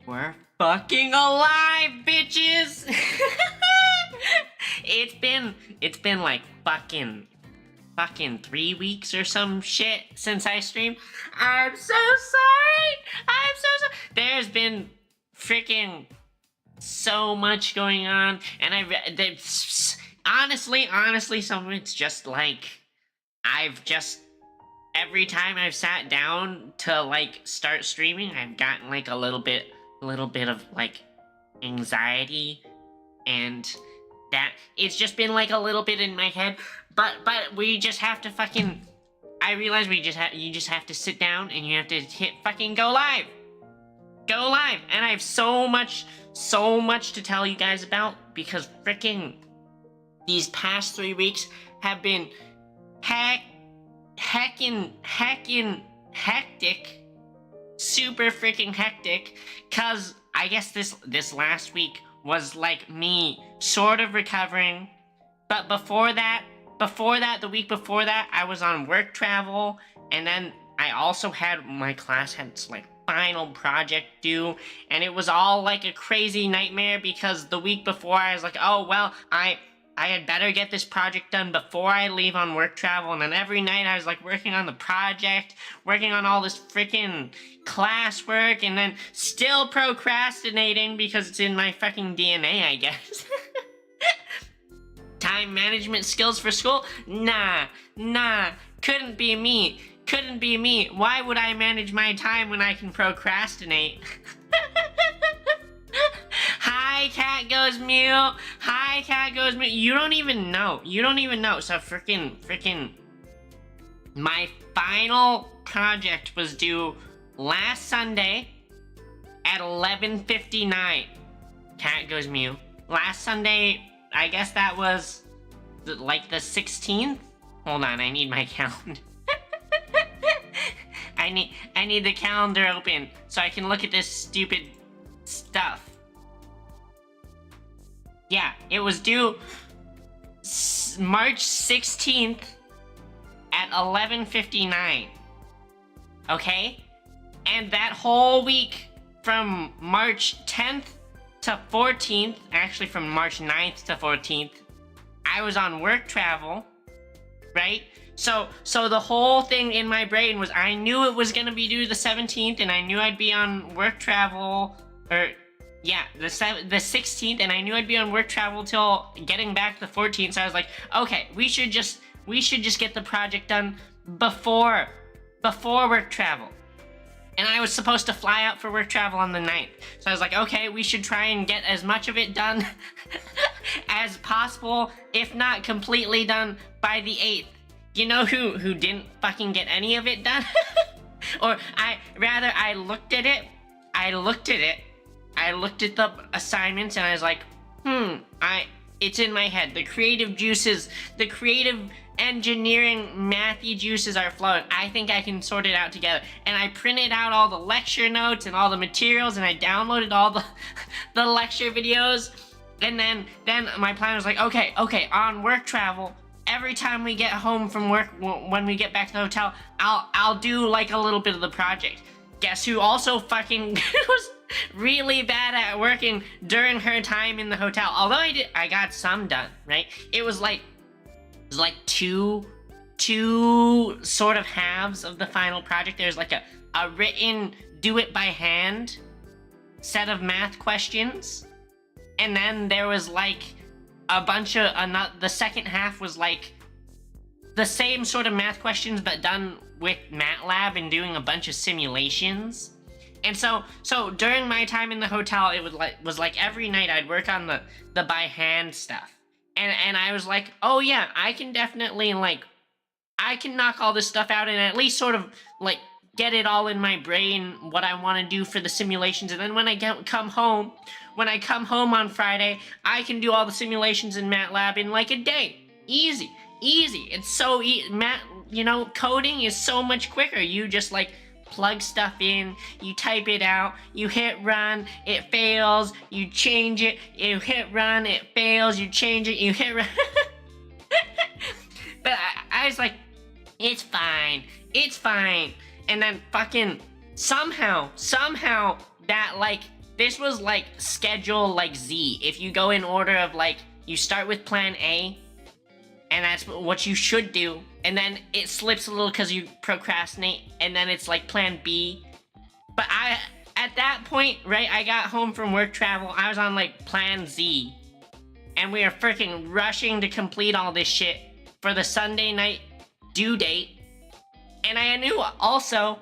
We're fucking alive, bitches! It's been like fucking 3 weeks or some shit since I streamed. I'm so sorry! I'm so sorry! There's been freaking so much going on, and honestly, some of it's just like, every time I've sat down to like start streaming, I've gotten like a little bit of like anxiety, and that it's just been like a little bit in my head. But we just have to fucking. I realize you just have to sit down and you have to hit fucking go live. Go live, and I have so much to tell you guys about, because freaking these past 3 weeks have been heckin' hectic, super freaking hectic, cause I guess this last week was like me sort of recovering, but before that, the week before that, I was on work travel, and then I also had my class had like final project due, and it was all like a crazy nightmare, because the week before I was like, oh well, I had better get this project done before I leave on work travel, and then every night I was like working on the project, working on all this freaking classwork, and then still procrastinating because it's in my fucking DNA, I guess. Time management skills for school? Nah, couldn't be me. Why would I manage my time when I can procrastinate? Hi, cat goes mute. You don't even know. So freaking. My final project was due last Sunday at 11:59. Cat goes mute. Last Sunday, I guess that was like the 16th? Hold on, I need my calendar. I need the calendar open so I can look at this stupid stuff. Yeah, it was due March 16th at 11:59. Okay? And that whole week from March 10th to 14th, actually from March 9th to 14th, I was on work travel, right? So the whole thing in my brain was, I knew it was gonna be due the 17th, and I knew I'd be on work travel, yeah, the 16th, and I knew I'd be on work travel till getting back the 14th. So I was like, okay, we should just get the project done before work travel. And I was supposed to fly out for work travel on the 9th. So I was like, okay, we should try and get as much of it done as possible, if not completely done, by the 8th. You know who didn't fucking get any of it done? Or I looked at it. I looked at the assignments, and I was like, it's in my head. The creative juices, the creative engineering mathy juices are flowing. I think I can sort it out together. And I printed out all the lecture notes and all the materials, and I downloaded all the lecture videos. And then my plan was like, okay, on work travel, every time we get home from work, when we get back to the hotel, I'll do like a little bit of the project. Guess who also fucking was really bad at working during her time in the hotel? Although I got some done, right? It was like two sort of halves of the final project. There's like a written do it by hand set of math questions, and then there was like a bunch of the second half was like the same sort of math questions, but done with MATLAB and doing a bunch of simulations. And so during my time in the hotel, it was like every night I'd work on the by hand stuff. And I was like, oh yeah, I can definitely I can knock all this stuff out and at least sort of like get it all in my brain, what I want to do for the simulations. And then when I come home on Friday, I can do all the simulations in MATLAB in like a day. Easy. It's so coding is so much quicker. You just like plug stuff in, you type it out, you hit run, it fails, you change it, you hit run, it fails, you change it, you hit run. But I was like, it's fine. And then fucking somehow that like this was like schedule like Z. If you go in order of like, you start with plan A, and that's what you should do, and then it slips a little because you procrastinate, and then it's like plan B. But at that point, right, I got home from work travel, I was on like plan Z, and we were freaking rushing to complete all this shit for the Sunday night due date. And I knew also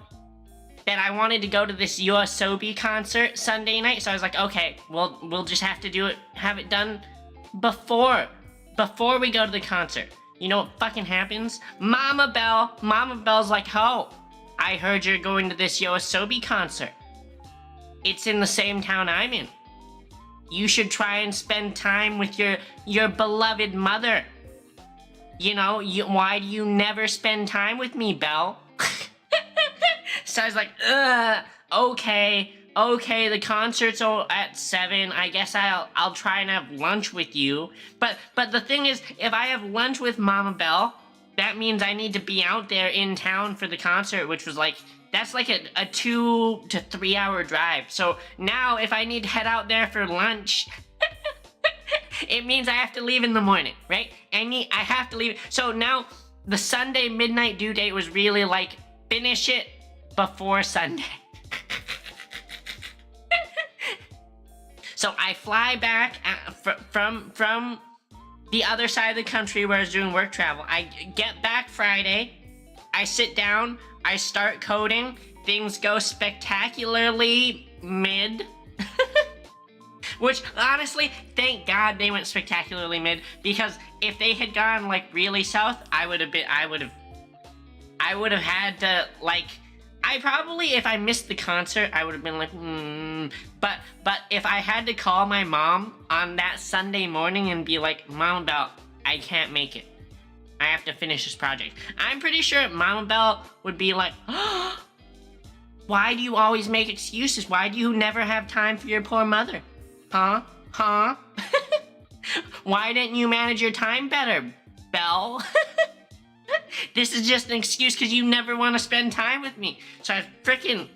that I wanted to go to this Yoasobi concert Sunday night, so I was like, okay, we'll just have to have it done before we go to the concert. You know what fucking happens? Mama Bell's like, ho, I heard you're going to this Yoasobi concert. It's in the same town I'm in. You should try and spend time with your beloved mother. You know, why do you never spend time with me, Belle? So I was like, okay, the concert's at 7. I guess I'll try and have lunch with you. But the thing is, if I have lunch with Mama Belle, that means I need to be out there in town for the concert, which was like, that's like a 2 to 3 hour drive. So now if I need to head out there for lunch, it means I have to leave in the morning, right? I have to leave. So now the Sunday midnight due date was really like, finish it before Sunday. So I fly back from the other side of the country where I was doing work travel. I get back Friday, I sit down, I start coding, things go spectacularly mid. Which, honestly, thank God they went spectacularly mid, because if they had gone, like, really south, I would have had to, like, if I missed the concert, I would have been like, but if I had to call my mom on that Sunday morning and be like, Mama Belle, I can't make it. I have to finish this project. I'm pretty sure Mama Belle would be like, oh, why do you always make excuses? Why do you never have time for your poor mother? Huh? Why didn't you manage your time better, Belle? This is just an excuse because you never want to spend time with me. So I freaking,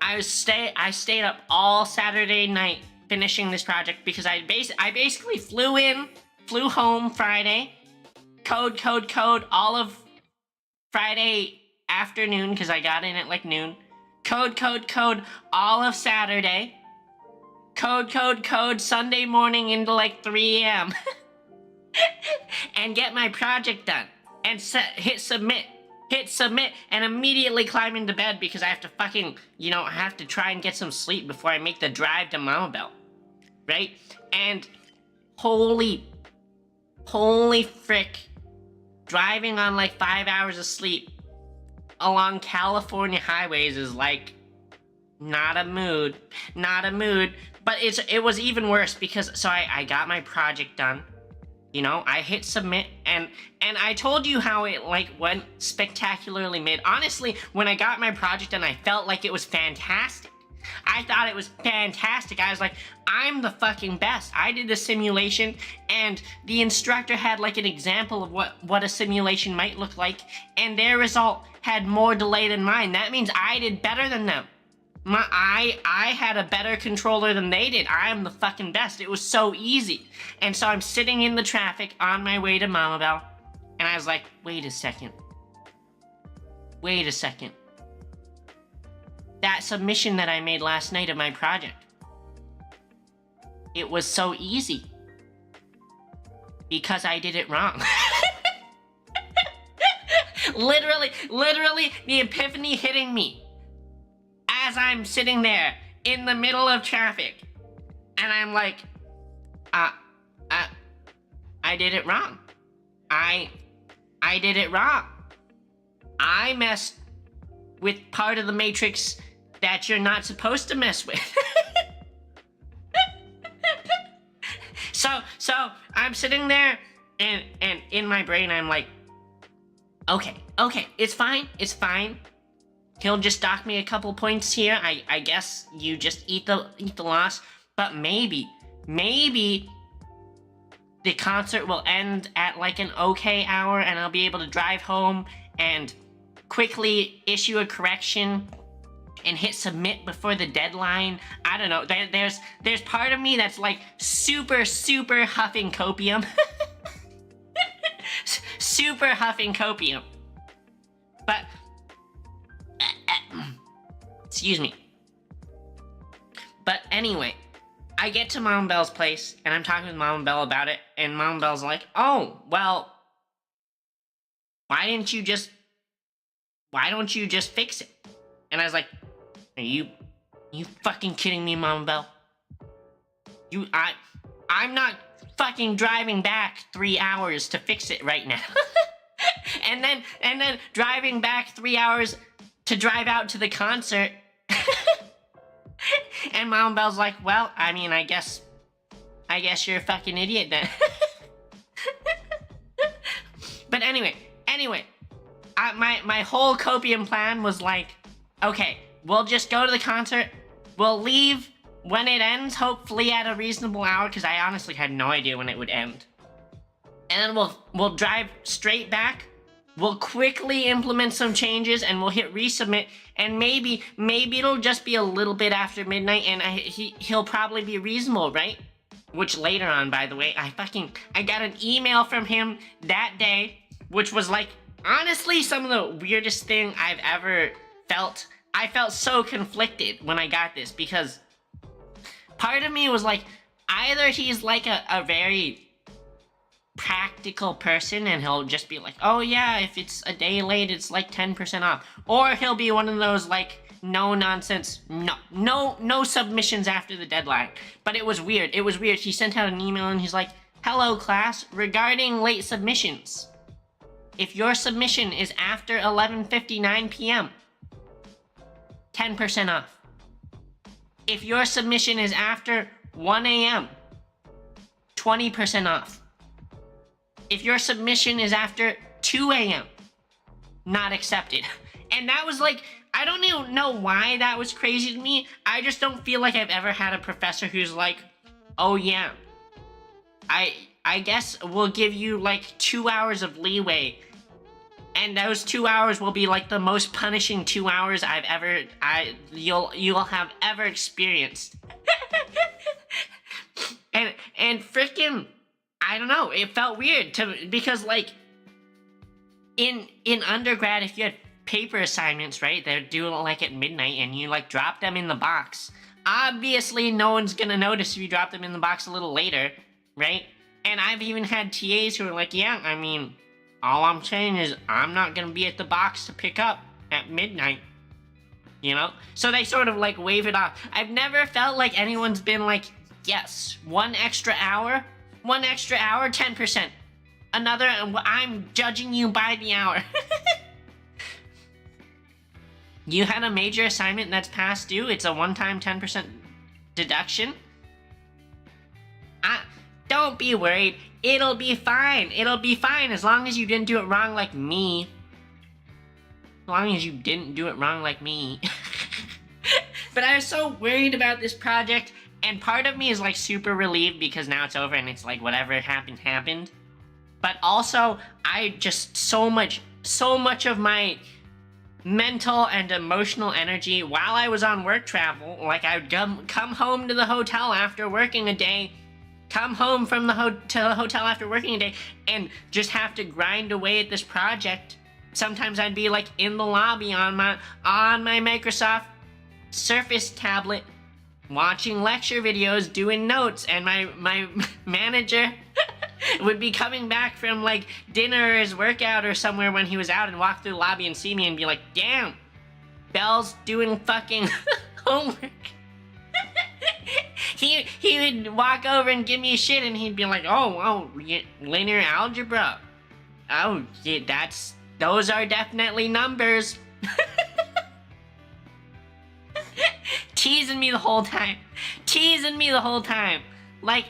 I stayed up all Saturday night finishing this project because I basically flew home Friday, code all of Friday afternoon because I got in at like noon, code all of Saturday, code Sunday morning into like 3 a.m. and get my project done and hit submit and immediately climb into bed because I have to fucking, I have to try and get some sleep before I make the drive to Mama Belle, right? And holy frick, driving on like 5 hours of sleep along California highways is like not a mood, but it was even worse because I got my project done. I hit submit and I told you how it like went spectacularly mid. Honestly, when I got my project done, I felt like it was fantastic. I thought it was fantastic. I was like, I'm the fucking best. I did the simulation and the instructor had like an example of what a simulation might look like, and their result had more delay than mine. That means I did better than them. I had a better controller than they did. I am the fucking best. It was so easy. And so I'm sitting in the traffic on my way to Mama Belle, and I was like, wait a second. That submission that I made last night of my project, it was so easy because I did it wrong. Literally, the epiphany hitting me as I'm sitting there in the middle of traffic, and I'm like, I did it wrong. I did it wrong. I messed with part of the matrix that you're not supposed to mess with. So I'm sitting there, and in my brain I'm like, okay, it's fine. He'll just dock me a couple points here. I guess you just eat the loss. But maybe the concert will end at like an okay hour, and I'll be able to drive home and quickly issue a correction and hit submit before the deadline. I don't know. There's part of me that's like super huffing copium. Super huffing copium. But excuse me. But anyway, I get to Mom Bell's place, and I'm talking with Mom Bell about it, and Mom Bell's like, oh, well, why don't you just fix it? And I was like, are you fucking kidding me, Mom Bell? I'm not fucking driving back 3 hours to fix it right now. and then driving back 3 hours to drive out to the concert. And Mom Bell's like, well, I mean, I guess you're a fucking idiot then. But anyway, my whole copium plan was like, okay, we'll just go to the concert, we'll leave when it ends, hopefully at a reasonable hour, because I honestly had no idea when it would end. And then we'll drive straight back, we'll quickly implement some changes, and we'll hit resubmit, and maybe it'll just be a little bit after midnight, and he'll probably be reasonable, right? Which later on, by the way, I got an email from him that day, which was like, honestly, some of the weirdest thing I've ever felt. I felt so conflicted when I got this, because part of me was like, either he's like a very practical person and he'll just be like, oh yeah, if it's a day late, it's like 10% off. Or he'll be one of those like, no nonsense, no submissions after the deadline. But it was weird. He sent out an email and he's like, hello class, regarding late submissions. If your submission is after 11:59 p.m., 10% off. If your submission is after 1 a.m., 20% off. If your submission is after 2 a.m., not accepted. And that was like, I don't even know why that was crazy to me. I just don't feel like I've ever had a professor who's like, oh yeah, I guess we'll give you like 2 hours of leeway. And those 2 hours will be like the most punishing 2 hours you'll have ever experienced. and freaking, I don't know, it felt weird because like in undergrad, if you had paper assignments, right, they're due like at midnight and you like drop them in the box. Obviously no one's gonna notice if you drop them in the box a little later, right? And I've even had TAs who are like, yeah, I mean, all I'm saying is I'm not gonna be at the box to pick up at midnight, you know? So they sort of like wave it off. I've never felt like anyone's been like, yes, 1 extra hour, 10%. Another, I'm judging you by the hour. You had a major assignment that's past due, it's a one-time 10% deduction. Don't be worried. It'll be fine. It'll be fine as long as you didn't do it wrong like me. As long as you didn't do it wrong like me. But I was so worried about this project, and part of me is like super relieved because now it's over and it's like whatever happened, happened. But also, I just so much of my mental and emotional energy while I was on work travel, like I would come home to the hotel after working a day, come home from the hotel after working a day, and just have to grind away at this project. Sometimes I'd be like in the lobby on my Microsoft Surface tablet, watching lecture videos, doing notes, and my manager would be coming back from like dinner or his workout or somewhere when he was out and walk through the lobby and see me and be like, damn, Bell's doing fucking homework. He would walk over and give me a shit and he'd be like, oh, linear algebra. Oh, yeah, those are definitely numbers. Teasing me the whole time. Like,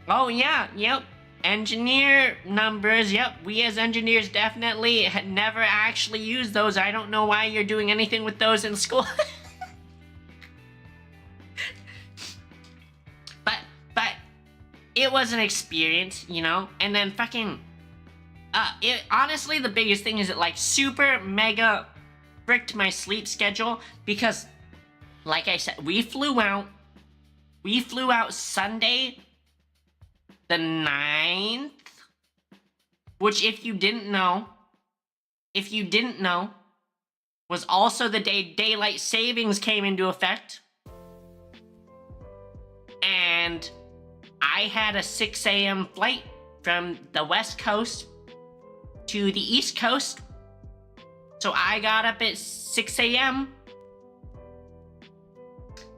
oh yeah, yep, engineer numbers, yep, we as engineers definitely had never actually used those. I don't know why you're doing anything with those in school. But it was an experience, you know? And then fucking, honestly, the biggest thing is that like super mega fricked my sleep schedule because, like I said, we flew out Sunday the 9th, which if you didn't know, was also the day daylight savings came into effect. And I had a 6 a.m. flight from the West Coast to the East Coast. So I got up at 6 a.m.,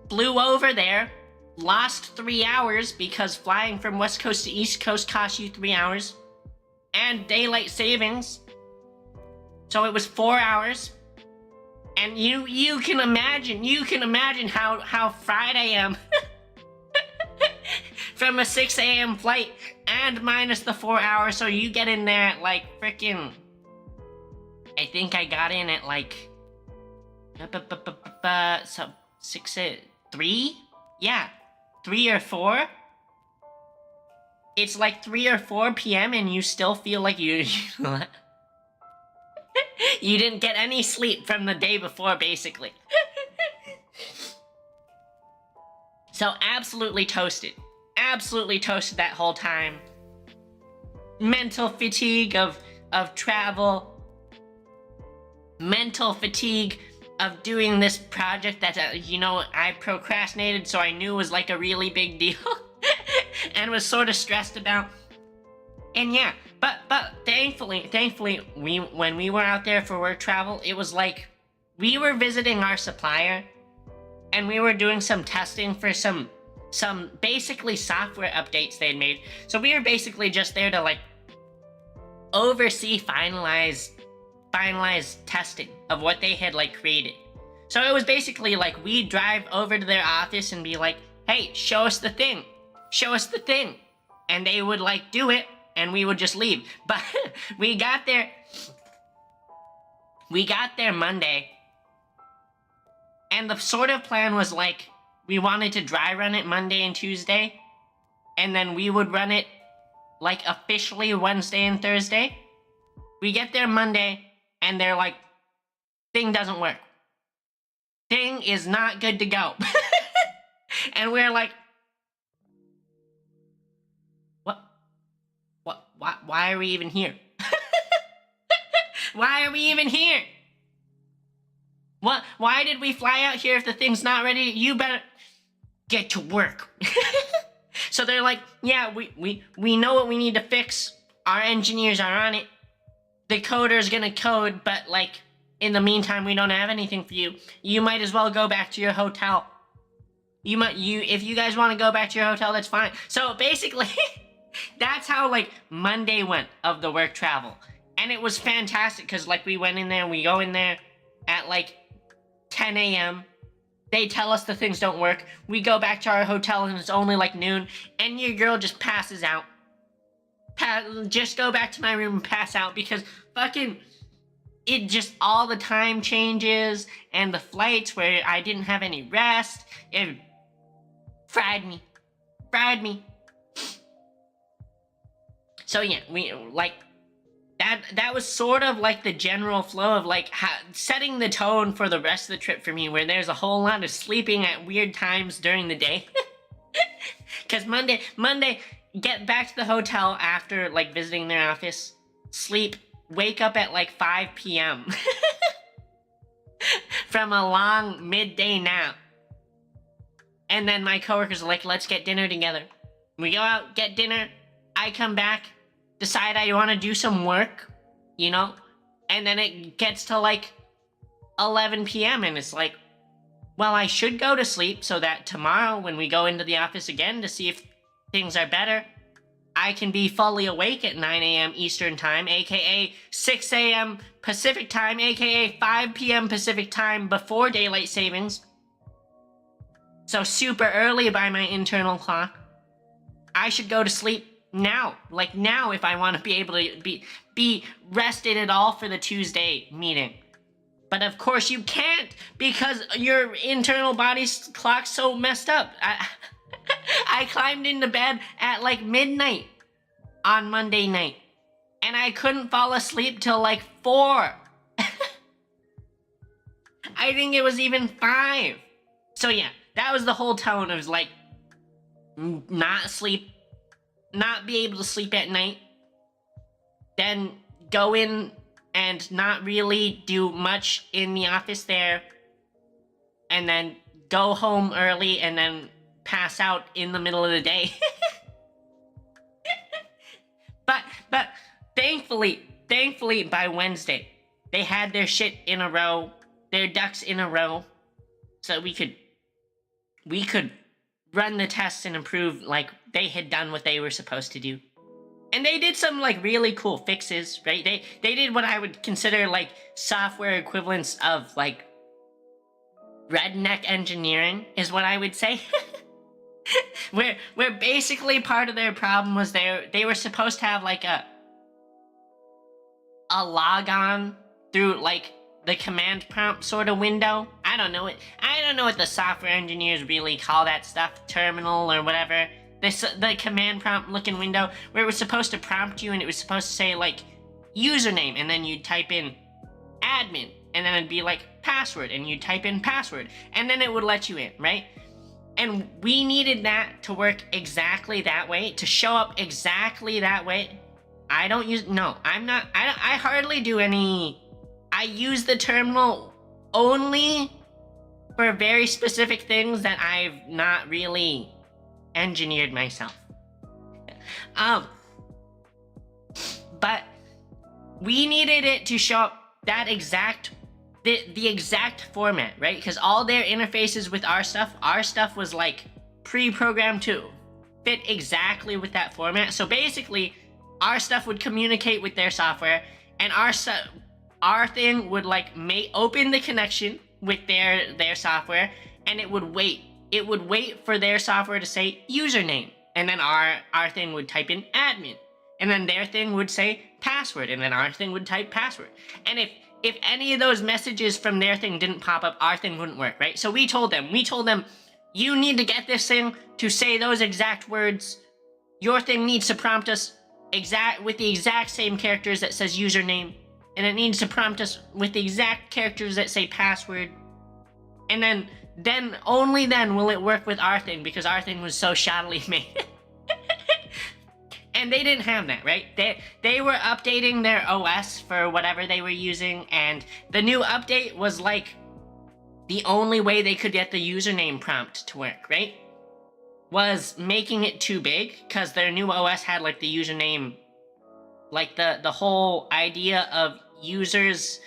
flew over there, lost 3 hours because flying from West Coast to East Coast costs you 3 hours, and daylight savings. So it was 4 hours. And you can imagine how fried I am from a 6 a.m. flight and minus the 4 hours. So you get in there at like freaking, I think I got in at like, so 3? Yeah, 3 or 4. It's like 3 or 4 p.m. and you still feel like you didn't get any sleep from the day before, basically. So absolutely toasted that whole time. Mental fatigue of travel, mental fatigue of doing this project that I procrastinated, so I knew was like a really big deal and was sort of stressed about. And yeah, but thankfully, when we were out there for work travel, it was like we were visiting our supplier and we were doing some testing for some basically software updates they'd made. So we were basically just there to like oversee finalize testing of what they had like created. So it was basically like we'd drive over to their office and be like, hey, show us the thing. And they would like do it and we would just leave. But we got there Monday, and the sort of plan was like we wanted to dry run it Monday and Tuesday, and then we would run it like officially Wednesday and Thursday. We get there Monday and they're like, thing doesn't work. Thing is not good to go. And we're like, why are we even here? Why are we even here? Why did we fly out here if the thing's not ready? You better get to work. So they're like, yeah, we know what we need to fix. Our engineers are on it. The coder's gonna code, but like, in the meantime, we don't have anything for you. You might as well go back to your hotel. If you guys want to go back to your hotel, that's fine. So basically, that's how like Monday went of the work travel. And it was fantastic because like we went in there and we go in there at like 10 a.m. They tell us the things don't work. We go back to our hotel and it's only like noon and your girl just passes out. Just go back to my room and pass out because fucking it just all the time changes and the flights where I didn't have any rest. It fried me. So yeah, we like that was sort of like the general flow of like setting the tone for the rest of the trip for me, where there's a whole lot of sleeping at weird times during the day. Cause Monday, get back to the hotel after like visiting their office, sleep, wake up at like 5 p.m. from a long midday nap. And then my coworkers are like, let's get dinner together. We go out, get dinner, I come back, decide I want to do some work, and then it gets to like 11 p.m. and it's like, well, I should go to sleep so that tomorrow when we go into the office again to see if things are better, I can be fully awake at 9 a.m. Eastern Time, aka 6 a.m. Pacific Time, aka 5 p.m. Pacific Time before daylight savings. So super early by my internal clock. I should go to sleep now, if I want to be able to be rested at all for the Tuesday meeting. But of course you can't because your internal body's clock's so messed up. I climbed into bed at like midnight on Monday night and I couldn't fall asleep till like 4. I think it was even 5. So yeah, that was the whole tone. It was like, not sleep, not be able to sleep at night, then go in and not really do much in the office there, and then go home early and then pass out in the middle of the day. but thankfully by Wednesday, they had their shit in a row, their ducks in a row, so we could run the tests and improve like they had done what they were supposed to do. And they did some like really cool fixes, right? They did what I would consider like software equivalents of like redneck engineering, is what I would say. where basically part of their problem was they were supposed to have like a logon through like the command prompt sort of window. I don't know what the software engineers really call that stuff, terminal or whatever. The command prompt looking window where it was supposed to prompt you and it was supposed to say like username, and then you'd type in admin, and then it'd be like password, and you'd type in password, and then it would let you in, right? And we needed that to work exactly that way, to show up exactly that way. I hardly do any. I use the terminal only for very specific things that I've not really engineered myself. But we needed it to show up that exact, the exact format, right? Because all their interfaces with our stuff was like pre-programmed to fit exactly with that format. So basically, our stuff would communicate with their software, and our thing would like open the connection with their software, and it would wait. It would wait for their software to say username, and then our thing would type in admin, and then their thing would say password, and then our thing would type password. And if any of those messages from their thing didn't pop up, our thing wouldn't work, right? So we told them, you need to get this thing to say those exact words. Your thing needs to prompt us with the exact same characters that says username, and it needs to prompt us with the exact characters that say password. And then only then will it work with our thing, because our thing was so shoddily made. And they didn't have that, right? They were updating their OS for whatever they were using, and the new update was like the only way they could get the username prompt to work, right? Was making it too big, because their new OS had like the username, like the whole idea of users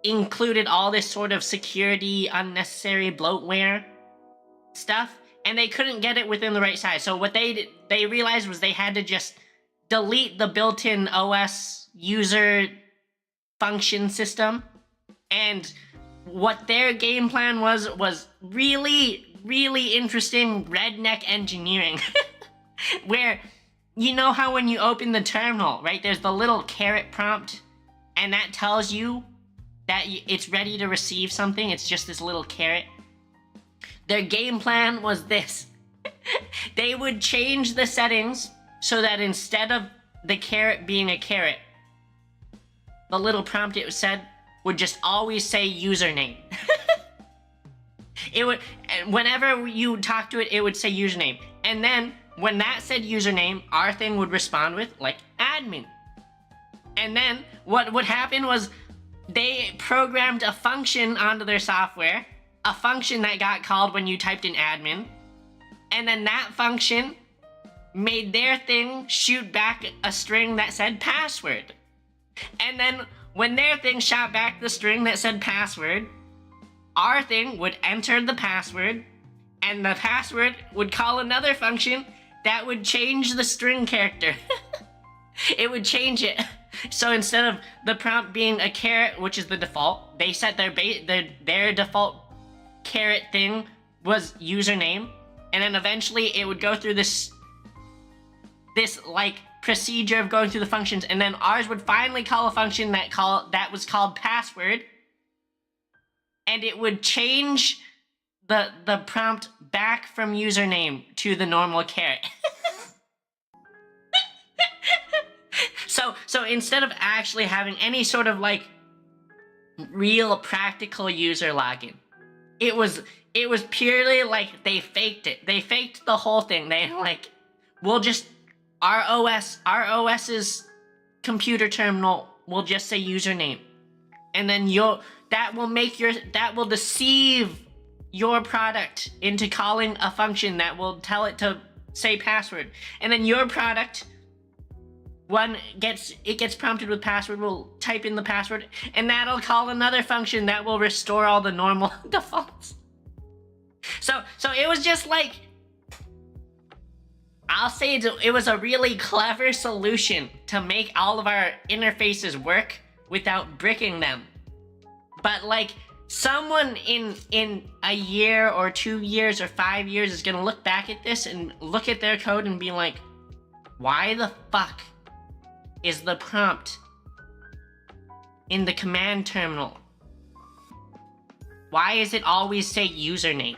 included all this sort of security, unnecessary bloatware stuff, and they couldn't get it within the right size. So what they realized was they had to just delete the built-in OS user function system, and what their game plan was really, really interesting redneck engineering. Where, you know how when you open the terminal, right, there's the little caret prompt, and that tells you that it's ready to receive something. It's just this little caret. Their game plan was this. They would change the settings so that instead of the caret being a caret, the little prompt it said would just always say username. It would, whenever you talk to it, it would say username. And then when that said username, our thing would respond with like admin. And then what would happen was they programmed a function onto their software, a function that got called when you typed in admin, and then that function made their thing shoot back a string that said password. And then when their thing shot back the string that said password, our thing would enter the password, and the password would call another function that would change the string character. It would change it. So instead of the prompt being a caret, which is the default, they set their default caret thing was username, and then eventually it would go through this like procedure of going through the functions, and then ours would finally call a function that was called password, and it would change the prompt back from username to the normal caret. So instead of actually having any sort of like real practical user login. It was purely like they faked it. They faked the whole thing. They like, we'll just our OS's computer terminal will just say username, and then that will deceive your product into calling a function that will tell it to say password, and then your product, when it gets prompted with password, will type in the password, and that'll call another function that will restore all the normal defaults. So it was just like, I'll say it was a really clever solution to make all of our interfaces work without bricking them. But like, someone in a year or 2 years or 5 years is gonna look back at this and look at their code and be like, why the fuck is the prompt in the command terminal? Why is it always say username?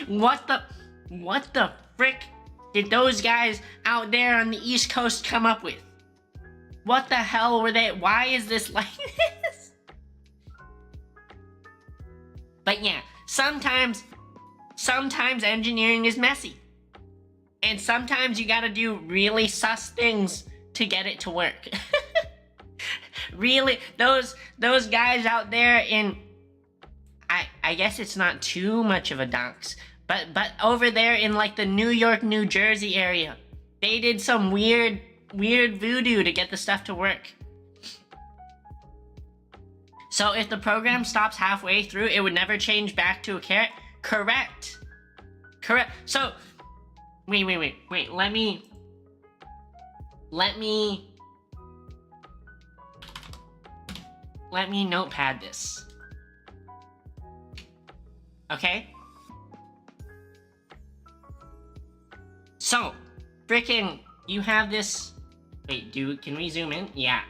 What the frick did those guys out there on the East Coast come up with? What the hell were they? Why is this like this? But yeah, sometimes engineering is messy. And sometimes you gotta do really sus things to get it to work. Really, those guys out there in, I guess it's not too much of a donks, but over there in like the New York, New Jersey area, they did some weird voodoo to get the stuff to work. So if the program stops halfway through, it would never change back to a caret? Correct. So, wait, let me notepad this. Okay? So, frickin', you have this. Wait, can we zoom in? Yeah.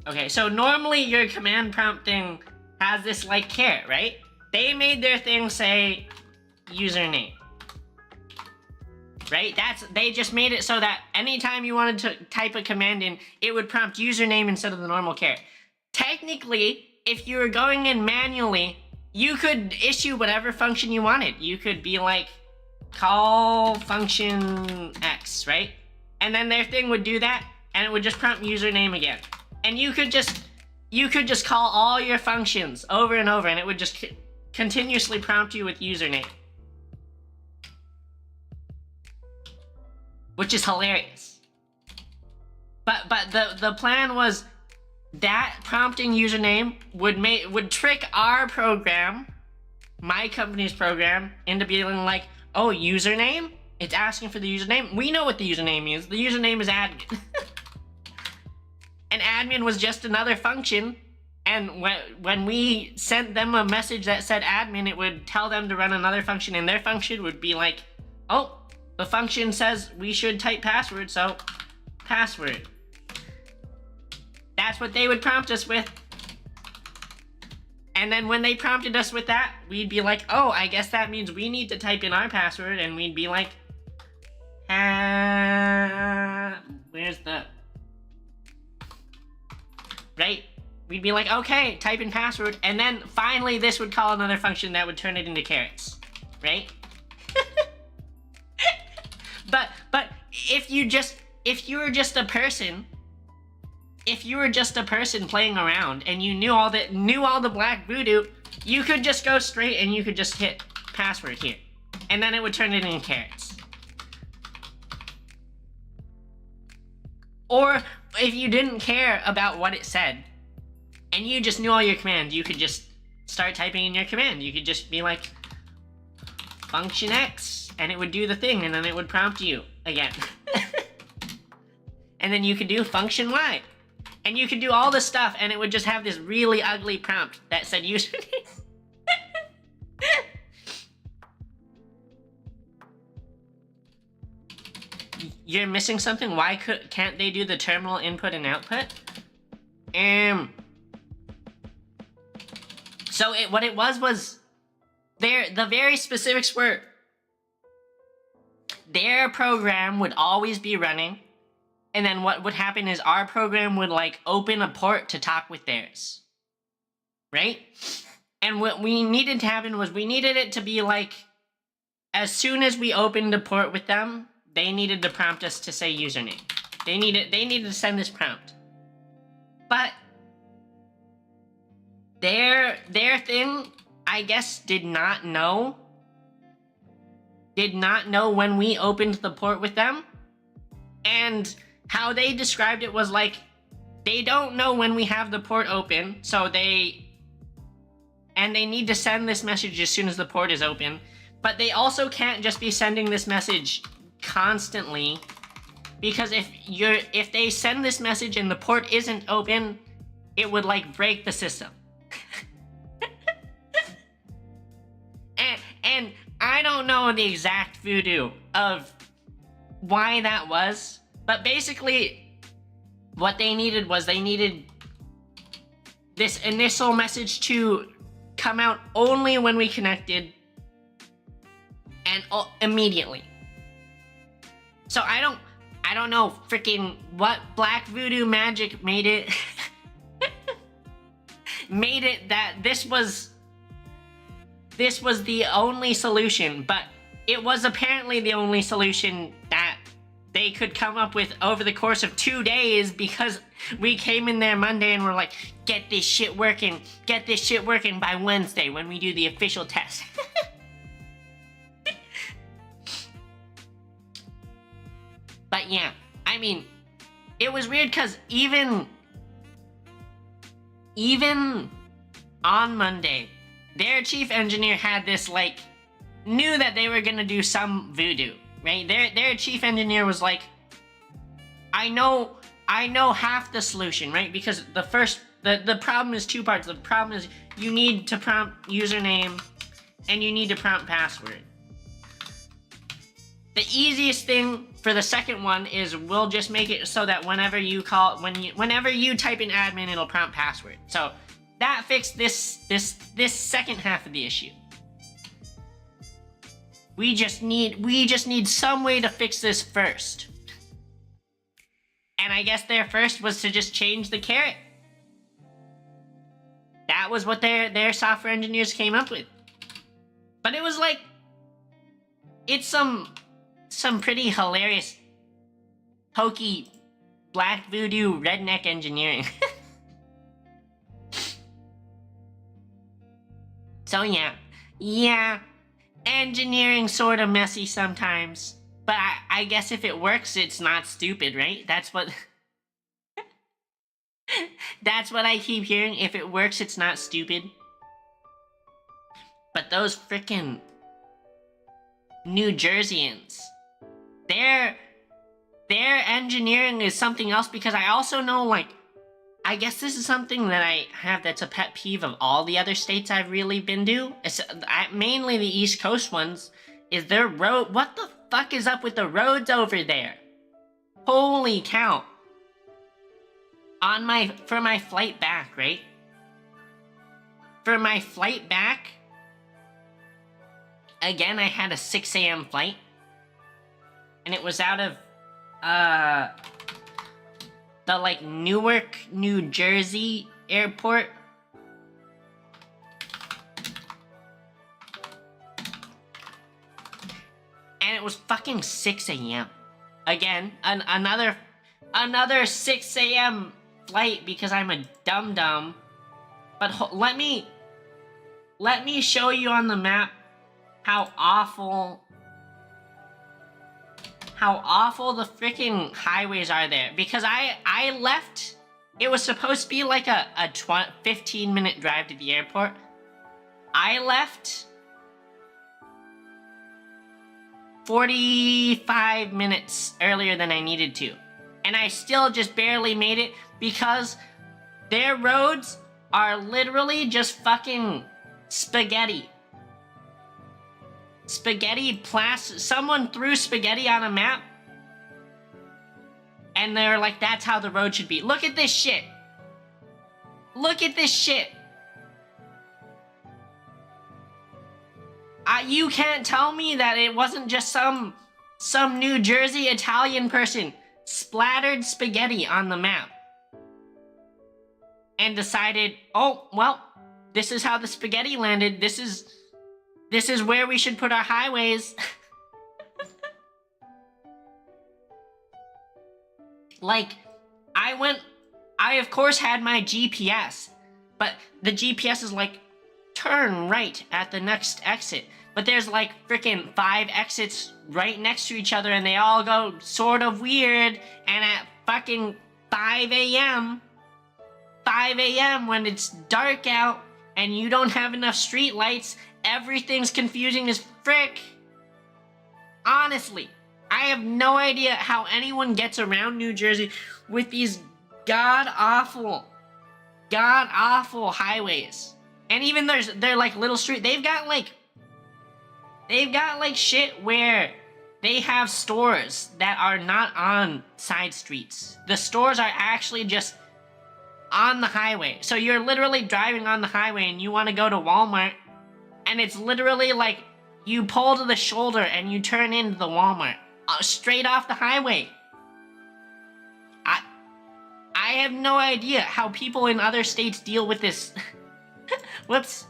Okay, so normally your command prompt thing has this like caret, right? They made their thing say username. Right? They just made it so that anytime you wanted to type a command in, it would prompt username instead of the normal caret. Technically, if you were going in manually, you could issue whatever function you wanted. You could be like, call function X, right? And then their thing would do that, and it would just prompt username again. And you could just call all your functions over and over, and it would just continuously prompt you with username. Which is hilarious. But the plan was that prompting username would trick our program, my company's program, into being like, oh, username? It's asking for the username? We know what the username is. The username is admin. And admin was just another function, and when we sent them a message that said admin, it would tell them to run another function, and their function would be like, oh, the function says we should type password, so password. That's what they would prompt us with. And then when they prompted us with that, we'd be like, oh, I guess that means we need to type in our password, and we'd be like, where's the... Right? We'd be like, okay, type in password, and then finally this would call another function that would turn it into carets. Right? But if you were just a person playing around and you knew all the black voodoo, you could just go straight and you could just hit password here, and then it would turn it into carets. Or if you didn't care about what it said and you just knew all your commands, you could just start typing in your command. You could just be like, function X, and it would do the thing, and then it would prompt you again. And then you could do function Y, and you could do all this stuff, and it would just have this really ugly prompt that said username. You're missing something? Why can't they do the terminal input and output? So what it was the very specifics were, their program would always be running, and then what would happen is our program would like open a port to talk with theirs, right? And what we needed to happen was we needed it to be like, as soon as we opened a port with them, they needed to prompt us to say username. They needed to send this prompt. But their thing, I guess, did not know when we opened the port with them. And how they described it was like, they don't know when we have the port open, so they need to send this message as soon as the port is open. But they also can't just be sending this message constantly, because if they send this message and the port isn't open, it would like break the system. and I don't know the exact voodoo of why that was, but basically what they needed was they needed this initial message to come out only when we connected and immediately. So I don't know freaking what black voodoo magic made it made it that this was the only solution, but it was apparently the only solution that they could come up with over the course of 2 days, because we came in there Monday and we're like, get this shit working by Wednesday when we do the official test. But yeah, I mean, it was weird because even on Monday, their chief engineer had this like, knew that they were gonna do some voodoo, right? Their chief engineer was like, I know half the solution, right? Because the problem is two parts. The problem is you need to prompt username and you need to prompt password. The easiest thing for the second one is we'll just make it so that whenever you type in admin, it'll prompt password. So that fixed this second half of the issue. We just need some way to fix this first. And I guess their first was to just change the carrot. That was what their software engineers came up with. But it was like, it's some pretty hilarious, hokey, black voodoo, redneck engineering. So yeah, engineering sort of messy sometimes. But I guess if it works, it's not stupid, right? That's what I keep hearing. If it works, it's not stupid. But those frickin' New Jerseyans, their engineering is something else, because I also know, like, I guess this is something that I have that's a pet peeve of all the other states I've really been to. Mainly the East Coast ones, is their road. What the fuck is up with the roads over there? Holy cow. For my flight back, right? For my flight back, again, I had a 6 a.m. flight. And it was out of, the, like, Newark, New Jersey airport. And it was fucking 6 a.m. Again, another 6 a.m. flight because I'm a dum-dum. But let me show you on the map how awful the freaking highways are there. Because I left, it was supposed to be like a 15-minute drive to the airport. I left 45 minutes earlier than I needed to. And I still just barely made it because their roads are literally just fucking spaghetti. Someone threw spaghetti on a map and they were like, that's how the road should be. Look at this shit. Look at this shit. You can't tell me that it wasn't just some some New Jersey Italian person splattered spaghetti on the map and decided, oh, well, this is how the spaghetti landed. This is where we should put our highways. Like, I of course had my GPS, but the GPS is like, turn right at the next exit. But there's like freaking 5 exits right next to each other and they all go sort of weird. And at fucking 5 a.m., when it's dark out and you don't have enough street lights, everything's confusing as frick. Honestly, I have no idea how anyone gets around New Jersey with these god-awful highways. And even they're like little street. They've got like shit where they have stores that are not on side streets. The stores are actually just on the highway. So you're literally driving on the highway and you want to go to Walmart, and it's literally like you pull to the shoulder and you turn into the Walmart straight off the highway. I have no idea how people in other states deal with this. Whoops.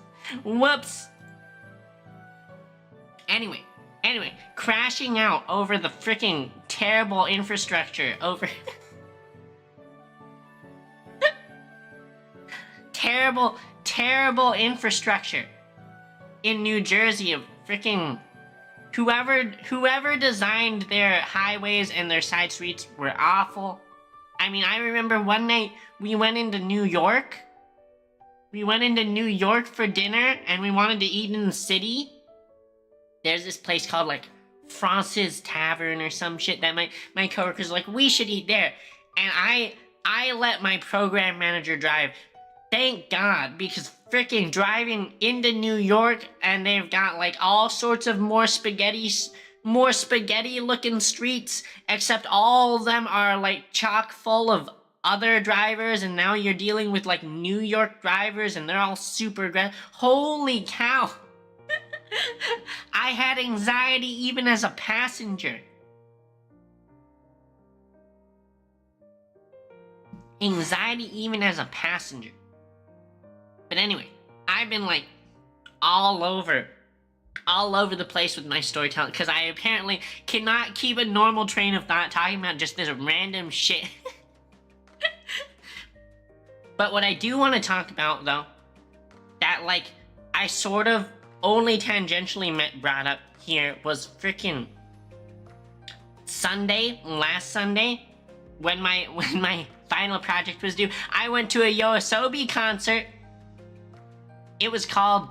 Anyway, crashing out over the freaking terrible infrastructure, over terrible infrastructure in New Jersey of freaking whoever designed their highways and their side streets were awful. I mean, I remember one night we went into New York. We went into New York for dinner and we wanted to eat in the city. There's this place called like France's Tavern or some shit that my coworkers were like, we should eat there. And I let my program manager drive. Thank God, because freaking driving into New York and they've got like all sorts of more spaghetti looking streets, except all of them are like chock full of other drivers, and now you're dealing with like New York drivers and they're all super aggressive. Holy cow. I had anxiety even as a passenger. But anyway, I've been like all over the place with my storytelling because I apparently cannot keep a normal train of thought talking about just this random shit. But what I do want to talk about, though, that like I sort of only tangentially brought up here was freaking last Sunday, when my final project was due. I went to a Yoasobi concert. It was called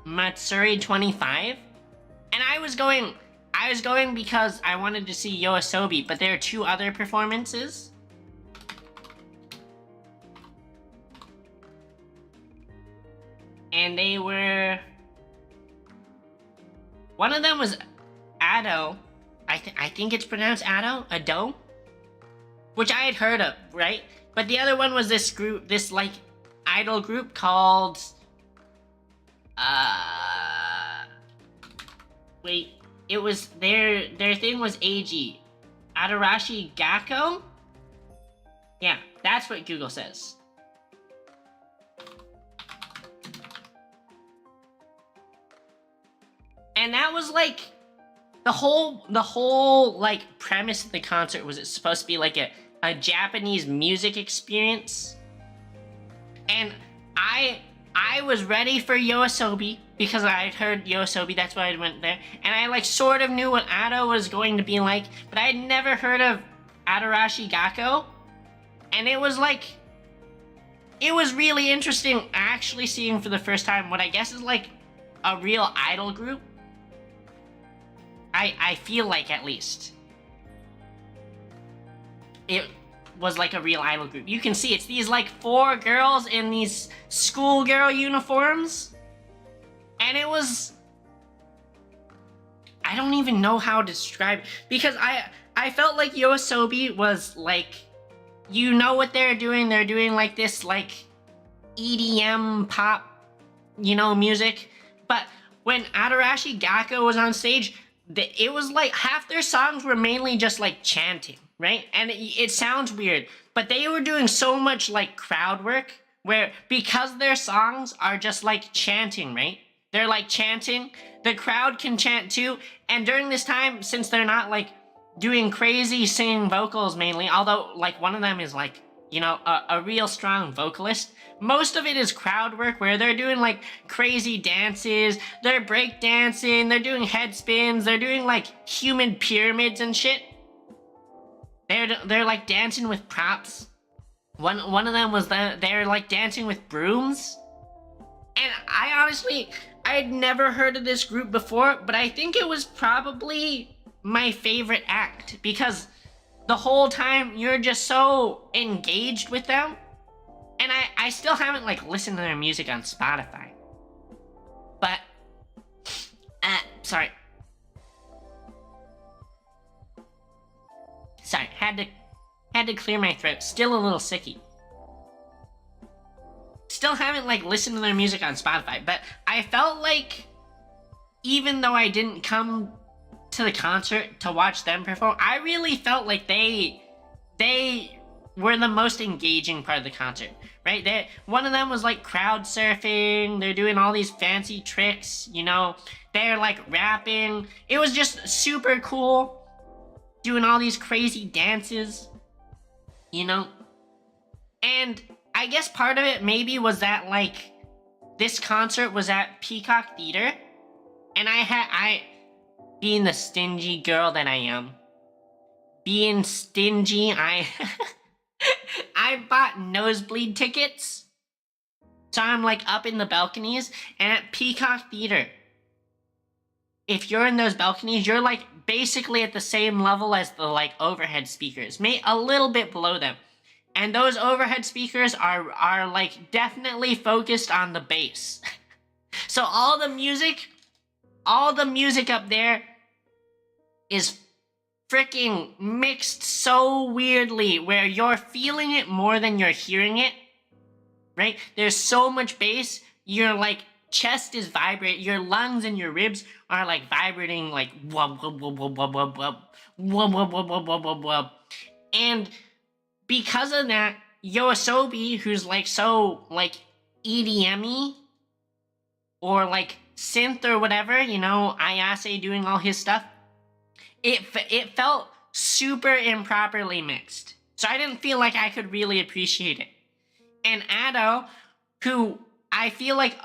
Matsuri 25, and I was going because I wanted to see Yoasobi, but there are 2 other performances. And they were... One of them was Ado. I think it's pronounced Ado? Which I had heard of, right? But the other one was this group, this like idol group called... Wait, it was their thing was AG. Adarashi Gakko? Yeah, that's what Google says. And that was like the whole like premise of the concert was it's supposed to be like a Japanese music experience. And I was ready for Yoasobi because I had heard Yoasobi, that's why I went there. And I like sort of knew what Ado was going to be like, but I had never heard of Adarashi Gakko. And it was really interesting actually seeing for the first time what I guess is like a real idol group. I feel like, at least. It was like a real idol group. You can see it's these like 4 girls in these schoolgirl uniforms. And it was... I don't even know how to describe it. Because I felt like Yoasobi was like... You know what they're doing? They're doing like this like EDM pop, you know, music. But when Adarashi Gakko was on stage... it was like half their songs were mainly just like chanting, right? And it sounds weird, but they were doing so much like crowd work where because their songs are just like chanting, right? They're like chanting, the crowd can chant too. And during this time, since they're not like doing crazy singing vocals mainly, although like one of them is like, you know, a real strong vocalist, most of it is crowd work where they're doing like crazy dances, they're break dancing, they're doing head spins, they're doing like human pyramids and shit. They're like dancing with props. One of them was they're like dancing with brooms. And I honestly, I had never heard of this group before, but I think it was probably my favorite act because the whole time you're just so engaged with them. And I still haven't like listened to their music on Spotify. But sorry. Sorry, had to clear my throat. Still a little sicky. Still haven't like listened to their music on Spotify, but I felt like even though I didn't come to the concert to watch them perform, I really felt like they were the most engaging part of the concert, right? One of them was like crowd surfing, they're doing all these fancy tricks, you know, they're like rapping. It was just super cool, doing all these crazy dances, you know? And I guess part of it maybe was that like this concert was at Peacock Theater, and I being the stingy girl that I am, being stingy, I bought nosebleed tickets. So I'm like up in the balconies, and at Peacock Theater, if you're in those balconies, you're like basically at the same level as the like overhead speakers, a little bit below them. And those overhead speakers are like definitely focused on the bass. So all the music up there is freaking mixed so weirdly where you're feeling it more than you're hearing it, right? There's so much bass, your like chest is vibrating, your lungs and your ribs are like vibrating like wub wub wub wub wub wub wub wub wub wub wub wub wub wub. And because of that, Yoasobi, who's like so like EDM-y or like synth or whatever, you know, Ayase doing all his stuff, it felt super improperly mixed. So I didn't feel like I could really appreciate it. And Ado, who I feel like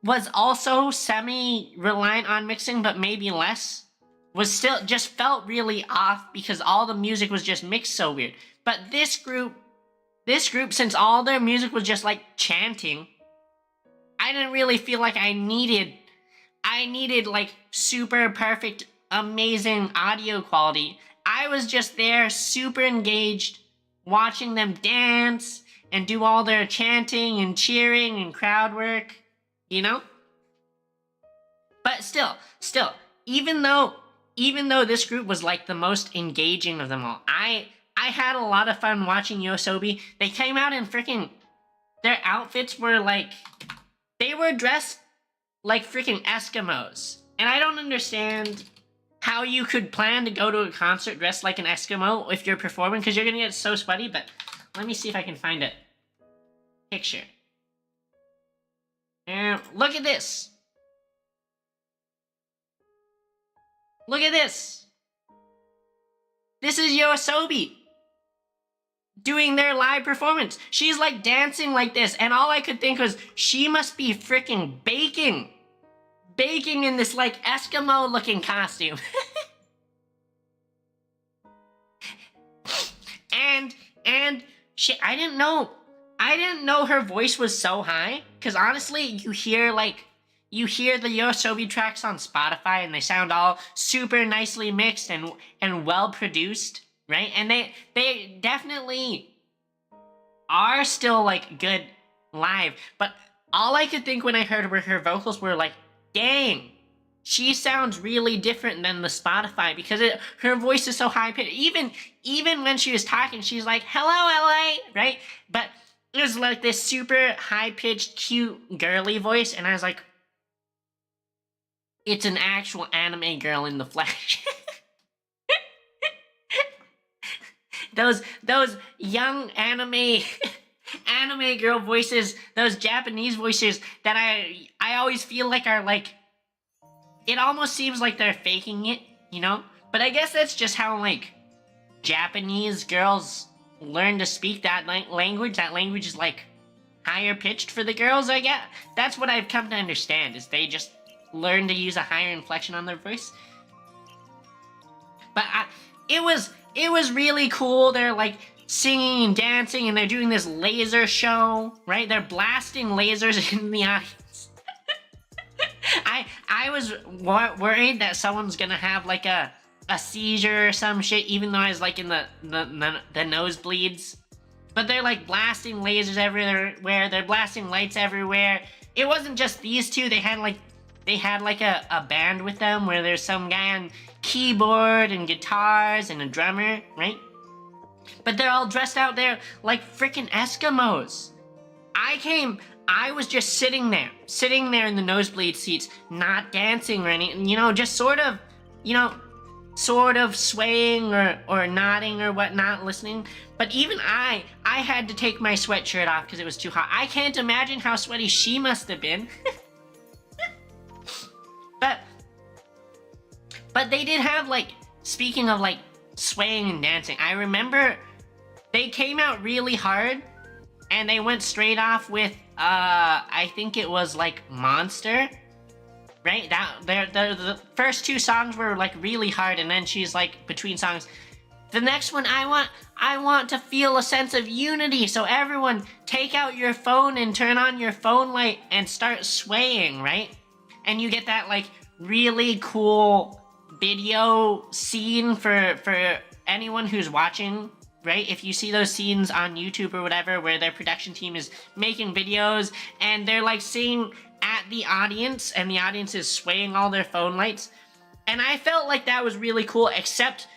was also semi-reliant on mixing, but maybe less, was still just felt really off because all the music was just mixed so weird. But this group, since all their music was just like chanting, I didn't really feel like I needed like super perfect, amazing audio quality. I was just there super engaged, watching them dance and do all their chanting and cheering and crowd work, you know? But still, even though this group was like the most engaging of them all, I had a lot of fun watching Yoasobi. They came out in freaking, their outfits were like, they were dressed like freaking Eskimos. And I don't understand how you could plan to go to a concert dressed like an Eskimo if you're performing, because you're gonna get so sweaty. But let me see if I can find a picture. And look at this. Look at this. This is Yoasobi doing their live performance. She's like dancing like this, and all I could think was she must be freaking baking in this like Eskimo looking costume. and she, I didn't know her voice was so high, because honestly you hear the Yoasobi tracks on Spotify and they sound all super nicely mixed and well produced, right? And they definitely are still like good live, but all I could think when I heard her vocals were like, dang, she sounds really different than the Spotify, because her voice is so high pitched. Even when she was talking, she's like, hello LA, right? But it was like this super high pitched, cute, girly voice, and I was like, It's an actual anime girl in the flesh. those young anime girl voices, those Japanese voices that I always feel like are like, it almost seems like they're faking it, you know? But I guess that's just how like Japanese girls learn to speak that language. That language is like higher pitched for the girls, I guess. That's what I've come to understand, is they just learn to use a higher inflection on their voice. But it was really cool. They're like singing and dancing, and they're doing this laser show, right? They're blasting lasers in the audience. I was worried that someone's gonna have like a seizure or some shit, even though I was like in the nosebleeds. But they're like blasting lasers everywhere. They're blasting lights everywhere. It wasn't just these two. They had like a band with them where there's some guy on keyboard and guitars and a drummer, right? But they're all dressed out there like freaking Eskimos. I was just sitting there in the nosebleed seats, not dancing or anything, you know, just sort of swaying or nodding or whatnot, listening. But even I had to take my sweatshirt off because it was too hot. I can't imagine how sweaty she must have been. But they did have, like, speaking of, like, swaying and dancing, I remember they came out really hard, and they went straight off with, I think it was, like, Monster, right? The first two songs were, like, really hard, and then she's, like, between songs, the next one, I want to feel a sense of unity, so everyone take out your phone and turn on your phone light and start swaying, right? And you get that, like, really cool video scene for anyone who's watching, right? If you see those scenes on YouTube or whatever where their production team is making videos and they're like singing at the audience and the audience is swaying all their phone lights. And I felt like that was really cool, except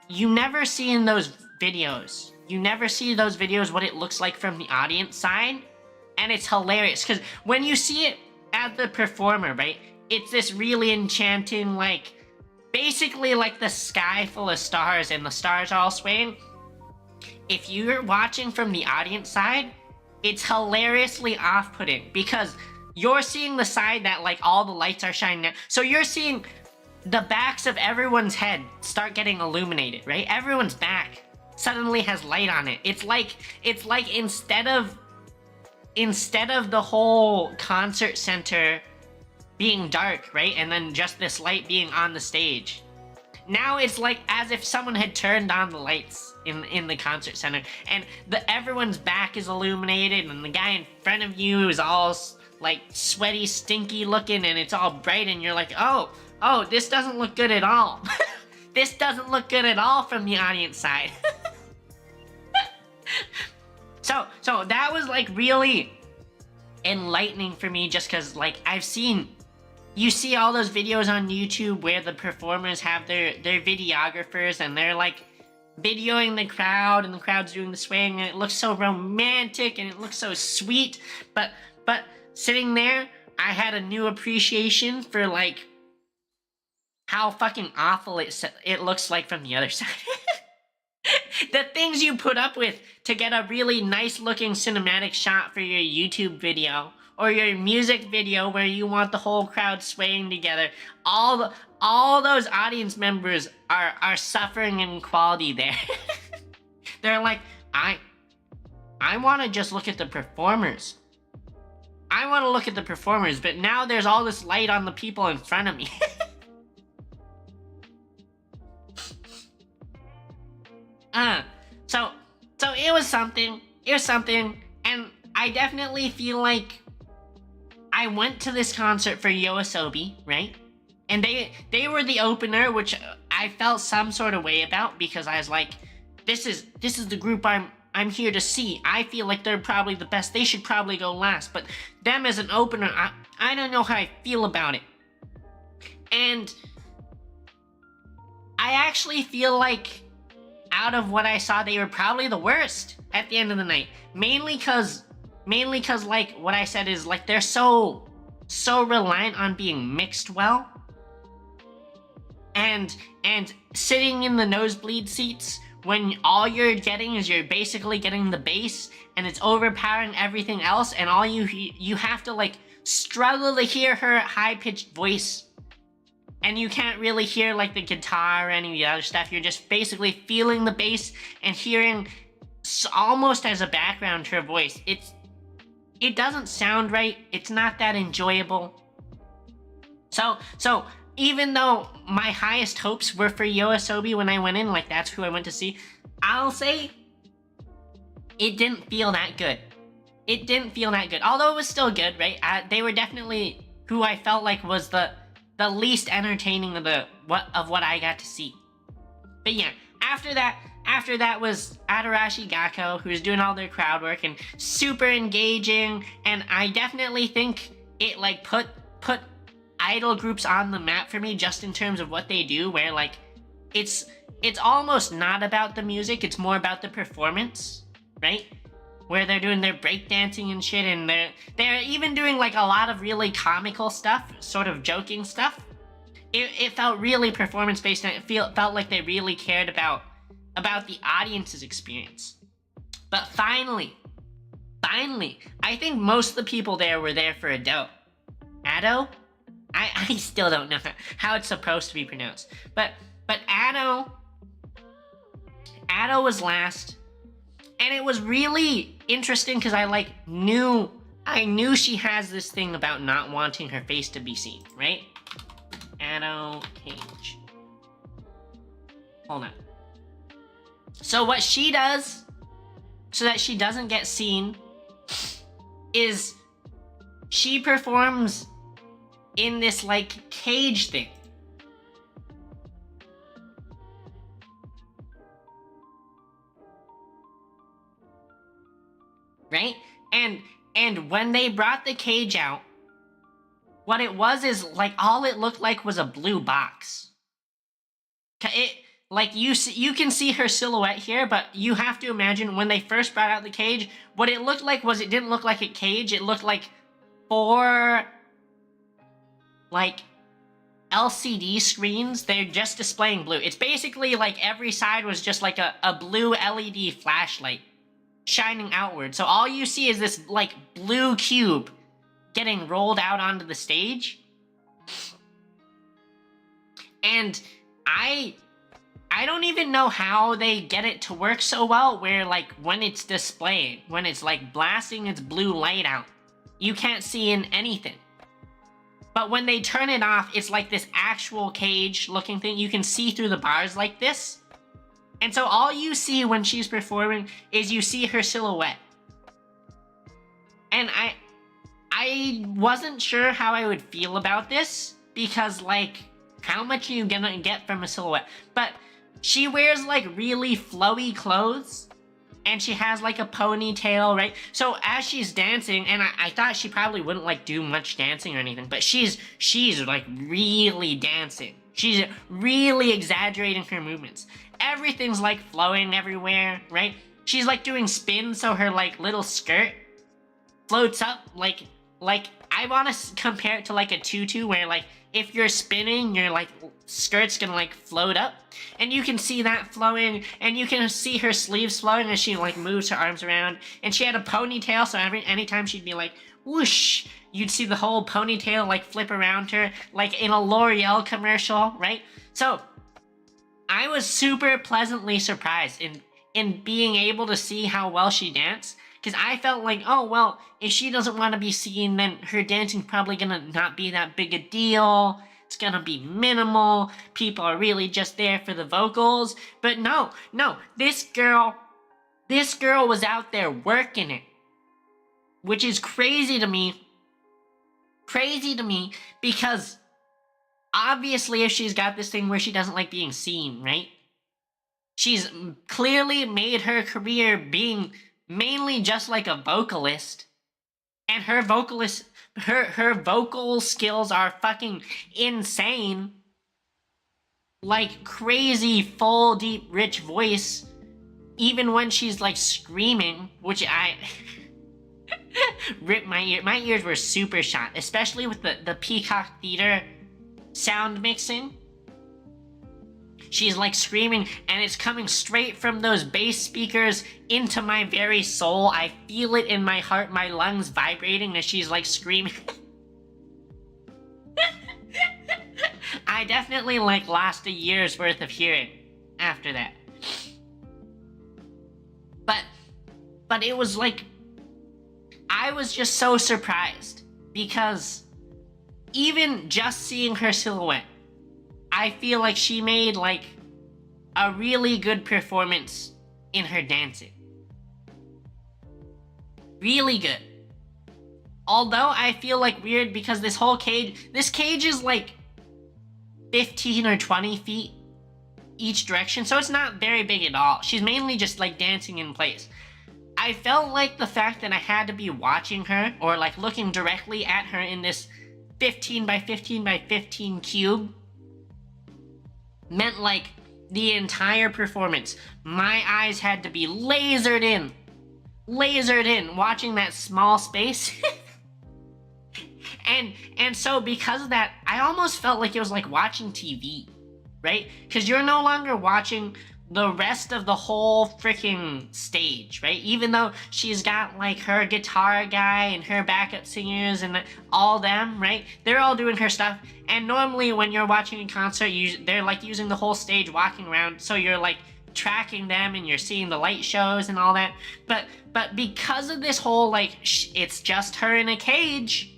you never see in those videos. You never see those videos what it looks like from the audience side. And it's hilarious because when you see it at the performer, right? It's this really enchanting, like, basically like the sky full of stars and the stars are all swaying. If you're watching from the audience side, it's hilariously off-putting because you're seeing the side that like all the lights are shining at. So you're seeing the backs of everyone's head start getting illuminated, right? Everyone's back suddenly has light on it. It's like instead of the whole concert center being dark, right? And then just this light being on the stage. Now it's like as if someone had turned on the lights in the concert center and everyone's back is illuminated and the guy in front of you is all like sweaty, stinky looking and it's all bright and you're like, oh, this doesn't look good at all. This doesn't look good at all from the audience side. So that was like really enlightening for me just because like you see all those videos on YouTube where the performers have their videographers and they're like videoing the crowd and the crowd's doing the swaying and it looks so romantic and it looks so sweet. But sitting there, I had a new appreciation for like how fucking awful it looks like from the other side. The things you put up with to get a really nice looking cinematic shot for your YouTube video or your music video where you want the whole crowd swaying together. All those audience members are suffering in quality there. They're like, I want to just look at the performers. I want to look at the performers, but now there's all this light on the people in front of me. So it was something. And I definitely feel like I went to this concert for Yoasobi, right? And they were the opener, which I felt some sort of way about because I was like, this is the group I'm here to see. I feel like they're probably the best. They should probably go last. But them as an opener, I don't know how I feel about it. And I actually feel like out of what I saw, they were probably the worst at the end of the night. Mainly cause like what I said is like they're so reliant on being mixed well, and sitting in the nosebleed seats when all you're getting is you're basically getting the bass and it's overpowering everything else, and all you have to like struggle to hear her high-pitched voice, and you can't really hear like the guitar or any of the other stuff. You're just basically feeling the bass and hearing almost as a background her voice. It doesn't sound right. It's not that enjoyable. So even though my highest hopes were for Yoasobi when I went in, like that's who I went to see, I'll say it didn't feel that good. It didn't feel that good. Although it was still good, right? They were definitely who I felt like was the least entertaining of what I got to see. But yeah, after that was Adarashi Gakko, who was doing all their crowd work and super engaging, and I definitely think it like put idol groups on the map for me, just in terms of what they do, where like it's almost not about the music, it's more about the performance, right? Where they're doing their breakdancing and shit, and they're even doing like a lot of really comical stuff, sort of joking stuff. It felt really performance based, and it felt like they really cared about the audience's experience. But finally, I think most of the people there were there for Ado. Ado? I still don't know how it's supposed to be pronounced. But Ado was last. And it was really interesting because I knew she has this thing about not wanting her face to be seen, right? Ado Cage. Hold on. So what she does, so that she doesn't get seen, is she performs in this like cage thing. Right? And when they brought the cage out, what it was is like all it looked like was a blue box. It like you can see her silhouette here, but you have to imagine when they first brought out the cage, what it looked like was, it didn't look like a cage, it looked like 4 like LCD screens. They're just displaying blue. It's basically like every side was just like a blue LED flashlight shining outward. So all you see is this like blue cube getting rolled out onto the stage. And I don't even know how they get it to work so well, where like when it's displaying, when it's like blasting its blue light out, you can't see in anything. But when they turn it off, it's like this actual cage looking thing. You can see through the bars like this. And so all you see when she's performing is you see her silhouette. And I wasn't sure how I would feel about this, because like, how much are you gonna get from a silhouette? But she wears like really flowy clothes, and she has like a ponytail, right? So as she's dancing, and I thought she probably wouldn't like do much dancing or anything, but she's like really dancing. She's really exaggerating her movements. Everything's like flowing everywhere, right? She's like doing spins, so her like little skirt floats up like I want to compare it to like a tutu, where like if you're spinning, your like skirt's gonna like float up, and you can see that flowing, and you can see her sleeves flowing as she like moves her arms around. And she had a ponytail, so anytime she'd be like whoosh, you'd see the whole ponytail like flip around her, like in a L'Oreal commercial, right? So I was super pleasantly surprised in being able to see how well she danced, because I felt like, oh well, if she doesn't want to be seen, then her dancing's probably gonna not be that big a deal. It's gonna be minimal. People are really just there for the vocals. But no, this girl was out there working it, which is crazy to me. Crazy to me, because obviously if she's got this thing where she doesn't like being seen, right? She's clearly made her career being mainly just like a vocalist, and her vocal skills are fucking insane. Like crazy, full, deep, rich voice, even when she's like screaming, which I ripped my ear. My ears were super shot, especially with the Peacock Theater sound mixing. She's like screaming, and it's coming straight from those bass speakers into my very soul. I feel it in my heart, my lungs vibrating as she's like screaming. I definitely like lost a year's worth of hearing after that. But it was like, I was just so surprised because even just seeing her silhouette, I feel like she made like a really good performance in her dancing. Really good. Although I feel like weird because this cage is like 15 or 20 feet each direction, so it's not very big at all. She's mainly just like dancing in place. I felt like the fact that I had to be watching her or like looking directly at her in this 15 by 15 by 15 cube meant like the entire performance, my eyes had to be lasered in watching that small space. and so because of that, I almost felt like it was like watching TV, right? Because you're no longer watching the rest of the whole freaking stage, right? Even though she's got like her guitar guy and her backup singers and all them, right? They're all doing her stuff. And normally when you're watching a concert, they're like using the whole stage walking around, so you're like tracking them and you're seeing the light shows and all that. But because of this whole like, it's just her in a cage.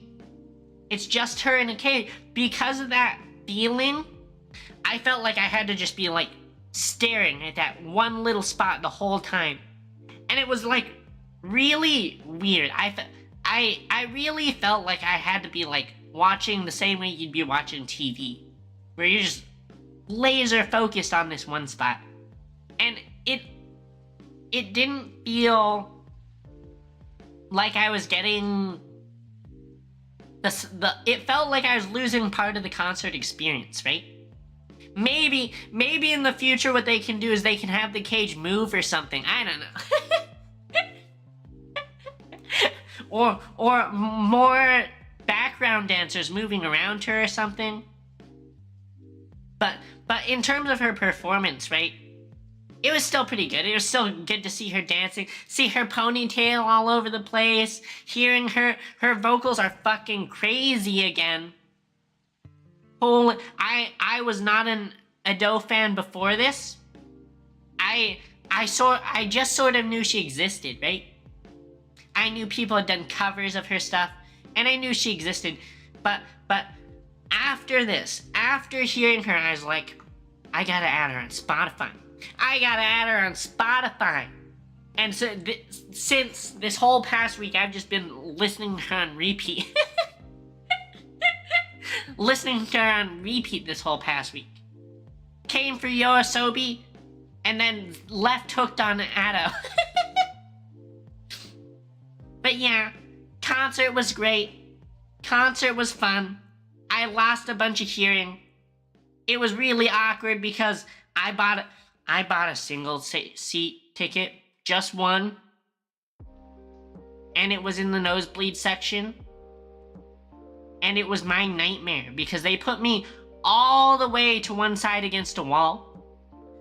It's just her in a cage. Because of that feeling, I felt like I had to just be like staring at that one little spot the whole time. And it was like really weird. I really felt like I had to be like watching the same way you'd be watching TV, where you're just laser focused on this one spot. And it didn't feel like I was getting it felt like I was losing part of the concert experience, right? Maybe in the future what they can do is they can have the cage move or something. I don't know. or more background dancers moving around her or something. But in terms of her performance, right? It was still pretty good. It was still good to see her dancing, see her ponytail all over the place, hearing her vocals are fucking crazy again. Holy, I was not an Ado fan before this. I just sort of knew she existed, right? I knew people had done covers of her stuff, and I knew she existed. But after this, after hearing her, I was like, I gotta add her on Spotify. And so since this whole past week, I've just been listening to her on repeat. Listening to her on repeat this whole past week. Came for Yoasobi, and then left hooked on Ado. But yeah, concert was great. Concert was fun. I lost a bunch of hearing. It was really awkward because I bought a single seat ticket, just one, and it was in the nosebleed section. And it was my nightmare because they put me all the way to one side against a wall.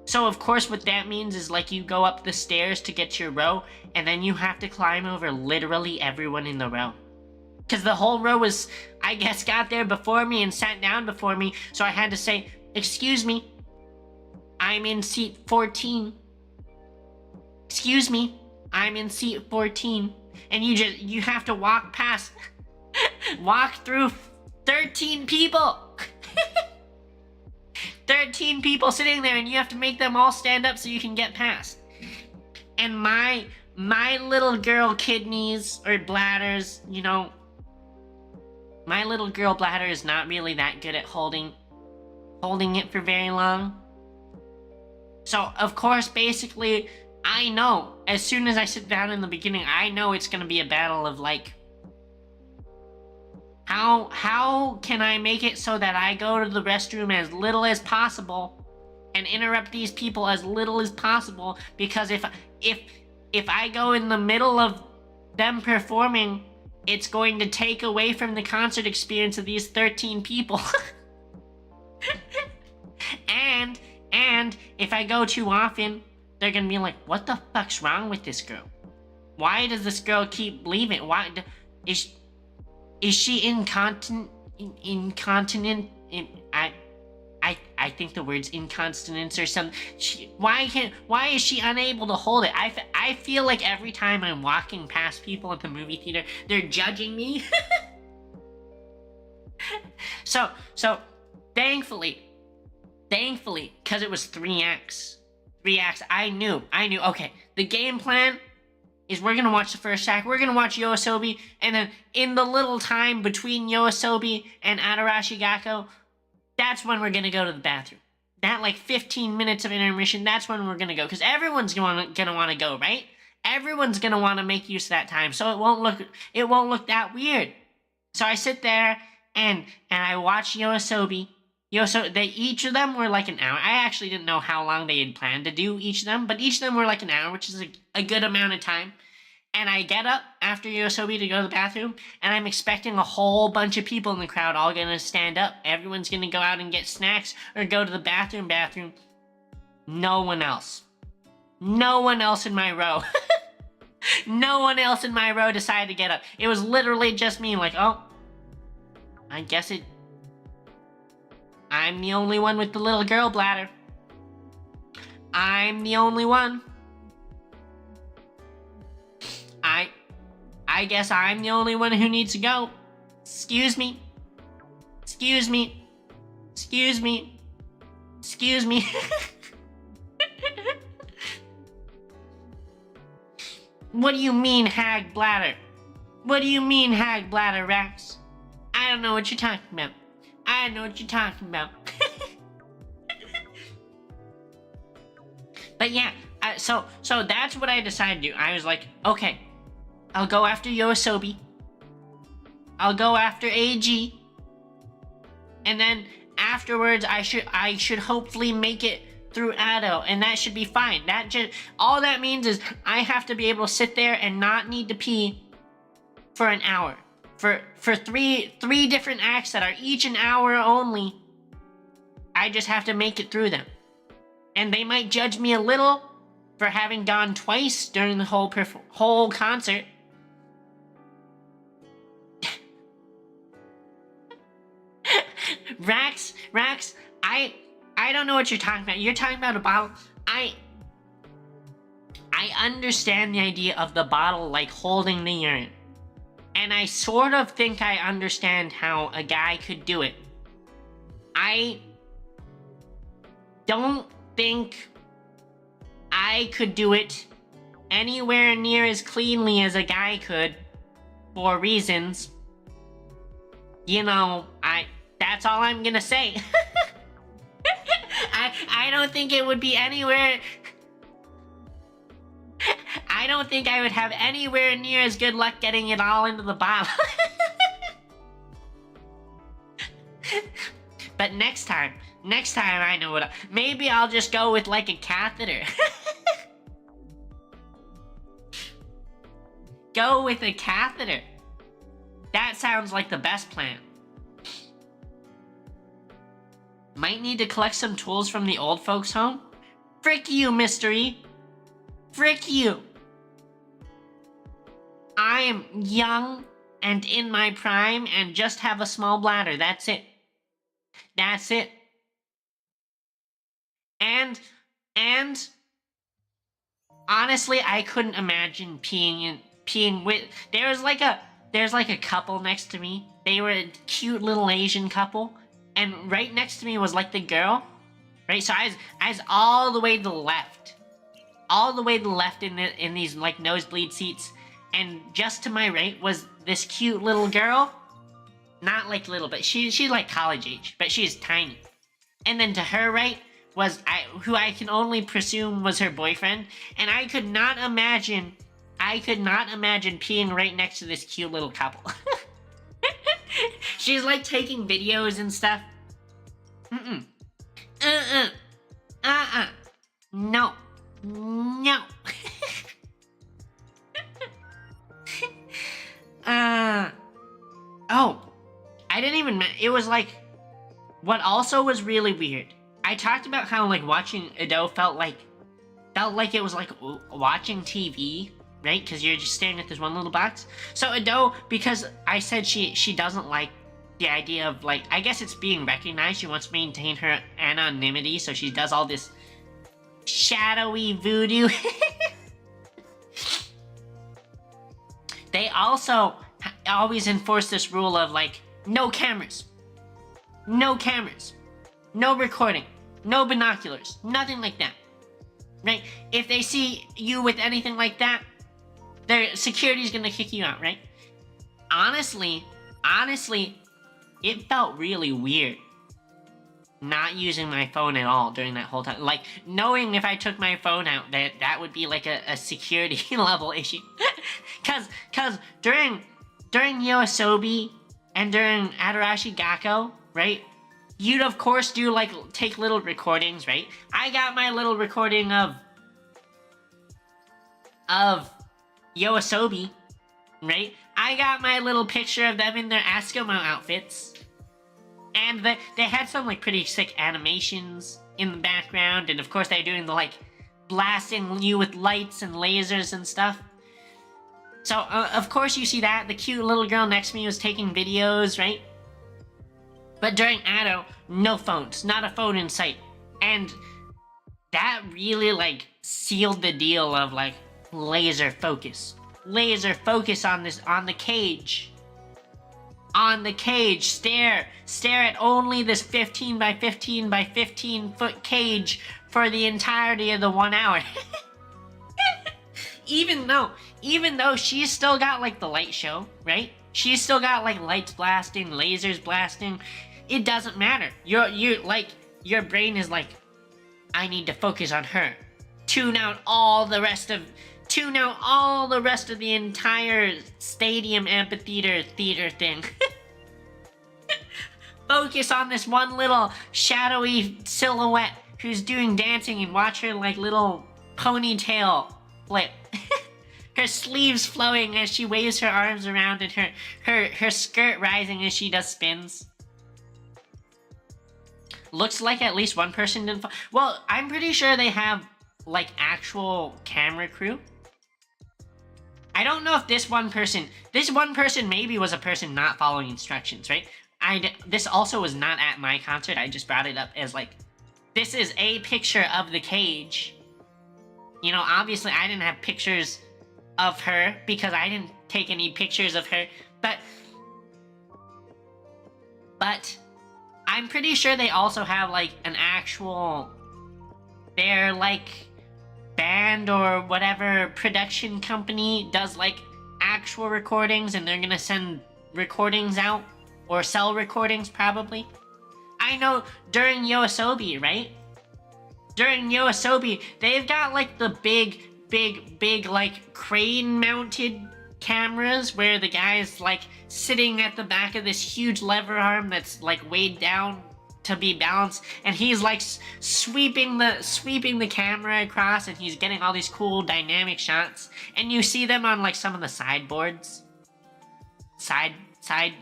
So of course what that means is like you go up the stairs to get your row, and then you have to climb over literally everyone in the row. Because the whole row was, I guess, got there before me and sat down before me, so I had to say, excuse me, I'm in seat 14. Excuse me, I'm in seat 14. And you have to walk through 13 people. 13 people sitting there, and you have to make them all stand up so you can get past. And my little girl kidneys or bladders, you know, my little girl bladder is not really that good at holding it for very long. So, of course, basically, I know, as soon as I sit down in the beginning, I know it's gonna be a battle of, like, how can I make it so that I go to the restroom as little as possible and interrupt these people as little as possible? Because if I go in the middle of them performing, it's going to take away from the concert experience of these 13 people. And if I go too often, they're gonna be like, what the fuck's wrong with this girl? Why does this girl keep leaving? Why is she incontinent? I think the word's incontinence or something. Why is she unable to hold it? I feel like every time I'm walking past people at the movie theater, they're judging me. So thankfully, because it was 3x, I knew, okay, the game plan is we're gonna watch the first act, we're gonna watch Yoasobi, and then in the little time between Yoasobi and Adarashi Gakko, that's when we're gonna go to the bathroom. That like 15 minutes of intermission, that's when we're gonna go. Because everyone's gonna want to go, right? Everyone's gonna want to make use of that time, so it won't look that weird. So I sit there and I watch Yoasobi. Each of them were like an hour. I actually didn't know how long they had planned to do each of them, but each of them were like an hour, which is a good amount of time. And I get up after Yoasobi to go to the bathroom, and I'm expecting a whole bunch of people in the crowd all gonna stand up. Everyone's gonna go out and get snacks or go to the bathroom. No one else. No one else in my row. No one else in my row decided to get up. It was literally just me, like, oh, I guess I'm the only one with the little girl bladder. I'm the only one. I guess I'm the only one who needs to go. Excuse me. Excuse me. Excuse me. Excuse me. What do you mean, hag bladder? What do you mean, hag bladder, Rex? I don't know what you're talking about. I don't know what you're talking about. But yeah, so that's what I decided to do. I was like, okay, I'll go after Yoasobi. I'll go after AG. And then afterwards, I should hopefully make it through Ado, and that should be fine. All that means is I have to be able to sit there and not need to pee for an hour. For three different acts that are each an hour only, I just have to make it through them. And they might judge me a little for having gone twice during the whole concert. Rax, I don't know what you're talking about. You're talking about a bottle. I understand the idea of the bottle like holding the urine. And I sort of think I understand how a guy could do it. I don't think I could do it anywhere near as cleanly as a guy could, for reasons. You know, that's all I'm gonna say. I don't think it would be anywhere... I don't think I would have anywhere near as good luck getting it all into the bottle. But next time I know what... Maybe I'll just go with like a catheter. Go with a catheter. That sounds like the best plan. Might need to collect some tools from the old folks' home? Frick you, Mystery. Frick you. I am young and in my prime and just have a small bladder. That's it. That's it. And honestly, I couldn't imagine peeing with... There's like a couple next to me. They were a cute little Asian couple. And right next to me was like the girl. Right? So I was all the way to the left. All the way to the left in these like nosebleed seats. And just to my right was this cute little girl. Not like little, but she's like college age, but she's tiny. And then to her right was who I can only presume was her boyfriend. And I could not imagine peeing right next to this cute little couple. She's like taking videos and stuff. No. No. Oh, I didn't even... It was like... What also was really weird I talked about how like watching Ado felt like it was like watching TV, right? Because you're just staring at this one little box. So Ado, because I said she doesn't like the idea of like, I guess it's being recognized. She wants to maintain her anonymity, so she does all this shadowy voodoo. They also always enforce this rule of like, no cameras, no recording, no binoculars, nothing like that, right? If they see you with anything like that, their security's gonna kick you out, right? Honestly, it felt really weird not using my phone at all during that whole time. Like, knowing if I took my phone out, that would be like a security level issue. Cause during Yoasobi and during Adarashi Gakko, right? You'd of course do like take little recordings, right? I got my little recording of Yoasobi, right? I got my little picture of them in their Eskimo outfits. And they had some like pretty sick animations in the background, and of course they're doing the like blasting you with lights and lasers and stuff. So of course you see that. The cute little girl next to me was taking videos, right? But during Ado, no phones, not a phone in sight. And that really like sealed the deal of like laser focus on this, on the cage. On the cage, stare at only this 15 by 15 by 15 foot cage for the entirety of the 1 hour. Even though she's still got like the light show, right? She's still got like lights blasting, lasers blasting. It doesn't matter. Your brain is like, I need to focus on her. Tune out all the rest of the entire stadium amphitheater theater thing. Focus on this one little shadowy silhouette who's doing dancing, and watch her like little ponytail flip. Her sleeves flowing as she waves her arms around, and her skirt rising as she does spins. Looks like at least one person didn't fall. Well, I'm pretty sure they have like actual camera crew. I don't know if this one person maybe was a person not following instructions, right? This also was not at my concert. I just brought it up as like, this is a picture of the cage. You know, obviously I didn't have pictures of her because I didn't take any pictures of her, but I'm pretty sure they also have like an actual, their like band or whatever production company does like actual recordings, and they're gonna send recordings out or sell recordings probably. I know during Yoasobi, right? During Yoasobi, they've got like the big like crane mounted cameras where the guy's like sitting at the back of this huge lever arm that's like weighed down to be balanced, and he's like sweeping the camera across, and he's getting all these cool dynamic shots, and you see them on like some of the sideboards, side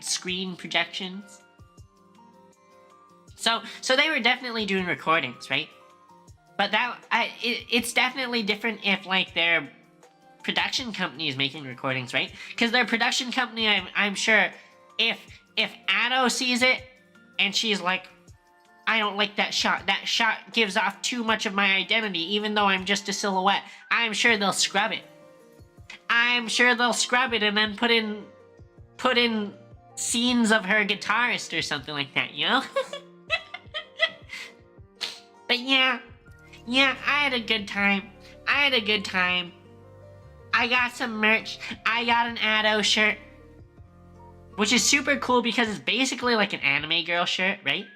screen projections. So they were definitely doing recordings, right? But it's definitely different if like their production company is making recordings, right? Because their production company, I'm sure, if Ado sees it and she's like, I don't like that shot gives off too much of my identity, even though I'm just a silhouette, I'm sure they'll scrub it. I'm sure they'll scrub it and then put in scenes of her guitarist or something like that, you know? But yeah, I had a good time. I got some merch. I got an Ado shirt, which is super cool because it's basically like an anime girl shirt, right?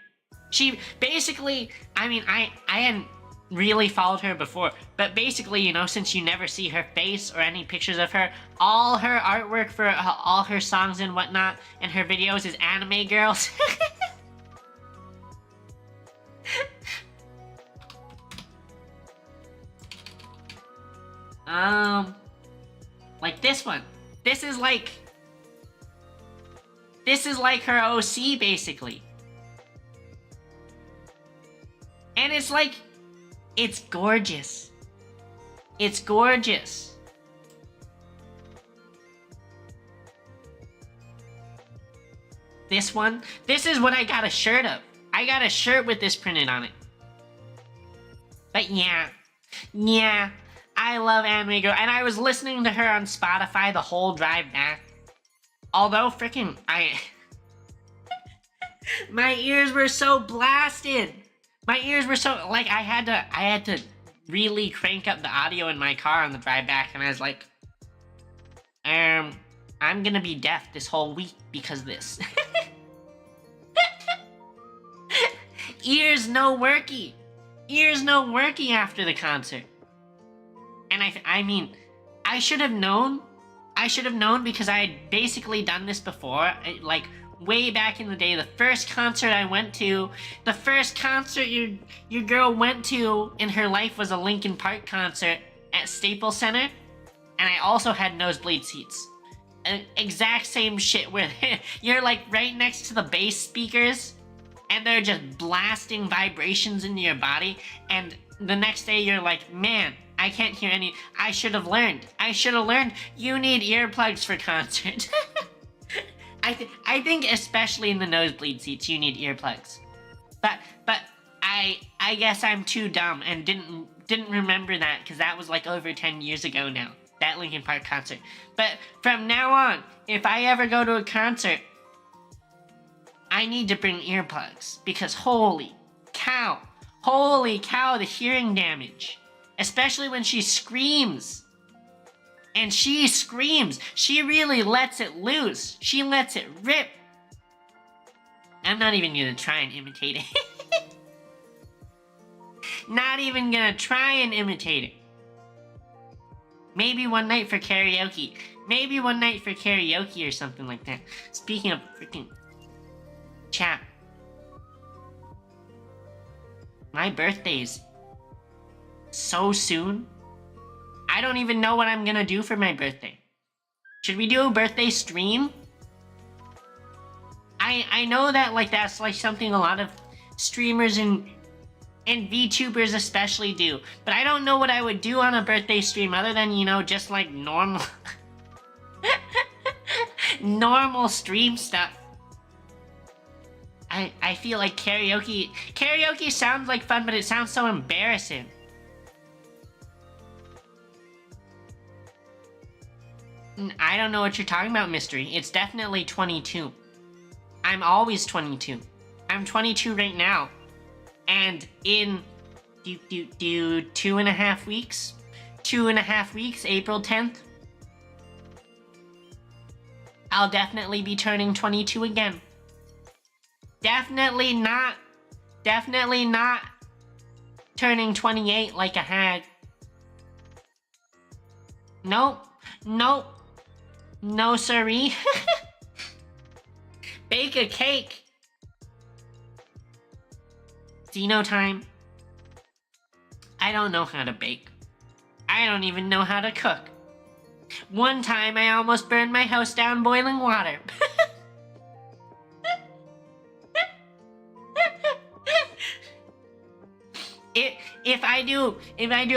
She basically, I mean, I hadn't really followed her before, but basically, you know, since you never see her face or any pictures of her, all her artwork for all her songs and whatnot and her videos is anime girls. Like this one. This is like her OC, basically. it's like, it's gorgeous. It's gorgeous. This one, this is what I got a shirt of. I got a shirt with this printed on it. But yeah, I love Anime Girl, and I was listening to her on Spotify the whole drive back. Although freaking my ears were so blasted. My ears were so, like, I had to really crank up the audio in my car on the drive back, and I was like, I'm gonna be deaf this whole week because of this. Ears no worky. Ears no worky after the concert. And I mean, I should have known. I should have known because I had basically done this before. Like, way back in the day, the first concert I went to, the first concert your girl went to in her life was a Linkin Park concert at Staples Center. And I also had nosebleed seats. Exact same shit where you're like right next to the bass speakers and they're just blasting vibrations into your body, and the next day you're like, man, I can't hear any. I should have learned. You need earplugs for concert. I think especially in the nosebleed seats you need earplugs. But I guess I'm too dumb and didn't remember that because that was like over 10 years ago now. That Linkin Park concert. But from now on, if I ever go to a concert, I need to bring earplugs because holy cow, the hearing damage. Especially when she screams. And she screams. She really lets it loose. She lets it rip. I'm not even gonna try and imitate it. Not even gonna try and imitate it. Maybe one night for karaoke. Or something like that. Speaking of freaking chat. My birthday's so soon. I don't even know what I'm gonna do for my birthday. Should we do a birthday stream? I know that like that's like something a lot of streamers and VTubers especially do, but I don't know what I would do on a birthday stream other than, you know, just like normal normal stream stuff. I feel like karaoke sounds like fun, but it sounds so embarrassing. I don't know what you're talking about, Mystery. It's definitely 22. I'm always 22. I'm 22 right now. And in 2.5 weeks? 2.5 weeks, April 10th, I'll definitely be turning 22 again. Definitely not turning 28 like a hag. Nope. No siree. Bake a cake. Xeno time. I don't know how to bake. I don't even know how to cook. One time I almost burned my house down boiling water. If I do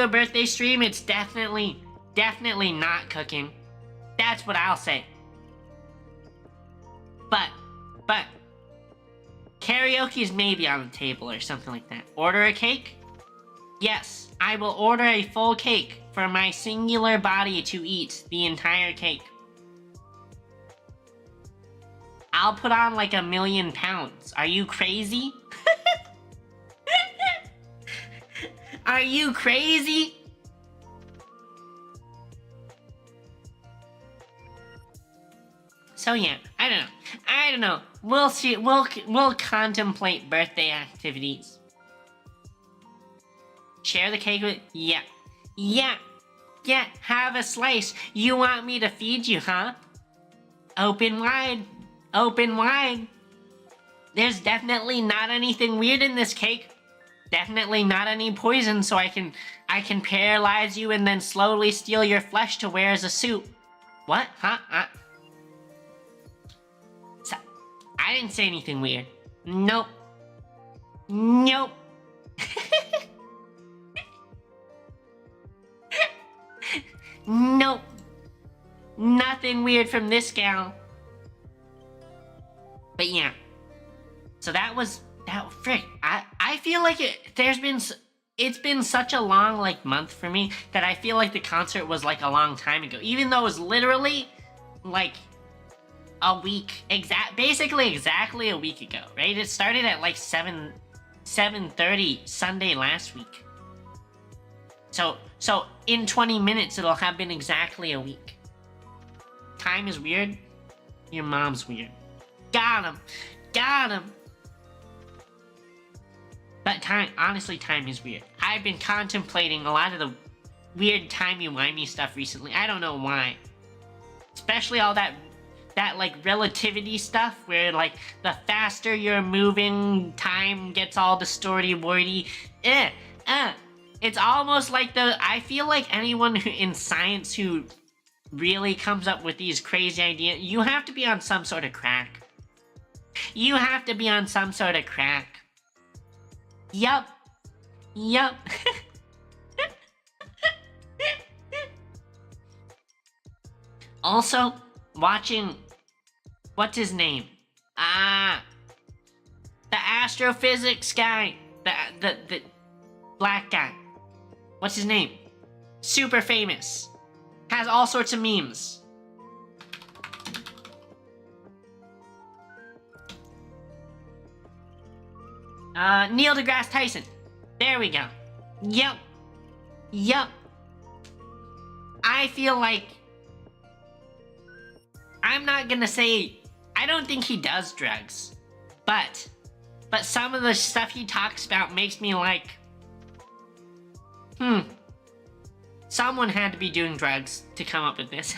a birthday stream, it's definitely not cooking. That's what I'll say. But karaoke's maybe on the table or something like that. Order a cake? Yes, I will order a full cake for my singular body to eat the entire cake. I'll put on like 1,000,000 pounds. Are you crazy? Are you crazy? So yeah, I don't know. We'll see. We'll contemplate birthday activities. Share the cake with... Yeah. Have a slice. You want me to feed you, huh? Open wide. There's definitely not anything weird in this cake. Definitely not any poison, so I can paralyze you and then slowly steal your flesh to wear as a suit. What? Huh? I didn't say anything weird. Nope. Nope. Nothing weird from this gal. But yeah. So that was that. Frick. I feel like it's been such a long like month for me that I feel like the concert was like a long time ago, even though it was literally like a week basically exactly a week ago, right? It started at like 7:30 Sunday last week. So in 20 minutes it'll have been exactly a week. Time is weird. Your mom's weird. Got him. But honestly, time is weird. I've been contemplating a lot of the weird timey-wimey stuff recently. I don't know why. Especially all that like relativity stuff where like the faster you're moving, time gets all distorty-wordy. It's almost like I feel like anyone in science who really comes up with these crazy ideas, you have to be on some sort of crack. Yup. Also, watching, what's his name? The astrophysics guy. The black guy. What's his name? Super famous. Has all sorts of memes. Neil deGrasse Tyson. There we go. Yup. I feel like... I'm not gonna say... I don't think he does drugs. But some of the stuff he talks about makes me like... Someone had to be doing drugs to come up with this.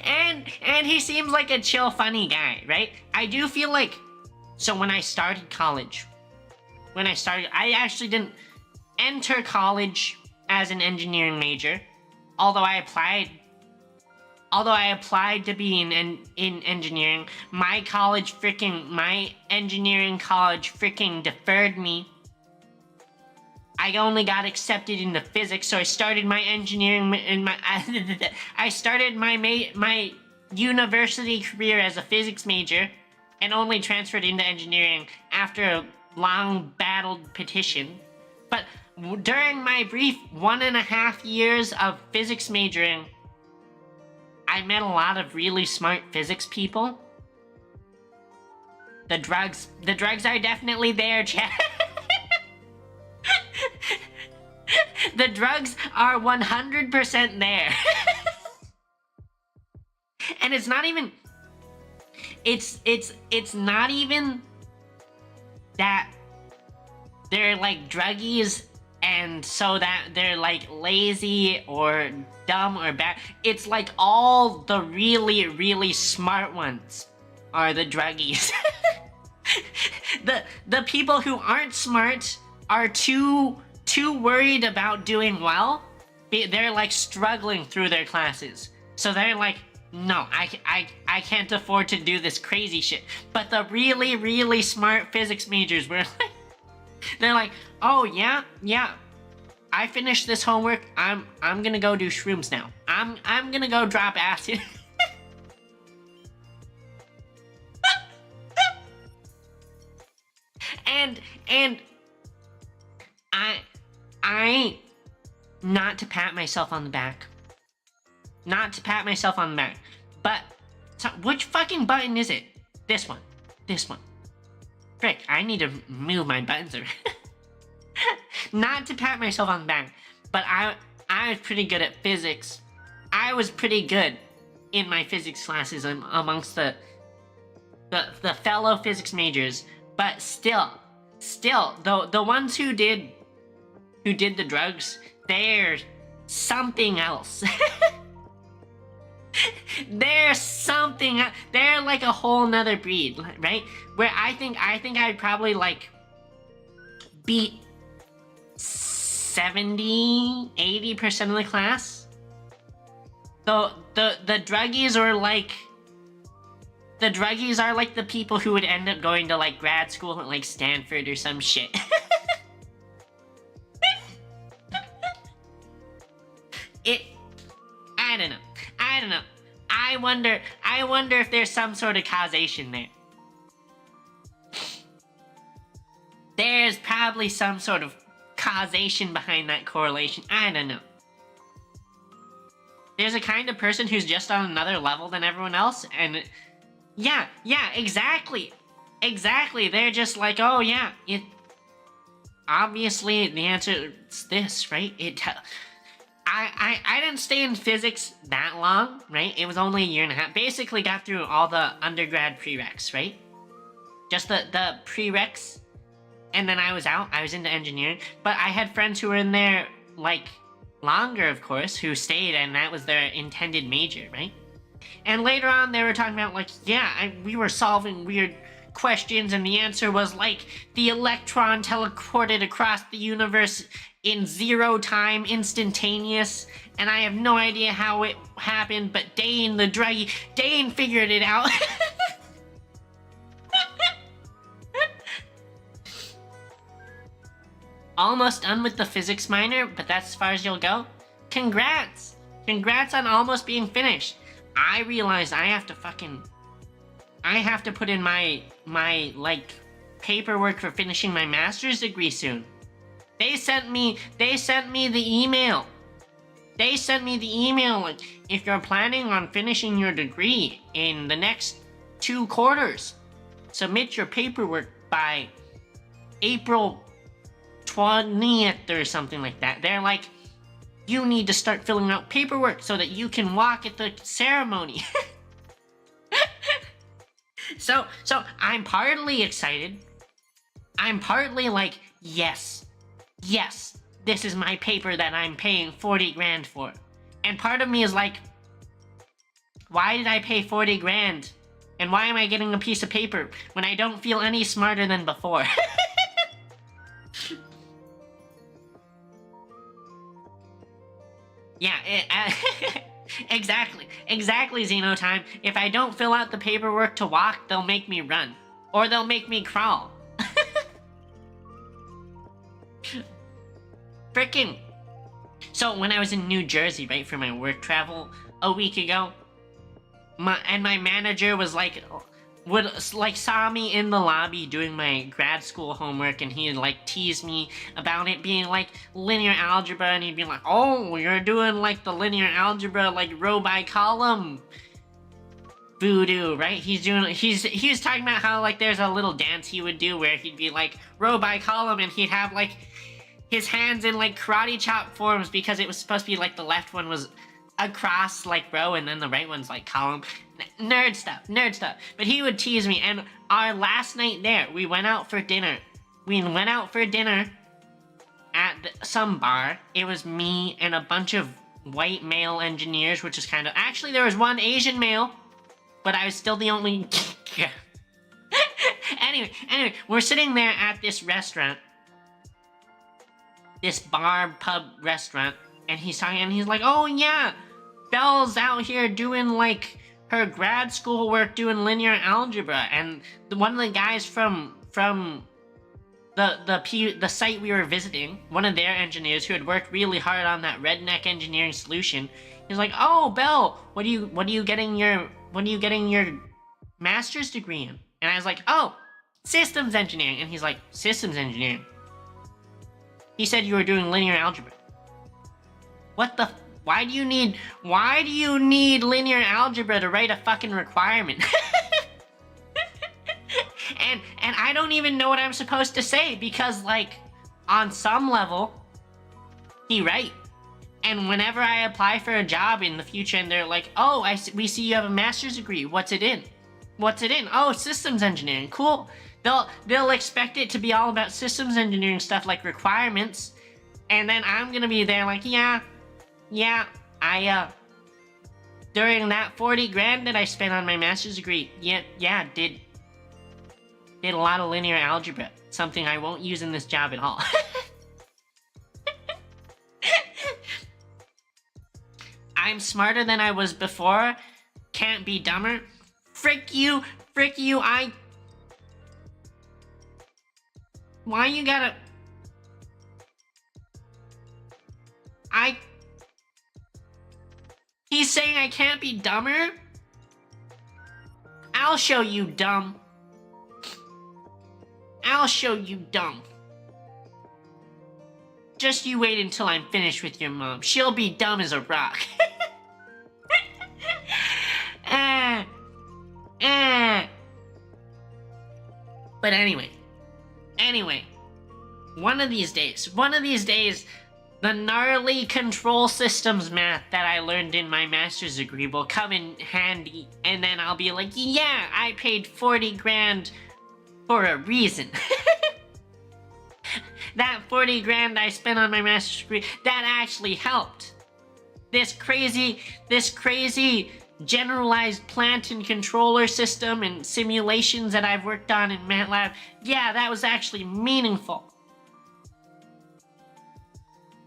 And he seems like a chill, funny guy, right? I do feel like... So when I started college... I actually didn't enter college as an engineering major. Although I applied to be in engineering, my engineering college freaking deferred me. I only got accepted into physics, so I started my engineering I started my university career as a physics major, and only transferred into engineering after a long battled petition. But during my brief 1.5 years of physics majoring, I met a lot of really smart physics people. The drugs are definitely there, chat. The drugs are 100% there. And it's not even... It's not even that they're like druggies and so that they're like lazy or dumb or bad. It's like all the really, really smart ones are the druggies. The people who aren't smart are too worried about doing well. They're like struggling through their classes. So they're like, no, I can't afford to do this crazy shit. But the really, really smart physics majors were like, they're like, oh yeah, I finished this homework. I'm gonna go do shrooms now. I'm gonna go drop acid. and I not to pat myself on the back. But so, which fucking button is it? This one. Frick, I need to move my buttons around. Not to pat myself on the back, but I was pretty good at physics. I was pretty good in my physics classes amongst the fellow physics majors. But still, the ones who did the drugs, they're something else. They're something. They're like a whole nother breed, right? Where I think I'd probably like beat 70-80% of the class. The druggies are like the people who would end up going to like grad school at like Stanford or some shit. I don't know. I wonder if there's some sort of causation there. There's probably some sort of causation behind that correlation. I don't know. There's a kind of person who's just on another level than everyone else, and yeah, exactly. They're just like, oh yeah, obviously the answer is this, right? I didn't stay in physics that long, right? It was only a year and a half. Basically got through all the undergrad prereqs, right? Just the prereqs, and then I was out. I was into engineering, but I had friends who were in there, like, longer, of course, who stayed, and that was their intended major, right? And later on, they were talking about, like, yeah, we were solving weird questions, and the answer was, like, the electron teleported across the universe in 0 time, instantaneous, and I have no idea how it happened, but Dane figured it out. Almost done with the physics minor, but that's as far as you'll go? Congrats! Congrats on almost being finished. I realized I have to put in my like, paperwork for finishing my master's degree soon. They sent me the email. Like, if you're planning on finishing your degree in the next 2 quarters, submit your paperwork by April 20th or something like that. They're like, you need to start filling out paperwork so that you can walk at the ceremony. So I'm partly excited. I'm partly like, yes, this is my paper that I'm paying 40 grand for. And part of me is like, why did I pay 40 grand? And why am I getting a piece of paper when I don't feel any smarter than before? Yeah, exactly, Xenotime. If I don't fill out the paperwork to walk, they'll make me run. Or they'll make me crawl. Frickin'. So when I was in New Jersey, right, for my work travel a week ago, my manager was like, saw me in the lobby doing my grad school homework, and he'd like tease me about it being like linear algebra, and he'd be like, oh, you're doing like the linear algebra, like row by column voodoo, right? He was talking about how like there's a little dance he would do where he'd be like row by column, and he'd have like his hands in like karate chop forms, because it was supposed to be like the left one was across like row and then the right one's like column. Nerd stuff. But he would tease me, and our last night there, we went out for dinner. At some bar. It was me and a bunch of white male engineers, which is kind of... Actually, there was one Asian male, but I was still the only... Anyway, we're sitting there at this restaurant. This bar, pub, restaurant, and he's talking, and he's like, oh yeah, Belle's out here doing like her grad school work doing linear algebra, and one of the guys from the site we were visiting, one of their engineers who had worked really hard on that redneck engineering solution, he's like, oh Belle, what are you getting your master's degree in? And I was like, oh, systems engineering. And he's like, systems engineering? He said you were doing linear algebra. What the? Why do you need linear algebra to write a fucking requirement? and I don't even know what I'm supposed to say, because like on some level, he right. And whenever I apply for a job in the future and they're like, oh, we see you have a master's degree. What's it in? Oh, systems engineering. Cool. They'll expect it to be all about systems engineering stuff like requirements. And then I'm gonna be there like, yeah, I, during that 40 grand that I spent on my master's degree, did a lot of linear algebra. Something I won't use in this job at all. I'm smarter than I was before. Can't be dumber. Frick you, why you gotta... He's saying I can't be dumber? I'll show you dumb. I'll show you dumb. Just you wait until I'm finished with your mom. She'll be dumb as a rock. But anyway, one of these days, the gnarly control systems math that I learned in my master's degree will come in handy, and then I'll be like, yeah, I paid 40 grand for a reason. That 40 grand I spent on my master's degree, that actually helped. This crazy generalized plant and controller system and simulations that I've worked on in MATLAB, yeah, that was actually meaningful.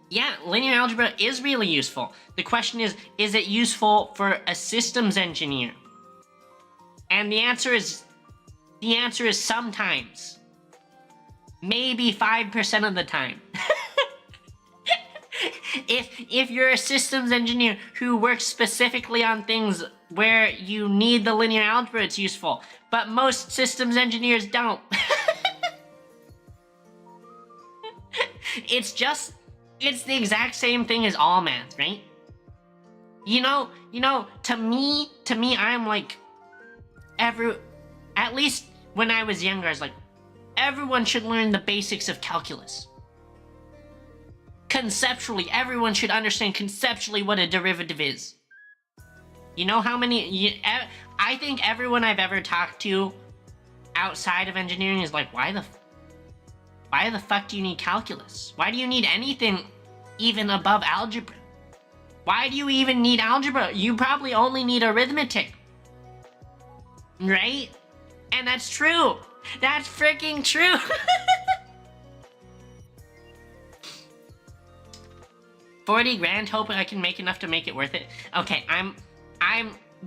Yeah, linear algebra is really useful. The question is it useful for a systems engineer? And the answer is sometimes. Maybe 5% of the time. If you're a systems engineer who works specifically on things where you need the linear algebra, it's useful. But most systems engineers don't. It's the exact same thing as all math, right? You know, to me, I'm like, at least when I was younger, I was like, everyone should learn the basics of calculus. Conceptually, everyone should understand conceptually what a derivative is. You know how many... I think everyone I've ever talked to outside of engineering is like, why the fuck do you need calculus? Why do you need anything even above algebra? Why do you even need algebra? You probably only need arithmetic. Right? And that's true. That's freaking true. 40 grand, hoping I can make enough to make it worth it. Okay, I'm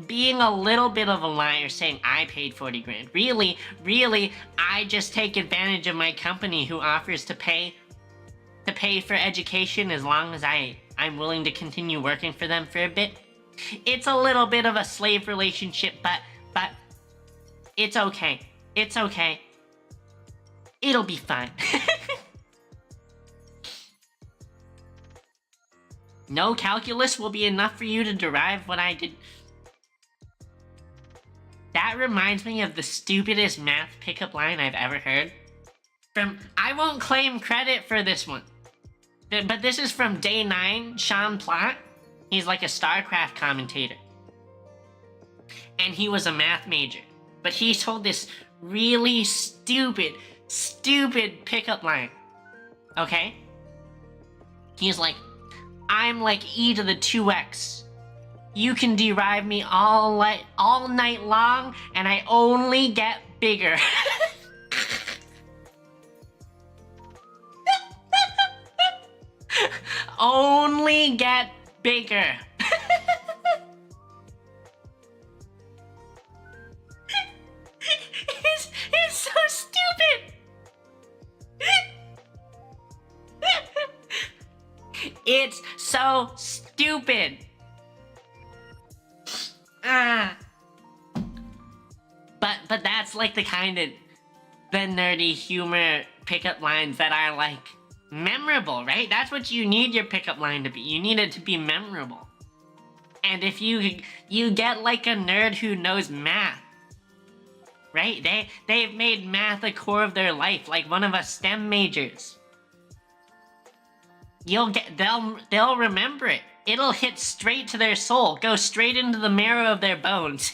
being a little bit of a liar saying I paid 40 grand. Really, I just take advantage of my company who offers to pay for education as long as I'm willing to continue working for them for a bit. It's a little bit of a slave relationship, but it's okay. It's okay. It'll be fine. No calculus will be enough for you to derive what I did. That reminds me of the stupidest math pickup line I've ever heard. I won't claim credit for this one, but this is from Day 9, Sean Platt. He's like a StarCraft commentator. And he was a math major. But he told this really stupid pickup line. Okay? He's like, I'm like e to the 2x. You can derive me all night long, and I only get bigger. Only get bigger. It's so stupid. It's so stupid. But that's like the kind of the nerdy humor pickup lines that are like memorable, right? That's what you need your pickup line to be. You need it to be memorable. And if you get like a nerd who knows math, right? They've made math a core of their life, like one of us STEM majors. They'll remember it. It'll hit straight to their soul, go straight into the marrow of their bones.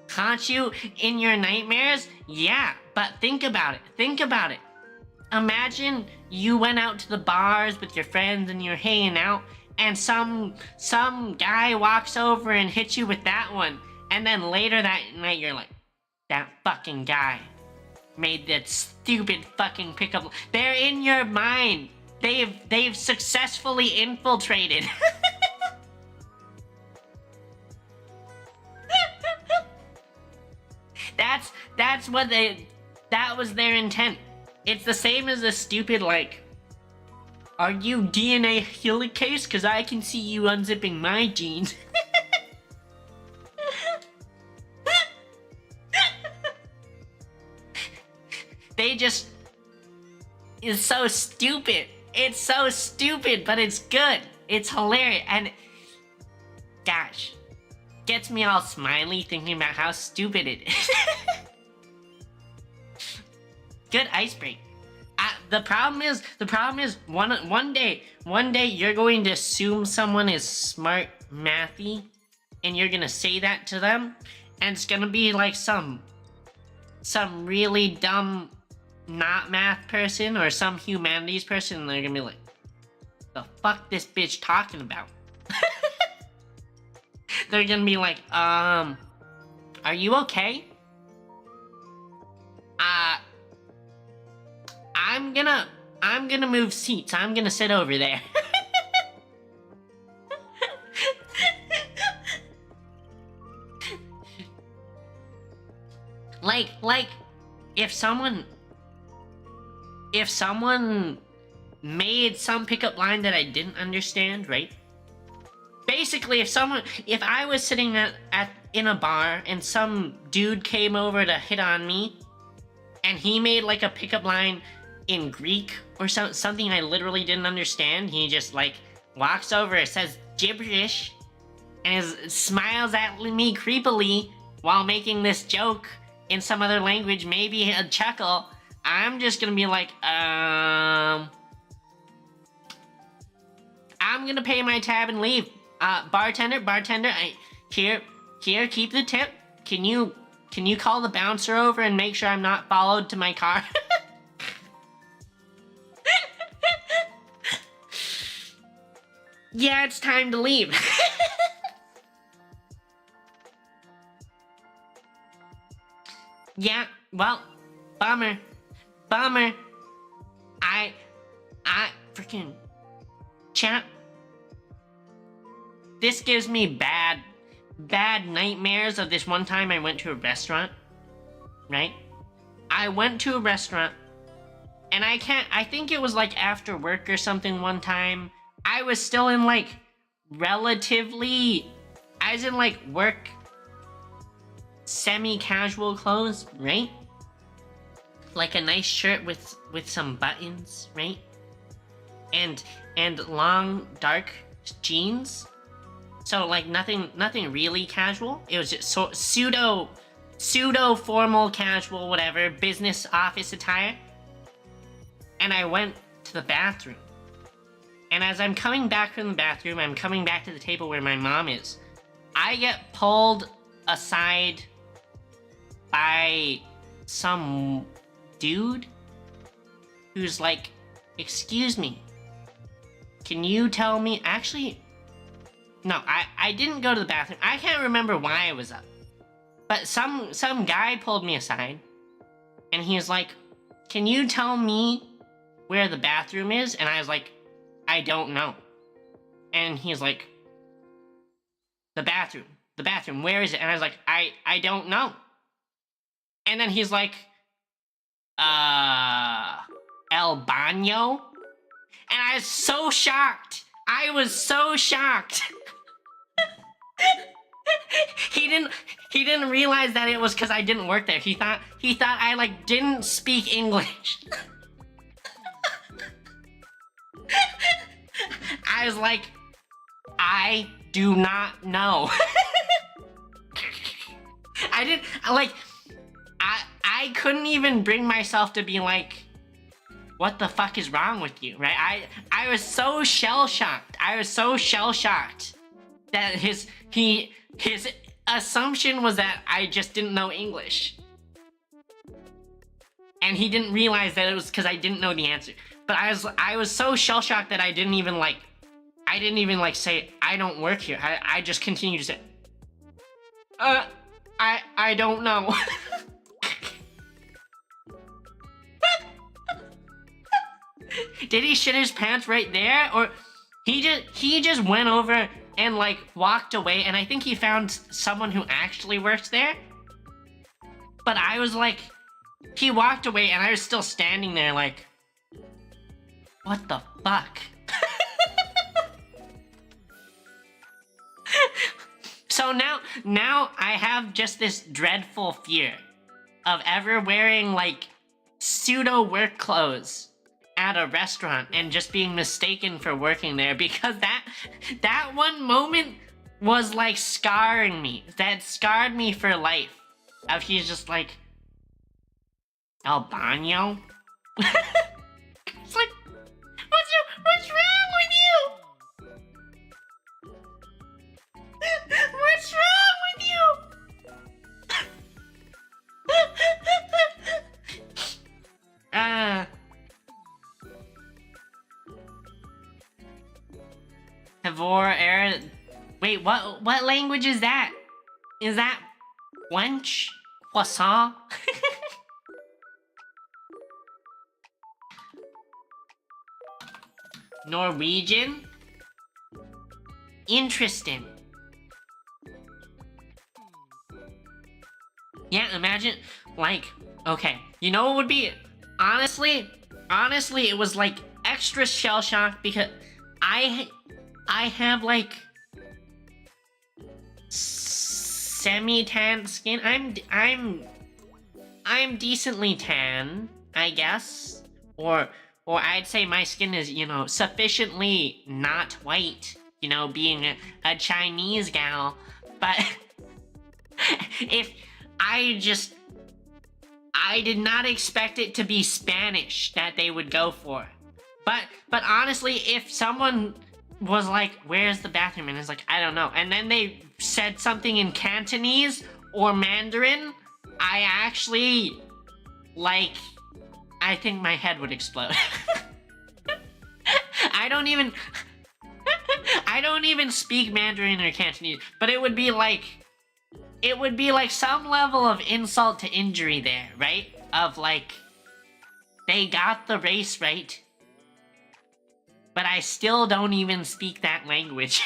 Haunt you in your nightmares? Yeah, but think about it. Imagine you went out to the bars with your friends and you're hanging out, and some guy walks over and hits you with that one, and then later that night you're like, that fucking guy made that stupid fucking pickup. They're in your mind. They've successfully infiltrated. that was their intent. It's the same as a stupid, like, Are you DNA helicase? Cause I can see you unzipping my jeans. They just... It's so stupid. It's so stupid, but it's good. It's hilarious, and... Gosh. Gets me all smiley thinking about how stupid it is. Good ice break. The problem is one day you're going to assume someone is smart mathy, and you're gonna say that to them, and it's gonna be like some really dumb not math person or some humanities person, and they're gonna be like, the fuck this bitch talking about? They're gonna be like, are you okay? I'm gonna move seats. I'm gonna sit over there. like, if someone made some pickup line that I didn't understand, right? Basically, if I was sitting in a bar and some dude came over to hit on me, and he made like a pickup line in Greek or something I literally didn't understand, he just like walks over, says gibberish, and smiles at me creepily while making this joke in some other language, maybe a chuckle, I'm just gonna be like, I'm gonna pay my tab and leave. Bartender, here, keep the tip. Can you call the bouncer over and make sure I'm not followed to my car? Yeah, it's time to leave. Yeah, well, bummer. I freaking chat. This gives me bad nightmares of this one time I went to a restaurant, right? I went to a restaurant, and I think it was like after work or something one time. I was still in like work semi-casual clothes, right? Like a nice shirt with some buttons, right? And long dark jeans. So like nothing really casual. It was just pseudo formal casual, whatever, business office attire. And I went to the bathroom. And as I'm coming back from the bathroom, I'm coming back to the table where my mom is. I get pulled aside by some dude who's like, excuse me, can you tell me, actually, no, I didn't go to the bathroom. I can't remember why I was up. But some guy pulled me aside, and he was like, can you tell me where the bathroom is? And I was like, I don't know. And he's like, the bathroom, where is it? And I was like, I don't know. And then he's like, El Baño? And I was so shocked. He didn't realize that it was because I didn't work there. He thought I like didn't speak English. I was like, I do not know. I couldn't even bring myself to be like, what the fuck is wrong with you, right? I was so shell-shocked. That his assumption was that I just didn't know English. And he didn't realize that it was because I didn't know the answer. But I was so shell-shocked that I didn't even say, I don't work here. I just continued to say, I don't know. Did he shit his pants right there? Or he just went over and like walked away, and I think he found someone who actually works there? But I was like, he walked away and I was still standing there like, What the fuck? So now I have just this dreadful fear of ever wearing like pseudo work clothes at a restaurant and just being mistaken for working there, because that one moment was like scarring me. That scarred me for life. Of he's just like, Albano? It's like, what's wrong with you? What's wrong with you? Havor era. Wait, what language is that? Is that French? Croissant? Norwegian? Interesting. Yeah, imagine, like, okay, you know what would be, honestly, it was like extra shell shock because I have like semi-tan skin. I'm decently tan, I guess, or I'd say my skin is, you know, sufficiently not white, you know, being a Chinese gal, but if I did not expect it to be Spanish that they would go for. But honestly, if someone was like, where's the bathroom? And it's like, I don't know. And then they said something in Cantonese or Mandarin, I actually, like, I think my head would explode. I don't even speak Mandarin or Cantonese, but it would be like some level of insult to injury there, right? Of like, they got the race right, but I still don't even speak that language.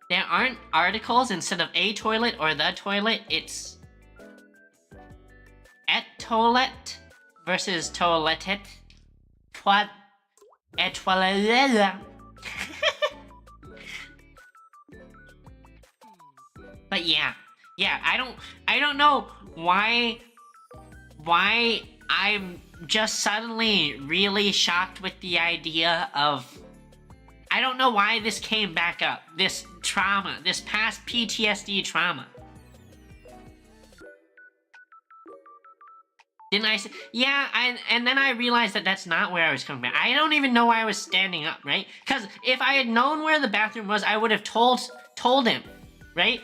There aren't articles instead of a toilet or the toilet, it's et toilet versus toiletet. Et toilet. But yeah, I don't know why I'm just suddenly really shocked with the idea of, I don't know why this came back up, this trauma, this past PTSD trauma. Didn't I say, yeah, and then I realized that that's not where I was coming back. I don't even know why I was standing up, right? Because if I had known where the bathroom was, I would have told him, right?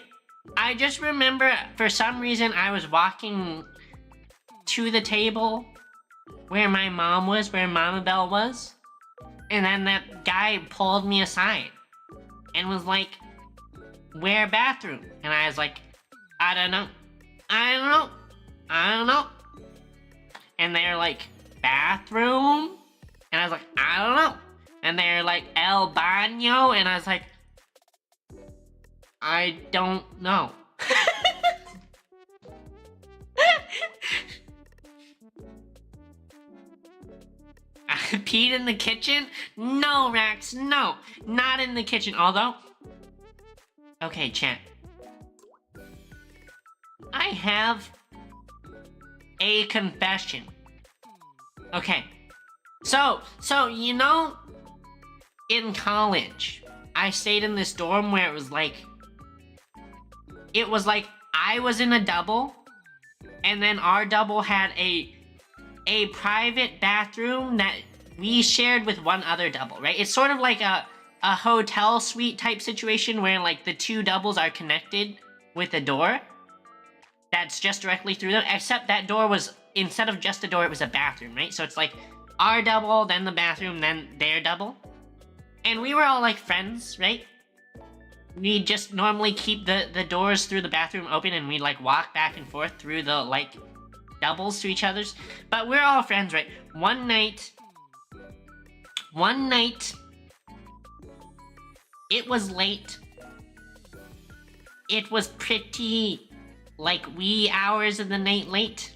I just remember, for some reason, I was walking to the table where my mom was, where Mama Bell was, and then that guy pulled me aside and was like, where bathroom? And I was like, I don't know. And they're like, bathroom? And I was like, I don't know. And they're like, El Baño? And I was like, I don't know. I peed in the kitchen? No, Rax, no. Not in the kitchen, although... Okay, chat. I have a confession. Okay. So, you know, in college, I stayed in this dorm where it was like I was in a double, and then our double had a private bathroom that we shared with one other double, right? It's sort of like a hotel suite type situation where like the two doubles are connected with a door that's just directly through them, except that door was, instead of just a door, it was a bathroom, right? So it's like our double, then the bathroom, then their double. And we were all like friends, right? We just normally keep the doors through the bathroom open, and we like walk back and forth through the like doubles to each other's. But we're all friends, right? One night, it was late. It was pretty like wee hours of the night late.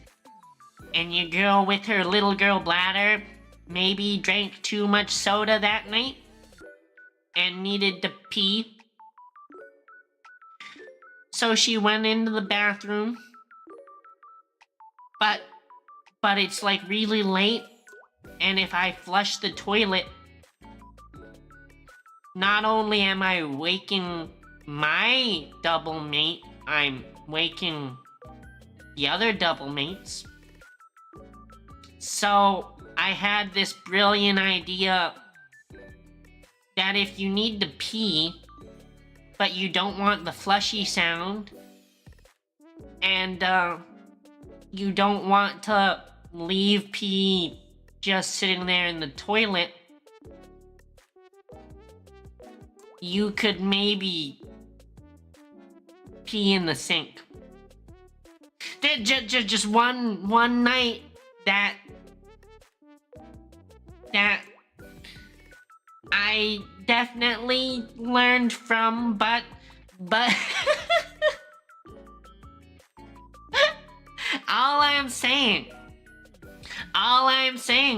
and your girl with her little girl bladder maybe drank too much soda that night and needed to pee. So she went into the bathroom. But it's like really late, and if I flush the toilet, not only am I waking my double mate, I'm waking the other double mates. So I had this brilliant idea that if you need to pee, but you don't want the flushy sound, and you don't want to leave pee just sitting there in the toilet, you could maybe pee in the sink. Just one night that I definitely learned from, but all I'm saying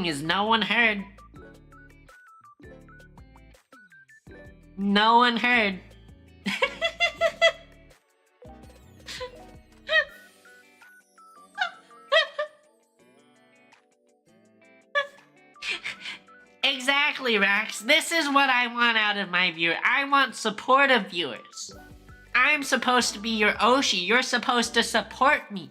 is no one heard. No one heard. Exactly, Rax. This is what I want out of my viewer. I want supportive viewers. I'm supposed to be your Oshi. You're supposed to support me.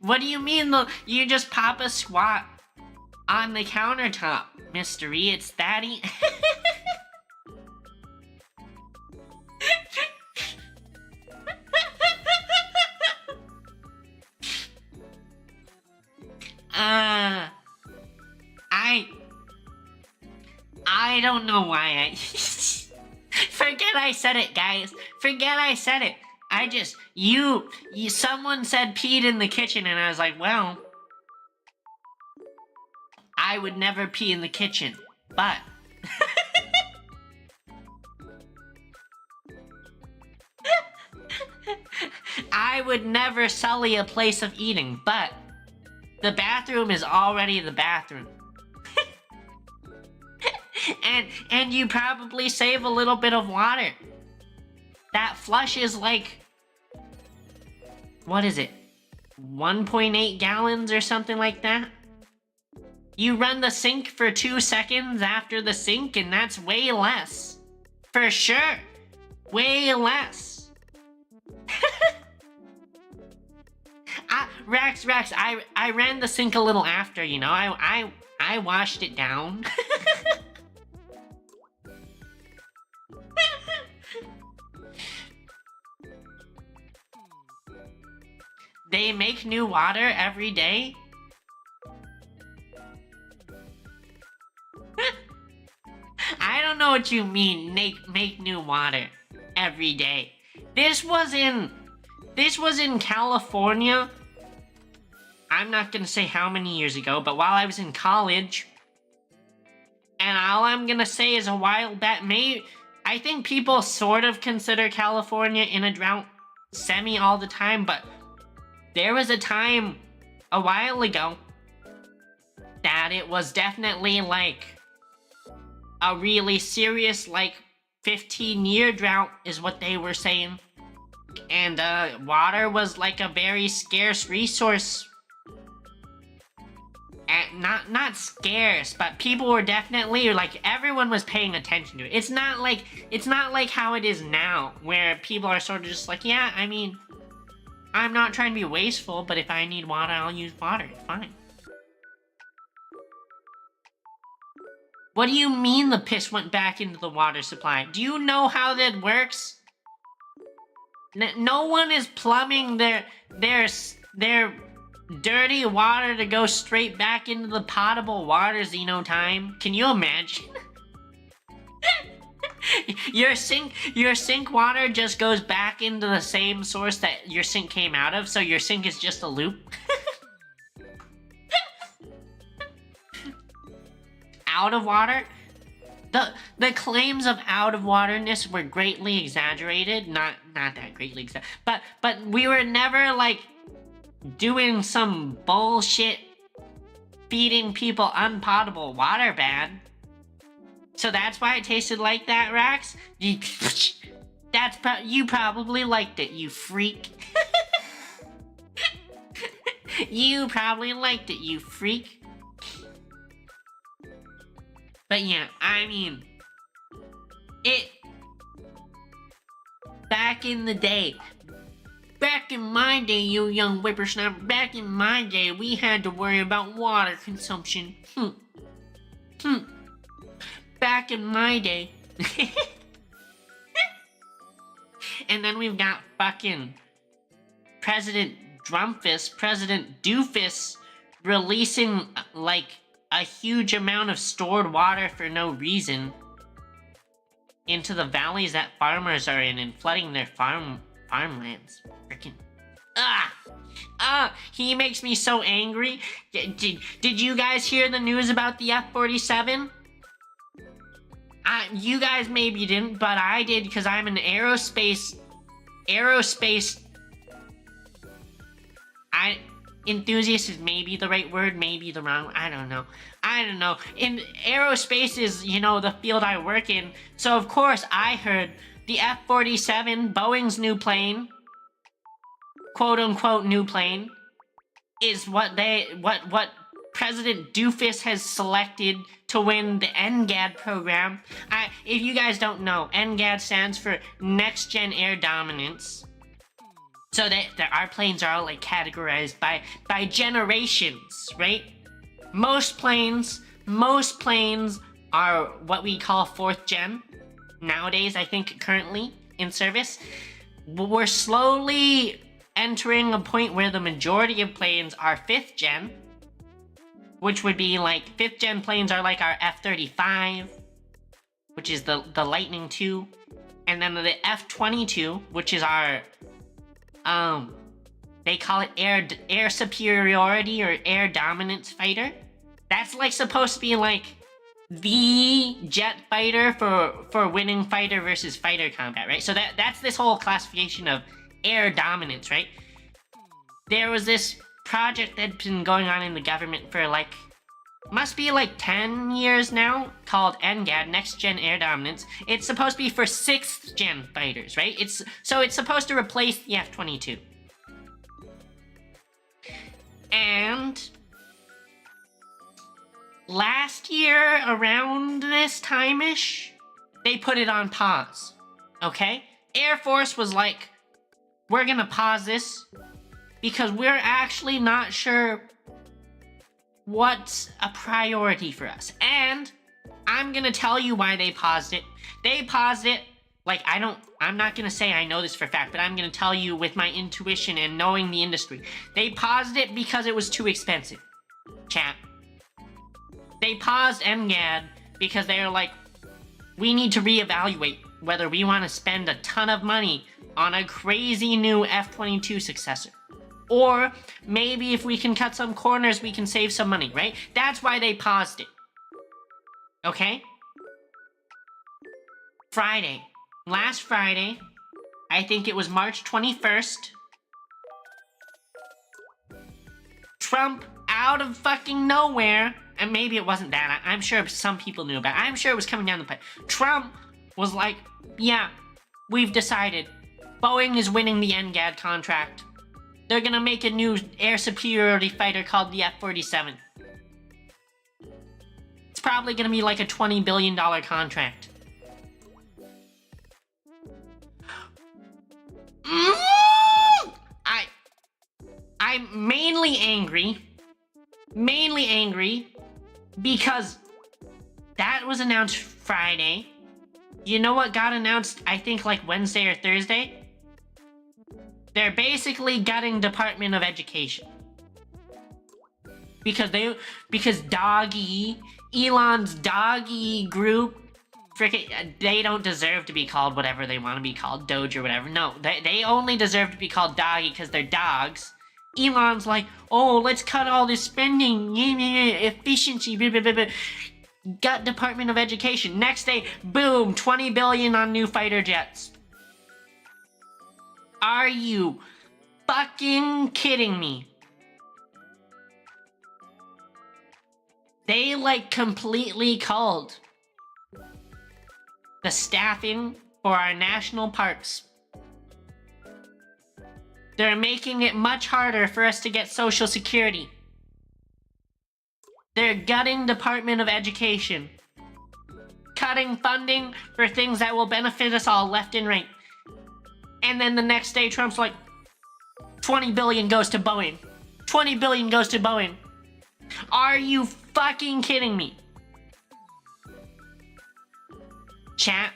What do you mean, you just pop a squat on the countertop, Mystery? It's that I don't know why I... Forget I said it, guys. Forget I said it. Someone said peed in the kitchen, and I was like, well, I would never pee in the kitchen, but... I would never sully a place of eating, but the bathroom is already the bathroom. And you probably save a little bit of water. That flush is like, what is it? 1.8 gallons or something like that? You run the sink for 2 seconds after the sink, and that's way less. For sure. Way less. Rax, I ran the sink a little after, you know? I washed it down. They make new water every day? I don't know what you mean, make new water every day. This was in California. I'm not gonna say how many years ago, but while I was in college. And all I'm gonna say is a while back, I think people sort of consider California in a drought semi all the time, but there was a time a while ago that it was definitely like a really serious, like 15-year drought is what they were saying. And water was like a very scarce resource. And not scarce, but people were definitely, like, everyone was paying attention to it. It's not like how it is now, where people are sort of just like, yeah, I mean, I'm not trying to be wasteful, but if I need water, I'll use water. It's fine. What do you mean the piss went back into the water supply? Do you know how that works? No one is plumbing their dirty water to go straight back into the potable water, Xenotime. Can you imagine? Your sink water just goes back into the same source that your sink came out of, so your sink is just a loop. Out of water? the claims of out of waterness were greatly exaggerated. Not that greatly exaggerated, but we were never like doing some bullshit feeding people unpotable water ban. So that's why it tasted like that, Rax. You probably liked it, you freak. You probably liked it, you freak. But yeah, I mean, back in the day, back in my day, you young whippersnapper, back in my day, we had to worry about water consumption. Back in my day. And then we've got fucking President Drumpfus, President Doofus, releasing, like, a huge amount of stored water for no reason into the valleys that farmers are in and flooding their farmlands. Frickin' he makes me so angry. Did you guys hear the news about the F-47? You guys maybe didn't, but I did because I'm an aerospace enthusiast is maybe the right word, maybe the wrong. I don't know. In aerospace is, you know, the field I work in. So of course I heard the F-47, Boeing's new plane, quote unquote new plane, is what President Doofus has selected to win the NGAD program. If you guys don't know, NGAD stands for Next Gen Air Dominance. So that our planes are all like categorized by generations, right? Most planes are what we call 4th gen nowadays, I think currently in service. We're slowly entering a point where the majority of planes are 5th gen, which would be like 5th gen planes are like our F-35, which is the Lightning II, and then the F-22, which is our they call it air superiority or air dominance fighter. That's like supposed to be like the jet fighter for winning fighter versus fighter combat, right? So that's this whole classification of air dominance, right? There was this project that's been going on in the government for like, must be like 10 years now, called NGAD, Next Gen Air Dominance. It's supposed to be for 6th gen fighters, right? It's supposed to replace the F-22. And last year, around this time-ish, they put it on pause, okay? Air Force was like, we're gonna pause this because we're actually not sure what's a priority for us. And I'm gonna tell you why they paused it. They paused it, like, I'm not gonna say I know this for a fact, but I'm gonna tell you with my intuition and knowing the industry. They paused it because it was too expensive, chat. They paused NGAD because they were like, we need to reevaluate whether we want to spend a ton of money on a crazy new F-22 successor. Or maybe if we can cut some corners, we can save some money, right? That's why they paused it. Okay? Friday. Last Friday, I think it was March 21st, Trump, out of fucking nowhere, and maybe it wasn't that, I'm sure some people knew about it. I'm sure it was coming down the pipe. Trump was like, yeah, we've decided. Boeing is winning the NGAD contract. They're gonna make a new air superiority fighter called the F-47. It's probably gonna be like a $20 billion contract. I'm mainly angry because that was announced Friday. You know what got announced, I think, like Wednesday or Thursday? They're basically gutting Department of Education. Because Elon's doggy group, they don't deserve to be called whatever they want to be called, Doge or whatever. No, they only deserve to be called doggy because they're dogs. Elon's like, oh, let's cut all this spending, efficiency, blah, blah, blah, blah. Gut Department of Education. Next day, boom, 20 billion on new fighter jets. Are you fucking kidding me? They like completely culled the staffing for our national parks. They're making it much harder for us to get Social Security. They're gutting Department of Education. Cutting funding for things that will benefit us all left and right. And then the next day, Trump's like, 20 billion goes to Boeing. 20 billion goes to Boeing. Are you fucking kidding me? Chat.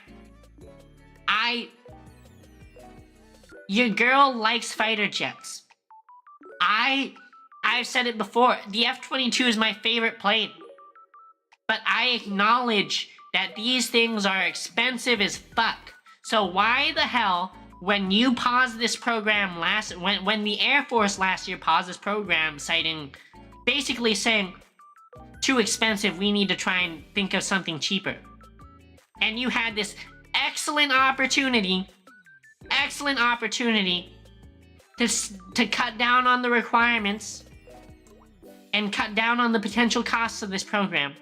Your girl likes fighter jets. I've said it before. The F-22 is my favorite plane. But I acknowledge that these things are expensive as fuck. So why the hell, when you paused this program when the Air Force last year paused this program, basically saying, too expensive, we need to try and think of something cheaper. And you had this excellent opportunity to cut down on the requirements and cut down on the potential costs of this program.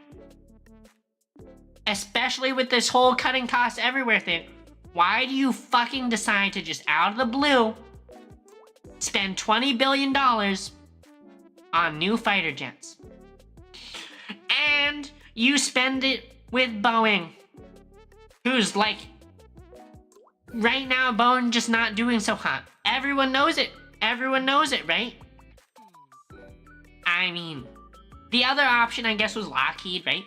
Especially with this whole cutting costs everywhere thing. Why do you fucking decide to just out of the blue spend $20 billion on new fighter jets? And you spend it with Boeing, who's like, right now Boeing just not doing so hot. Everyone knows it. Everyone knows it, right? I mean, the other option, I guess, was Lockheed, right?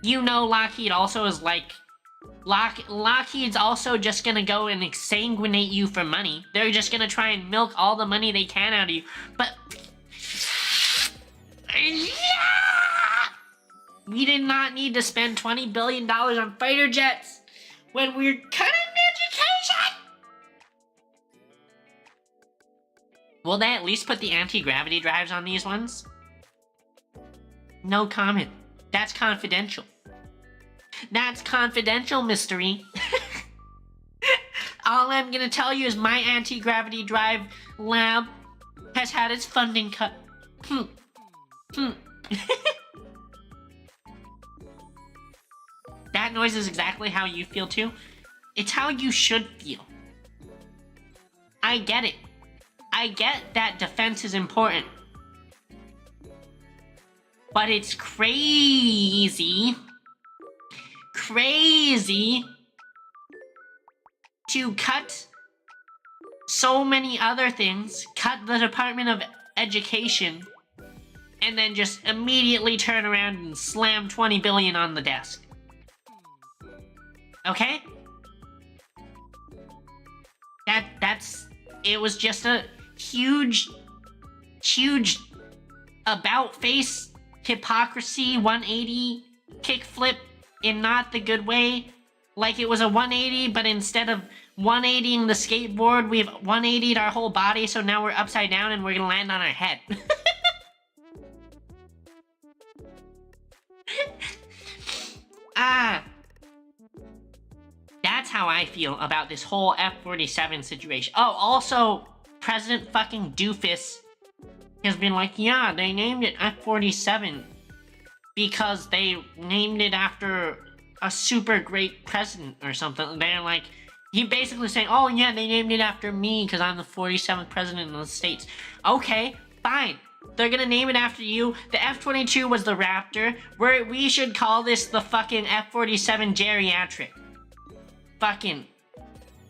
You know Lockheed also is like... Lockheed's also just gonna go and exsanguinate you for money. They're just gonna try and milk all the money they can out of you. But... yeah! We did not need to spend $20 billion on fighter jets when we're cutting education! Will they at least put the anti-gravity drives on these ones? No comment. That's confidential. That's confidential, mystery. All I'm gonna tell you is my anti-gravity drive lab has had its funding cut. That noise is exactly how you feel too. It's how you should feel. I get it. I get that defense is important. But it's crazy to cut so many other things, cut the Department of Education, and then just immediately turn around and slam 20 billion on the desk. Okay? It was just a huge about-face hypocrisy 180 kickflip in not the good way. Like it was a 180, but instead of 180ing the skateboard, we've 180'd our whole body, so now we're upside down and we're gonna land on our head. That's how I feel about this whole F-47 situation. Oh, also, President fucking Doofus has been like, yeah, they named it F-47 because they named it after a super great president or something. They're like, he basically saying, oh yeah, they named it after me because I'm the 47th president of the States. Okay, fine. They're gonna name it after you. The F-22 was the Raptor. We should call this the fucking F-47 geriatric. Fucking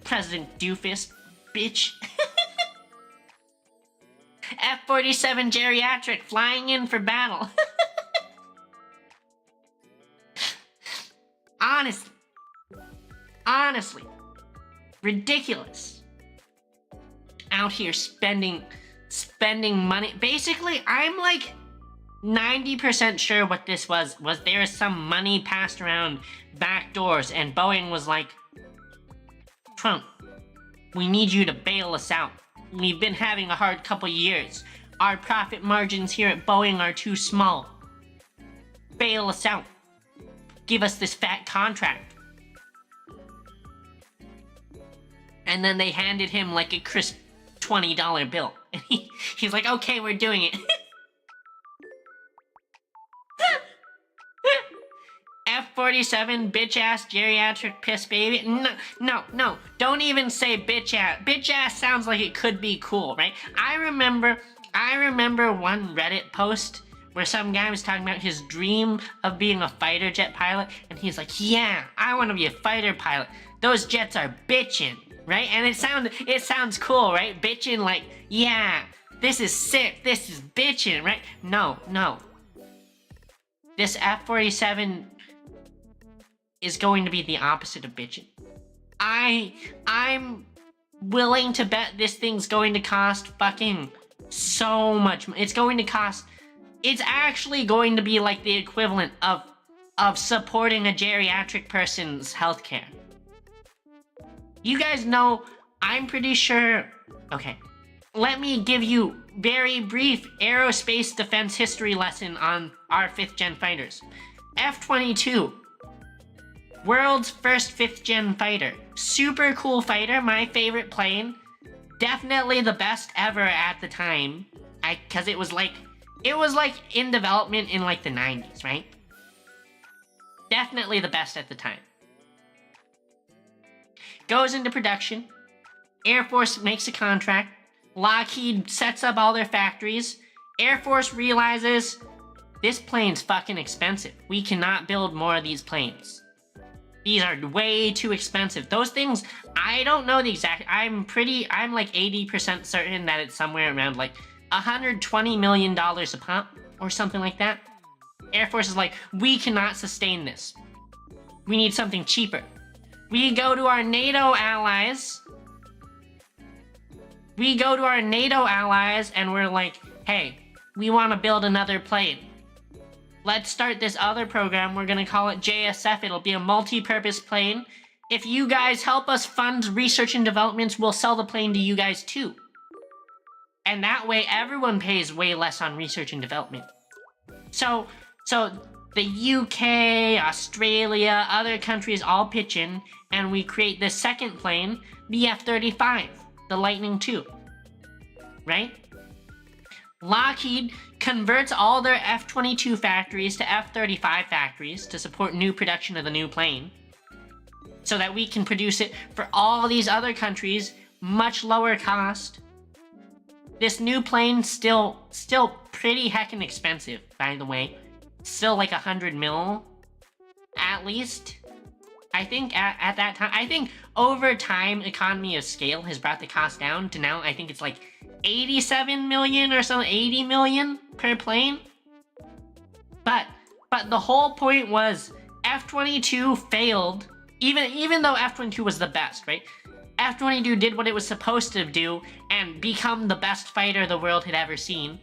President Doofus, bitch. F-47 geriatric flying in for battle. Honestly, ridiculous. Out here spending money. Basically, I'm like 90% sure what this was there was some money passed around back doors, and Boeing was like, Trump, we need you to bail us out. We've been having a hard couple years. Our profit margins here at Boeing are too small. Bail us out. give us this fat contract. And then they handed him like a crisp $20 bill. And he's like, okay, we're doing it. F-47, bitch-ass, geriatric piss baby. No. Don't even say bitch-ass. Bitch-ass sounds like it could be cool, right? I remember one Reddit post where some guy was talking about his dream of being a fighter jet pilot, and he's like, yeah, I want to be a fighter pilot. Those jets are bitchin', right? And it sounds cool, right? Bitchin', like, yeah, this is sick, this is bitchin', right? No. This F-47 is going to be the opposite of bitchin'. I'm willing to bet this thing's going to cost fucking so much. It's actually going to be like the equivalent of supporting a geriatric person's healthcare. You guys know, I'm pretty sure... Okay, let me give you very brief aerospace defense history lesson on our 5th gen fighters. F-22, world's first 5th gen fighter. Super cool fighter, my favorite plane. Definitely the best ever at the time. Cause it was like in development in like the 90s, right? Definitely the best at the time. Goes into production. Air Force makes a contract. Lockheed sets up all their factories. Air Force realizes this plane's fucking expensive. We cannot build more of these planes. These are way too expensive. Those things, I don't know the exact, I'm like 80% certain that it's somewhere around like $120 million a pop or something like that. Air Force is like, we cannot sustain this. We need something cheaper. We go to our NATO allies. And we're like, hey, we want to build another plane. Let's start this other program. We're going to call it JSF. It'll be a multi-purpose plane. If you guys help us fund research and developments, we'll sell the plane to you guys too. And that way, everyone pays way less on research and development. So the UK, Australia, other countries all pitch in, and we create the second plane, the F-35, the Lightning II. Right? Lockheed converts all their F-22 factories to F-35 factories to support new production of the new plane, so that we can produce it for all these other countries, much lower cost. This new plane still pretty heckin' expensive, by the way. Still like 100 mil, at least. I think at that time, I think over time, economy of scale has brought the cost down to now, I think it's like 87 million or something, 80 million per plane. But the whole point was F-22 failed, even though F-22 was the best, right? F-22 did what it was supposed to do and become the best fighter the world had ever seen.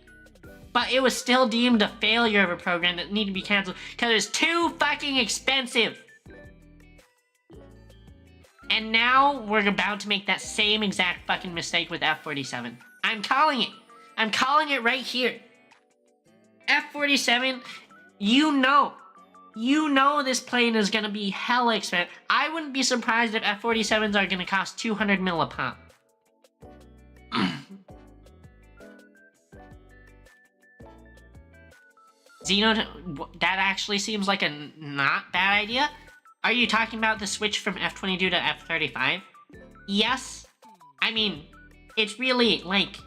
But it was still deemed a failure of a program that needed to be canceled because it was too fucking expensive. And now we're about to make that same exact fucking mistake with F-47. I'm calling it. I'm calling it right here. F-47, you know this plane is gonna be hella expensive. I wouldn't be surprised if F-47s are gonna cost 200 mil a pop. Xeno, that actually seems like a not bad idea. Are you talking about the switch from F-22 to F-35? Yes. I mean, it's really, like,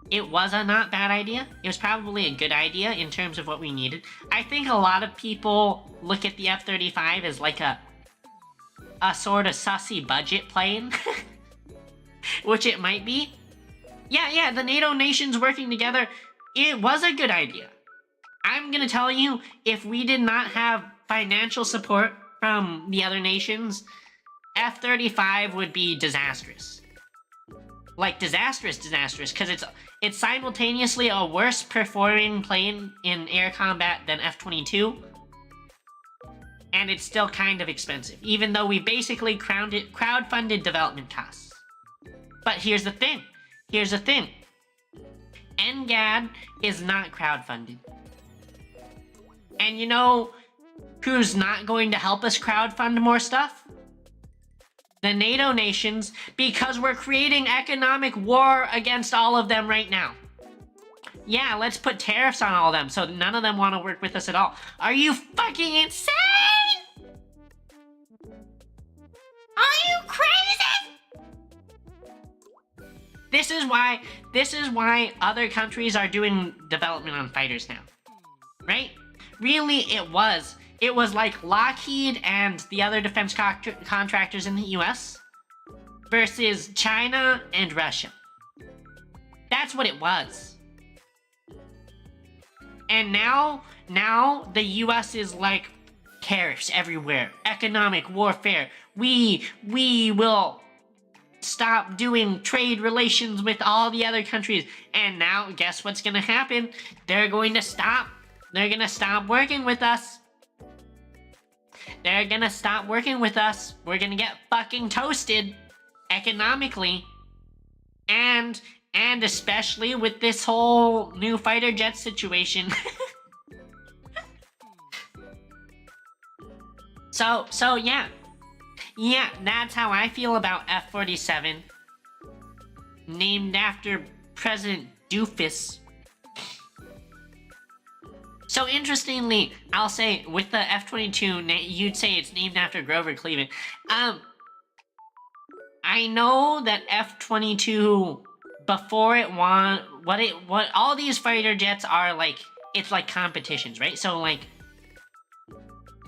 it was a not bad idea. It was probably a good idea in terms of what we needed. I think a lot of people look at the F-35 as like a sort of sussy budget plane. Which it might be. Yeah, the NATO nations working together, it was a good idea. I'm gonna tell you, if we did not have financial support from the other nations, F-35 would be disastrous. Like, disastrous, because it's simultaneously a worse performing plane in air combat than F-22, and it's still kind of expensive, even though we basically crowdfunded development costs. But here's the thing. NGAD is not crowdfunded. And you know, who's not going to help us crowdfund more stuff? The NATO nations, because we're creating economic war against all of them right now. Yeah, let's put tariffs on all of them so none of them want to work with us at all. Are you fucking insane? Are you crazy? This is why other countries are doing development on fighters now. Right? Really, it was like Lockheed and the other defense contractors in the US versus China and Russia. That's what it was. And now the US is like, tariffs everywhere, economic warfare. We will stop doing trade relations with all the other countries. And now, guess what's gonna happen? They're gonna stop working with us. They're gonna stop working with us. We're gonna get fucking toasted economically. And especially with this whole new fighter jet situation. So yeah. Yeah, that's how I feel about F-47. Named after President Doofus. So interestingly, I'll say with the F-22, you'd say it's named after Grover Cleveland. I know that F-22, before it won, what all these fighter jets are like, it's like competitions, right? So like,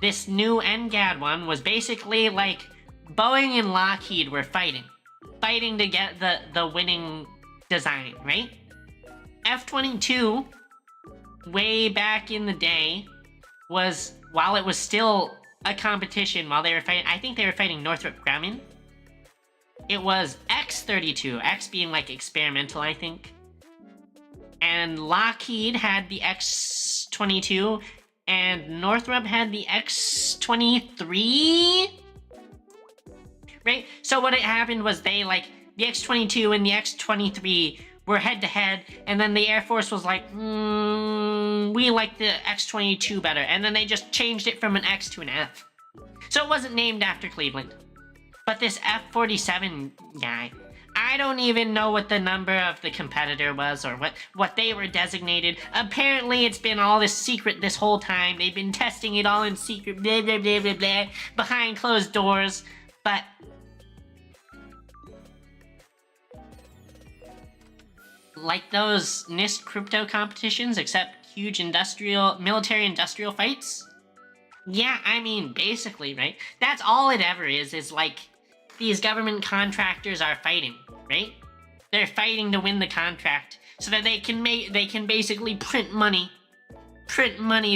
this new NGAD one was basically like, Boeing and Lockheed were fighting to get the winning design, right? F-22, way back in the day, was, while it was still a competition, while they were fighting, I think they were fighting Northrop Grumman. It was X-32, X being like experimental, I think. And Lockheed had the X-22, and Northrop had the X-23? Right? So what had happened was they, like, the X-22 and the X-23 were head-to-head, and then the Air Force was like, we like the X-22 better, and then they just changed it from an X to an F. So it wasn't named after Cleveland. But this F-47 guy, I don't even know what the number of the competitor was or what they were designated. Apparently it's been all this secret this whole time. They've been testing it all in secret, blah, blah, blah, blah, blah, behind closed doors. But like those NIST crypto competitions, except huge military-industrial fights? Yeah, I mean, basically, right? That's all it ever is like, these government contractors are fighting, right? They're fighting to win the contract so that they can basically print money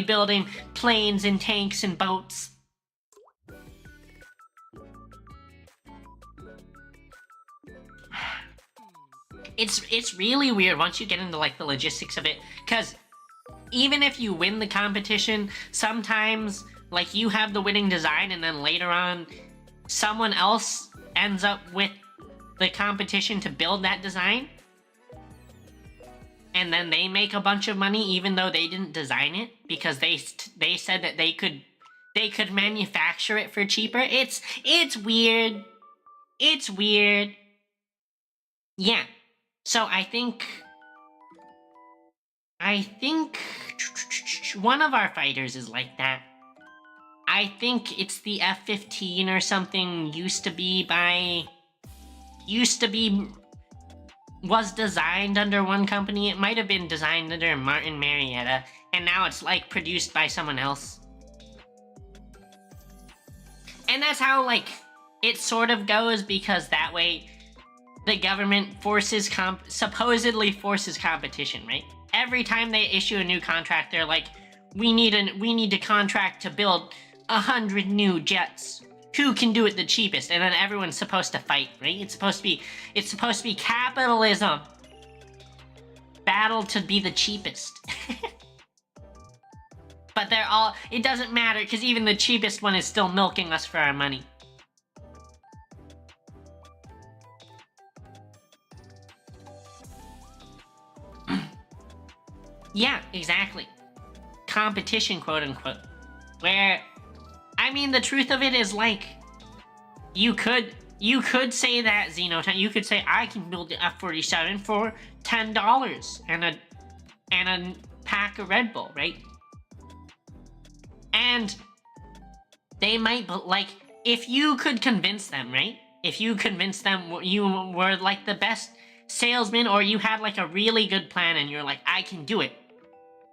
building planes and tanks and boats. It's really weird once you get into like the logistics of it, because even if you win the competition, sometimes like you have the winning design and then later on someone else ends up with the competition to build that design, and then they make a bunch of money even though they didn't design it because they said that they could manufacture it for cheaper. It's weird. It's weird. Yeah. So I think one of our fighters is like that. I think it's the F-15 or something, was designed under one company. It might have been designed under Martin Marietta, and now it's like produced by someone else. And that's how like it sort of goes, because that way the government supposedly forces competition, right? Every time they issue a new contract, they're like, we need to contract to build 100 new jets. Who can do it the cheapest? And then everyone's supposed to fight, right? It's supposed to be capitalism. Battle to be the cheapest. But it doesn't matter, because even the cheapest one is still milking us for our money. Yeah, exactly. Competition, quote unquote. Where I mean, the truth of it is, like, you could say that, Xenotime. You could say, I can build the F-47 for $10 and a pack of Red Bull, right? And they might, but like, if you could convince them, right? If you convinced them you were like the best salesman, or you had like a really good plan and you're like, I can do it,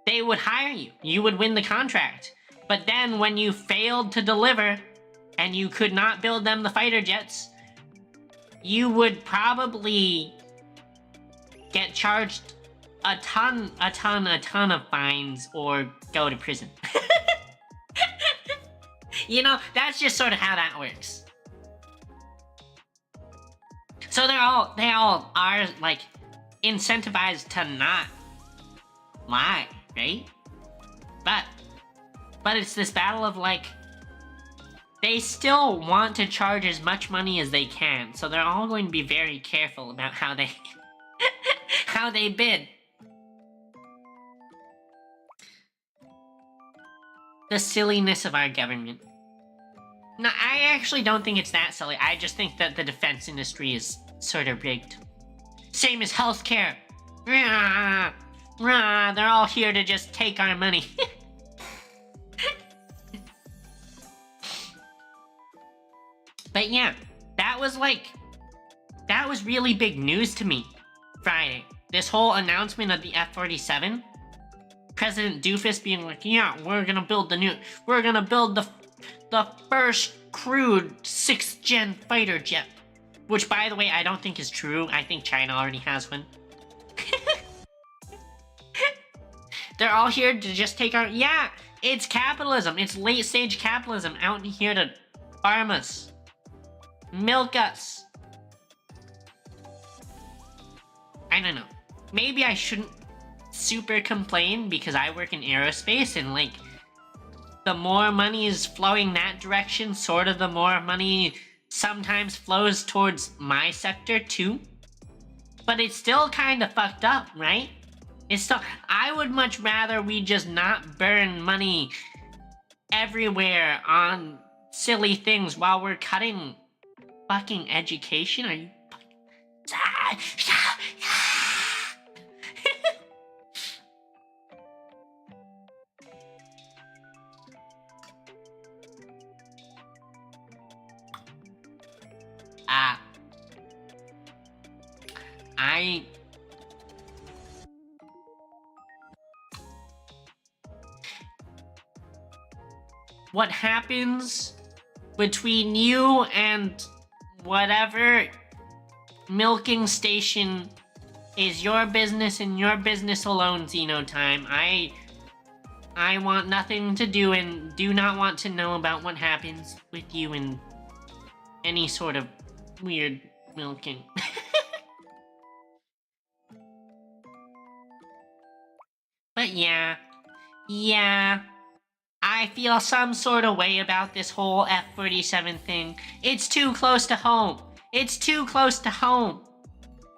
they would hire you. You would win the contract. But then when you failed to deliver and you could not build them the fighter jets, you would probably get charged a ton of fines or go to prison. You know, that's just sort of how that works. So they all are like incentivized to not lie, right? But it's this battle of like, they still want to charge as much money as they can, so they're all going to be very careful about how they how they bid. The silliness of our government. No, I actually don't think it's that silly. I just think that the defense industry is sort of rigged. Same as healthcare. Rah, rah, they're all here to just take our money. But yeah, that was really big news to me Friday. This whole announcement of the F-47. President Doofus being like, yeah, we're gonna build the first crewed 6th gen fighter jet. Which, by the way, I don't think is true. I think China already has one. They're all here to just take our... Yeah, it's capitalism. It's late stage capitalism out here to farm us. Milk us. I don't know. Maybe I shouldn't super complain because I work in aerospace and like the more money is flowing that direction, sort of the more money sometimes flows towards my sector too. But it's still kind of fucked up, right? It's still... I would much rather we just not burn money everywhere on silly things while we're cutting fucking education. Are you... What happens between you and whatever milking station is your business and your business alone, Xenotime. I want nothing to do and do not want to know about what happens with you and any sort of weird milking. But yeah, I feel some sort of way about this whole F-47 thing. It's too close to home. It's too close to home.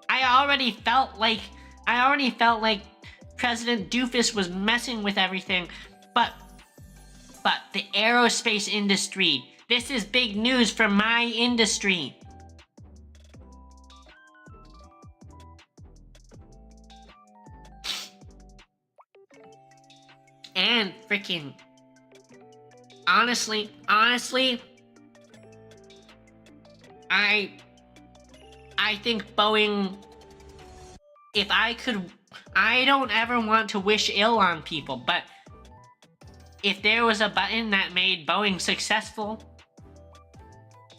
I already felt like President Doofus was messing with everything, but the aerospace industry, this is big news for my industry. And freaking honestly, I think Boeing, if I could, I don't ever want to wish ill on people, but if there was a button that made Boeing successful,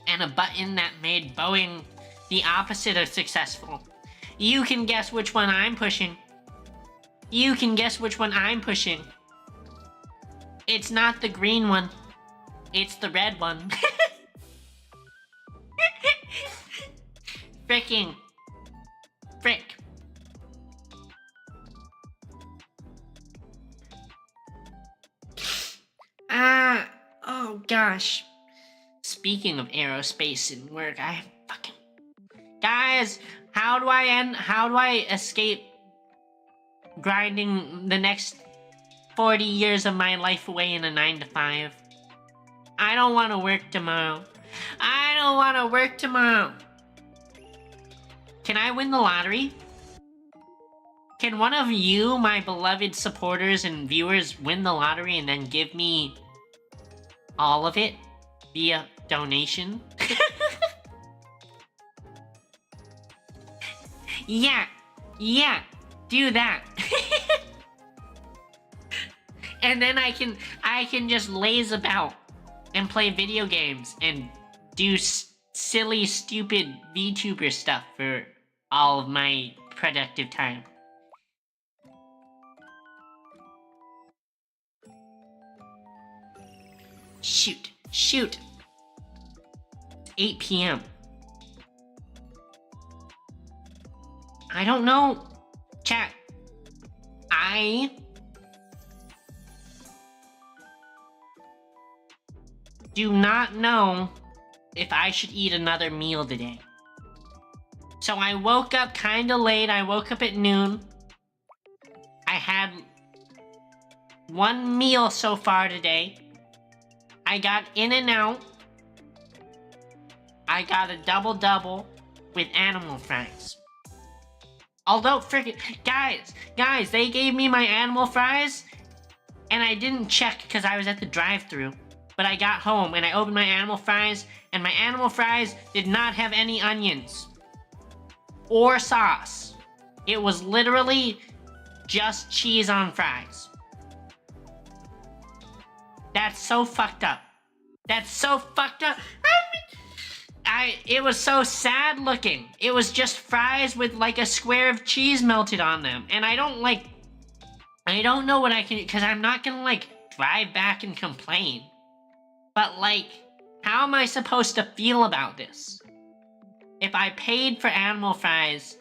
and a button that made Boeing the opposite of successful, you can guess which one I'm pushing. You can guess which one I'm pushing. It's not the green one. It's the red one. Fricking. Frick. Oh gosh. Speaking of aerospace and work, Guys, how do I escape grinding the next 40 years of my life away in a 9 to 5? I don't want to work tomorrow. I don't want to work tomorrow. Can I win the lottery? Can one of you, my beloved supporters and viewers, win the lottery and then give me all of it via donation? Yeah, do that. And then I can just laze about and play video games and do silly, stupid VTuber stuff for all of my productive time. Shoot. 8 p.m. I don't know. Chat. I do not know if I should eat another meal today. So I woke up kinda late. I woke up at noon. I had one meal so far today. I got In-N-Out. I got a double-double with animal fries. Although, guys, they gave me my animal fries, and I didn't check because I was at the drive-thru. But I got home, and I opened my animal fries, and my animal fries did not have any onions. Or sauce. It was literally just cheese on fries. That's so fucked up. It was so sad looking. It was just fries with like a square of cheese melted on them. And I don't know what I can, because I'm not gonna like drive back and complain. But like, how am I supposed to feel about this? If I paid for animal fries,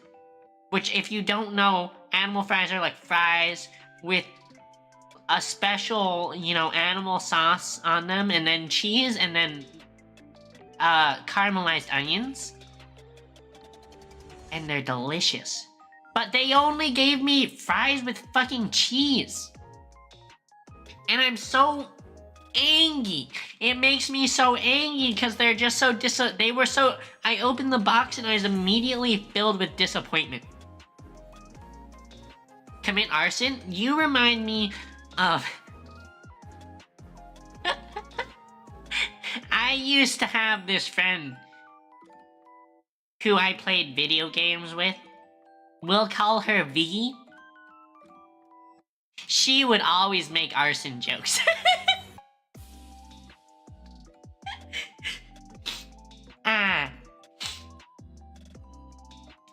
which if you don't know, animal fries are like fries with a special, animal sauce on them, and then cheese, and then caramelized onions. And they're delicious. But they only gave me fries with fucking cheese. And I'm so angry. It makes me so angry because they're just so I opened the box and I was immediately filled with disappointment. Commit arson? You remind me of... I used to have this friend who I played video games with. We'll call her V. She would always make arson jokes.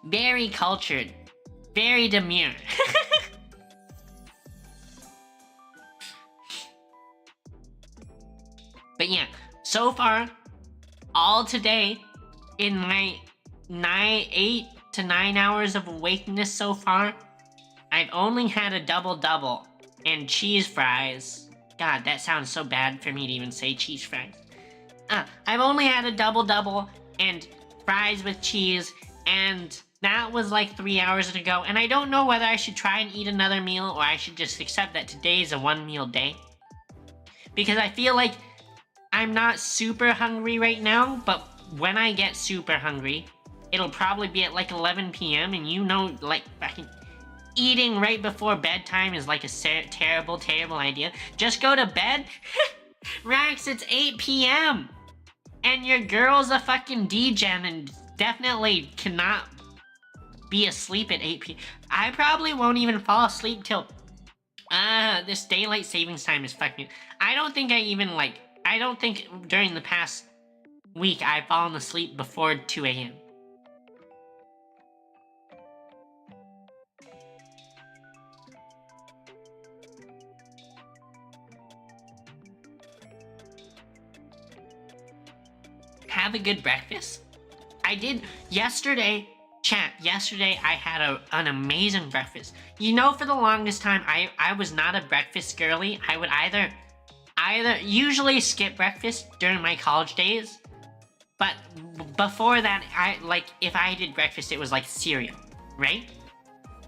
Very cultured. Very demure. But yeah, so far, all today, in my 8 to 9 hours of awakeness so far, I've only had a double-double and cheese fries. God, that sounds so bad for me to even say cheese fries. I've only had a double-double and fries with cheese, and that was like 3 hours ago, and I don't know whether I should try and eat another meal or I should just accept that today is a one-meal day. Because I feel like I'm not super hungry right now, but when I get super hungry, it'll probably be at like 11 p.m. and like fucking eating right before bedtime is like a terrible idea. Just go to bed? Rax, it's 8 p.m. And your girl's a fucking degen and definitely cannot be asleep at 8 p.m. I probably won't even fall asleep till... this daylight savings time is fucking... I don't think during the past week I've fallen asleep before 2 a.m. Have a good breakfast? I did yesterday, chat, yesterday I had an amazing breakfast. For the longest time, I was not a breakfast girly. I would either usually skip breakfast during my college days, but before that, if I did breakfast, it was like cereal, right?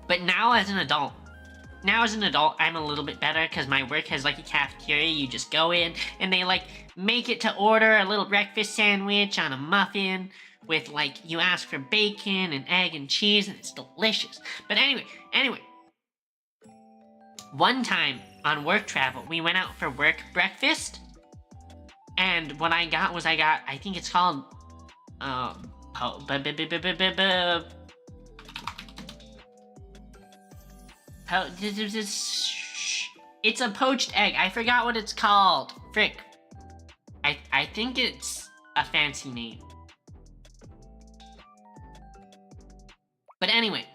But now as an adult, now as an adult, I'm a little bit better because my work has like a cafeteria. You just go in and they like make it to order a little breakfast sandwich on a muffin with like, you ask for bacon and egg and cheese and it's delicious. But anyway, one time on work travel, we went out for work breakfast. And what I got was I think it's called, it's a poached egg. I forgot what it's called. Frick. I think it's a fancy name. But anyway,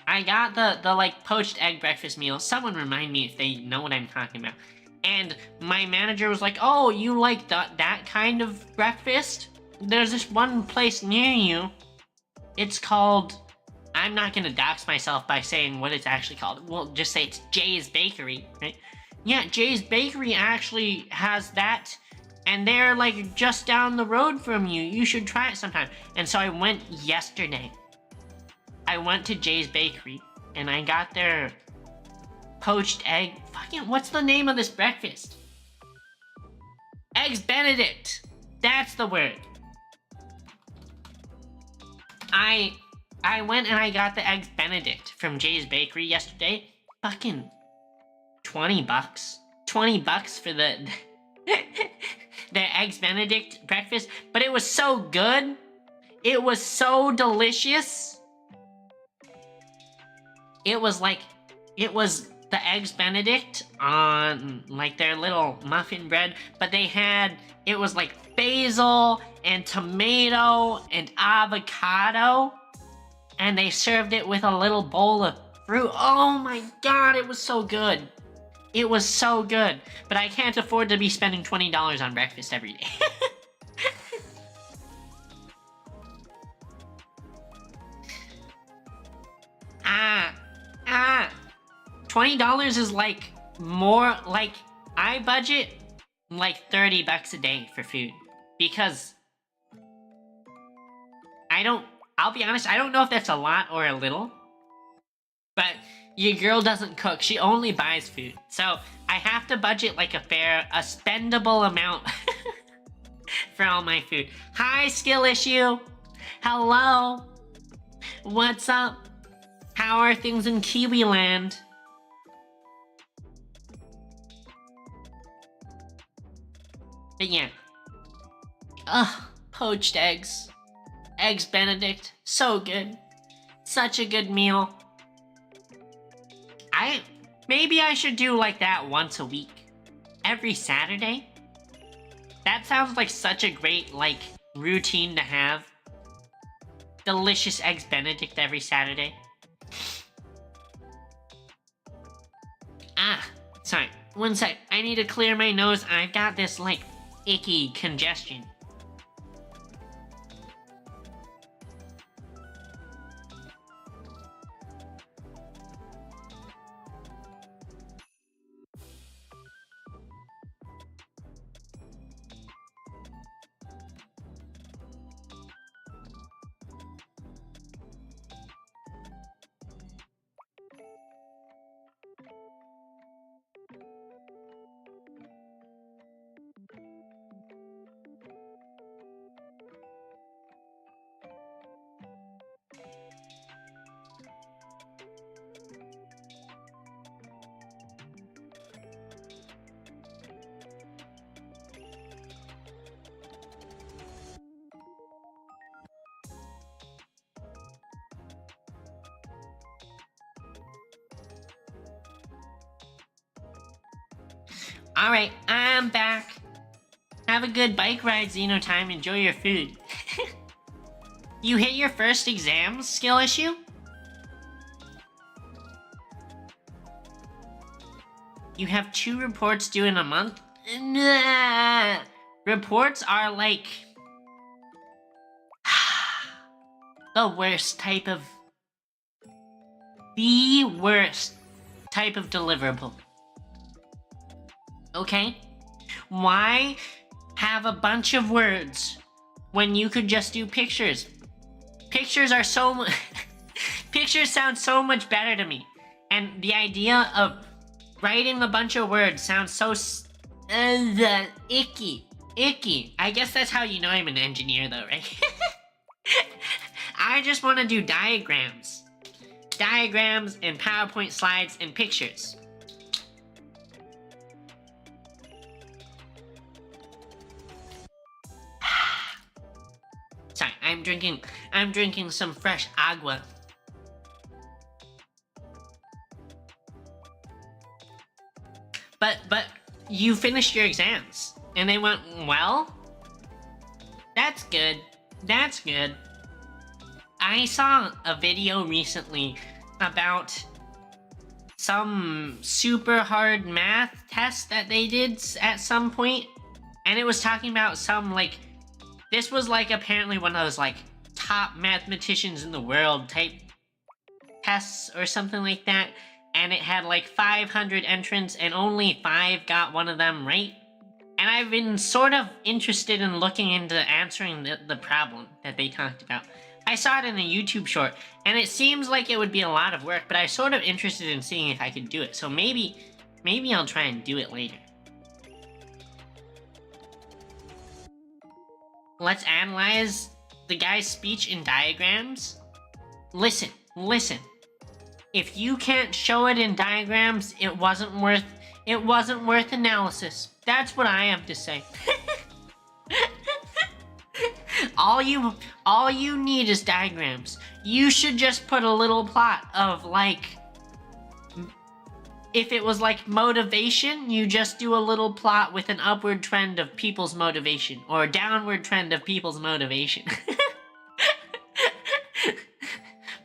I got the like poached egg breakfast meal. Someone remind me if they know what I'm talking about. And my manager was like, "Oh, you like that kind of breakfast? There's this one place near you. It's called..." I'm not gonna dox myself by saying what it's actually called. We'll just say it's Jay's Bakery, right? Yeah, Jay's Bakery actually has that, and they're like just down the road from you. You should try it sometime. And so I went yesterday. I went to Jay's Bakery, and I got their poached egg. Fucking, what's the name of this breakfast? Eggs Benedict. That's the word. I went and I got the Eggs Benedict from Jay's Bakery yesterday. Fucking $20. $20 for the the Eggs Benedict breakfast. But it was so good. It was so delicious. It was the Eggs Benedict on like their little muffin bread, but it was like basil and tomato and avocado, and they served it with a little bowl of fruit. Oh my god, it was so good. It was so good, but I can't afford to be spending $20 on breakfast every day. $20 is like more, like I budget like $30 a day for food because I'll be honest, I don't know if that's a lot or a little, but your girl doesn't cook, she only buys food. So I have to budget like a spendable amount for all my food. Hi, Skill Issue. Hello. What's up? How are things in Kiwi Land? But yeah. Ugh, poached eggs. Eggs Benedict. So good. Such a good meal. Maybe I should do like that once a week. Every Saturday. That sounds like such a great, like, routine to have. Delicious Eggs Benedict every Saturday. Sorry. One sec. I need to clear my nose. I've got this, like, icky congestion. Alright, I'm back. Have a good bike ride, Xenotime. Enjoy your food. You hit your first exam, Skill Issue? You have 2 reports due in a month? Nah. Reports are like... the worst type of deliverable. Okay? Why have a bunch of words when you could just do pictures? Pictures are so pictures sound so much better to me. And the idea of writing a bunch of words sounds so icky. Icky. I guess that's how you know I'm an engineer though, right? I just want to do diagrams. Diagrams and PowerPoint slides and pictures. Sorry, I'm drinking some fresh agua. But you finished your exams and they went well? That's good. That's good. I saw a video recently about some super hard math test that they did at some point, and it was talking about some, like, this was like apparently one of those like top mathematicians in the world type tests or something like that, and it had like 500 entrants and only 5 got one of them right. And I've been sort of interested in looking into answering the problem that they talked about. I saw it in a YouTube short, and it seems like it would be a lot of work, but I'm sort of interested in seeing if I could do it. So maybe I'll try and do it later. Let's analyze the guy's speech in diagrams. Listen. If you can't show it in diagrams, it wasn't worth analysis. That's what I have to say. All you need is diagrams. You should just put a little plot of, like, if it was like motivation, you just do a little plot with an upward trend of people's motivation or a downward trend of people's motivation.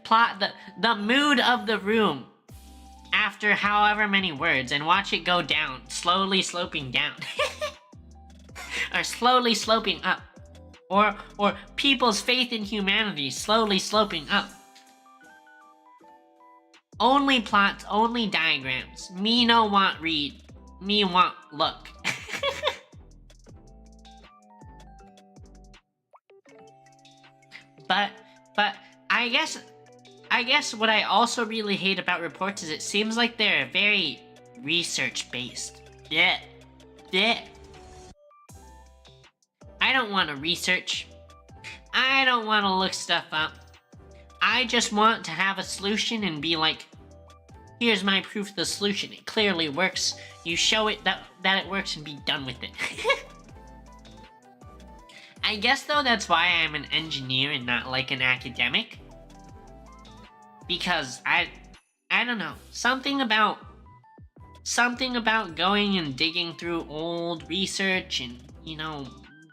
Plot the mood of the room after however many words and watch it go down, slowly sloping down. Or slowly sloping up. Or people's faith in humanity slowly sloping up. Only plots, only diagrams. Me no want read. Me want look. But I guess what I also really hate about reports is it seems like they're very research-based. Yeah. I don't want to research. I don't want to look stuff up. I just want to have a solution and be like, here's my proof of the solution. It clearly works. You show it that it works and be done with it. I guess though that's why I'm an engineer and not like an academic. Because I don't know. Something about going and digging through old research and, you know,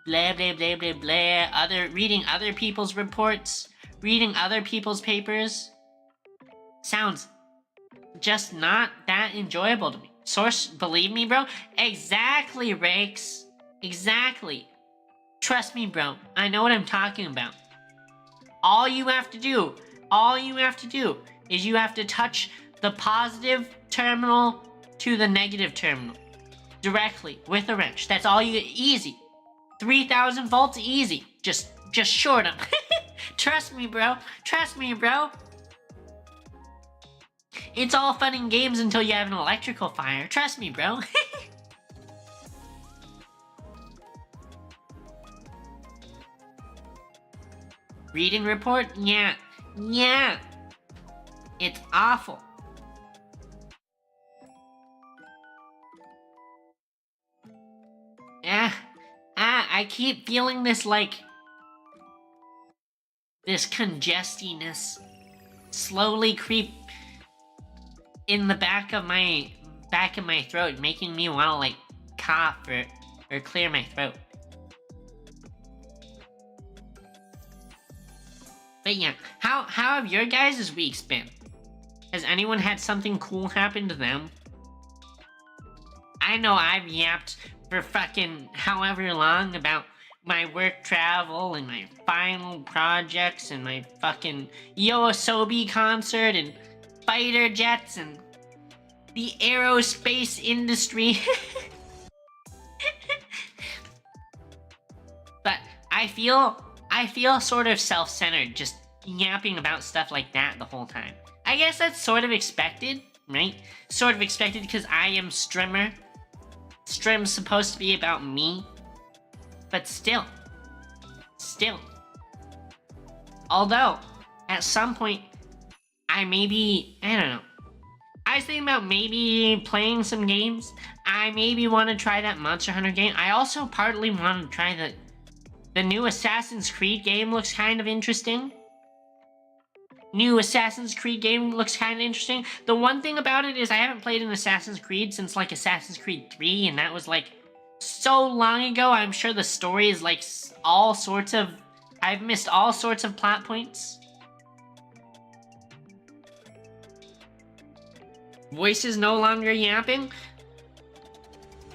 blah blah blah blah blah, reading other people's reports, reading other people's papers sounds just not that enjoyable to me. Source, believe me, bro? Exactly, Rakes. Exactly. Trust me, bro. I know what I'm talking about. All you have to do is you have to touch the positive terminal to the negative terminal directly with a wrench. That's all you get. Easy. 3,000 volts, easy. Just short them. Trust me, bro. Trust me, bro. It's all fun and games until you have an electrical fire. Trust me, bro. Reading report? Yeah. It's awful. I keep feeling this, like, this congestiness slowly creep in the back of my throat, making me want to, like, cough or clear my throat. But yeah, how have your guys' weeks been? Has anyone had something cool happen to them? I know I've yapped for fucking however long about my work travel and my final projects and my fucking Yoasobi concert and fighter jets and the aerospace industry. But I feel sort of self-centered just yapping about stuff like that the whole time. I guess that's sort of expected, right? Sort of expected because I am Strimmer. Strim's supposed to be about me. But still. Although, at some point, I don't know. I was thinking about maybe playing some games. I maybe want to try that Monster Hunter game. I also partly want to try the new Assassin's Creed game. Looks kind of interesting. The one thing about it is I haven't played an Assassin's Creed since like Assassin's Creed 3, and that was like so long ago. I'm sure the story is like I've missed all sorts of plot points. Voices no longer yapping?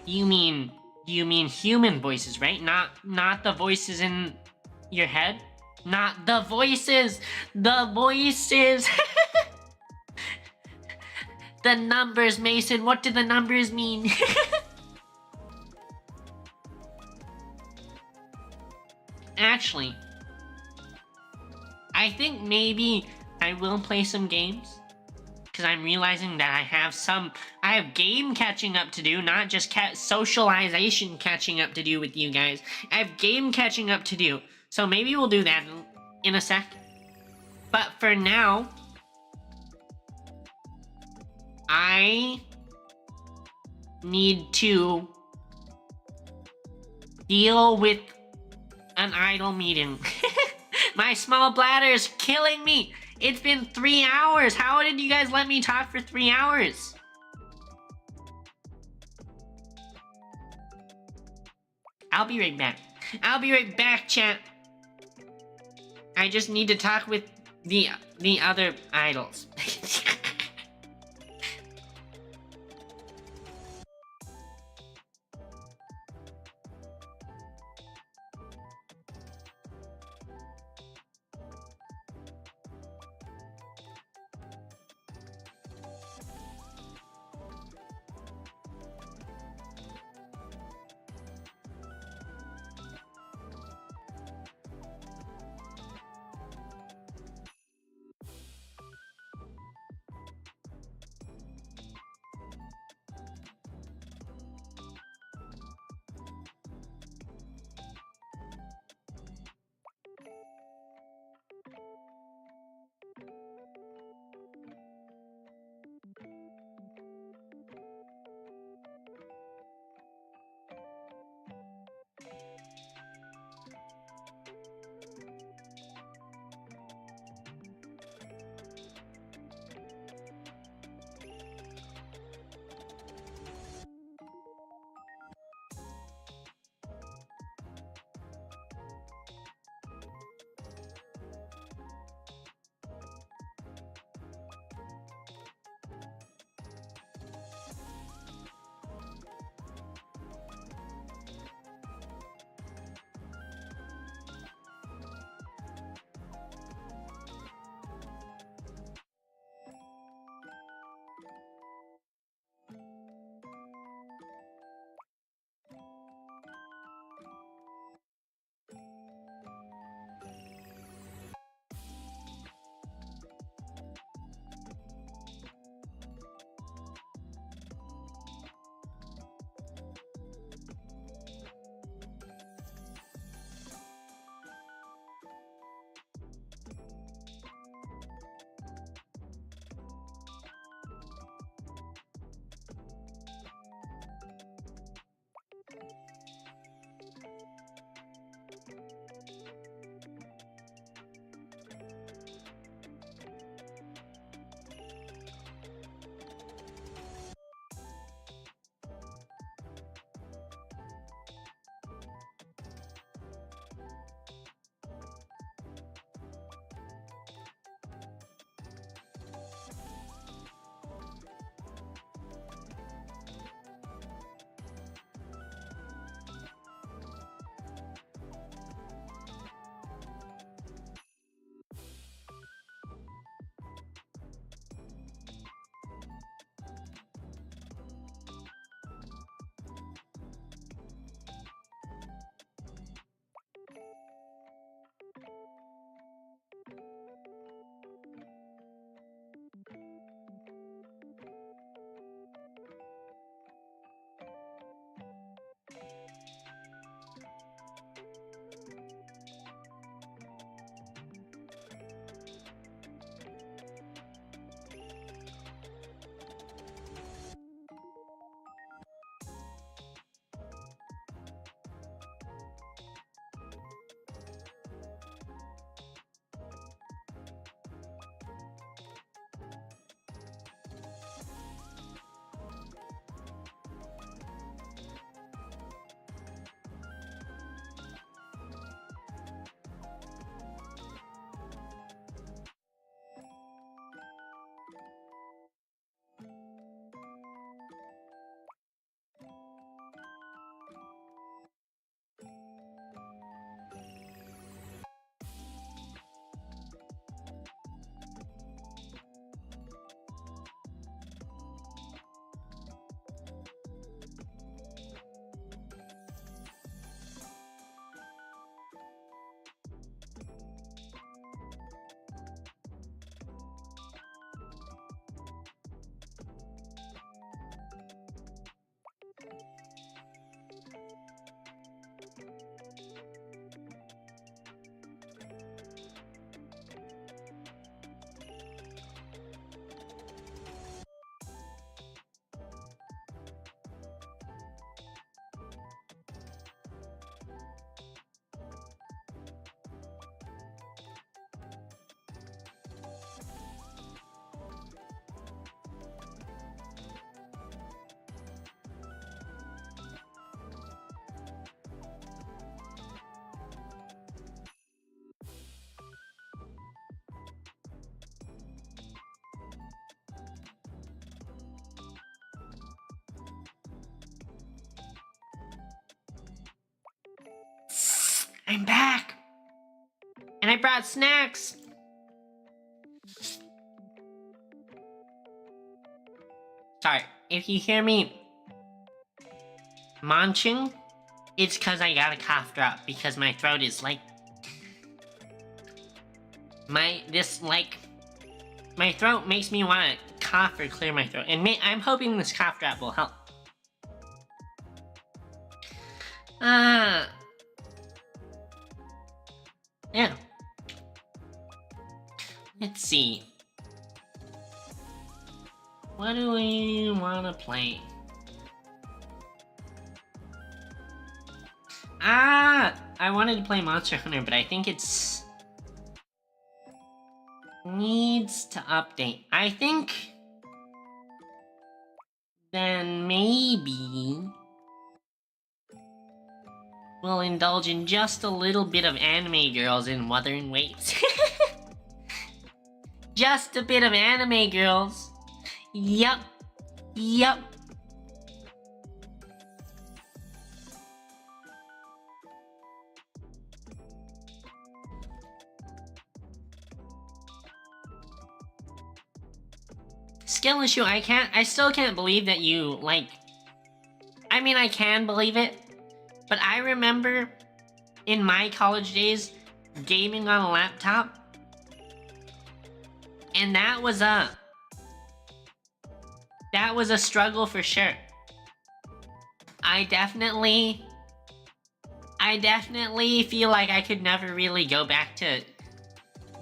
You mean human voices, right? Not the voices in your head? Not the voices! The voices! The numbers, Mason. What do the numbers mean? Actually, I think maybe I will play some games. Because I'm realizing that I have game catching up to do, not just socialization catching up to do with you guys. I have game catching up to do. So maybe we'll do that in a sec. But for now, I need to deal with an idle meeting. My small bladder is killing me. It's been 3 hours. How did you guys let me talk for 3 hours? I'll be right back. I'll be right back, chat. I just need to talk with the other idols. I'm back! And I brought snacks! Sorry, if you hear me munching, it's because I got a cough drop because my throat is like... My throat makes me want to cough or clear my throat. And I'm hoping this cough drop will help. Yeah. Let's see. What do we want to play? I wanted to play Monster Hunter, but I think it's... needs to update. I think... then maybe... we'll indulge in just a little bit of anime girls in Wuthering Waves. Just a bit of anime girls. Yup. Yup. Skill issue, I still can't believe that you, like... I mean, I can believe it. But I remember in my college days gaming on a laptop. And that was a struggle for sure. I definitely feel like I could never really go back to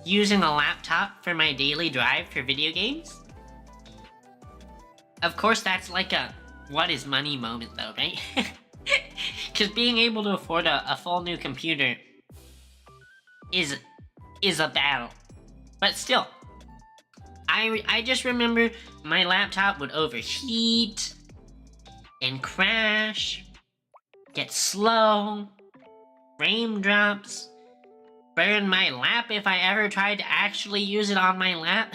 using a laptop for my daily drive for video games. Of course, that's like a what is money moment though, right? Because being able to afford a full new computer is a battle. But still, I just remember my laptop would overheat and crash, get slow, frame drops, burn my lap if I ever tried to actually use it on my lap.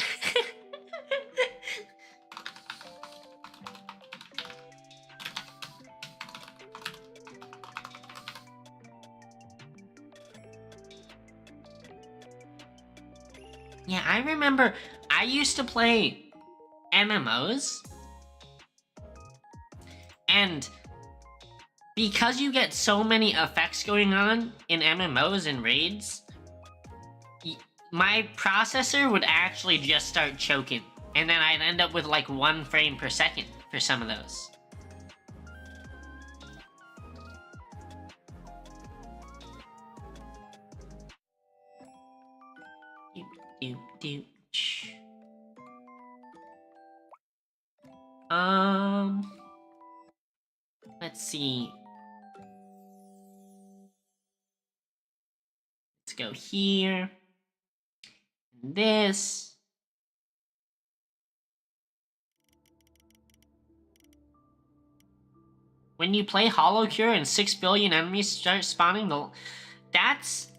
Yeah, I remember I used to play MMOs, and because you get so many effects going on in MMOs and raids, my processor would actually just start choking, and then I'd end up with like 1 frame per second for some of those. Let's see. Let's go here. This. When you play Hollow Cure and 6 billion enemies start spawning, that's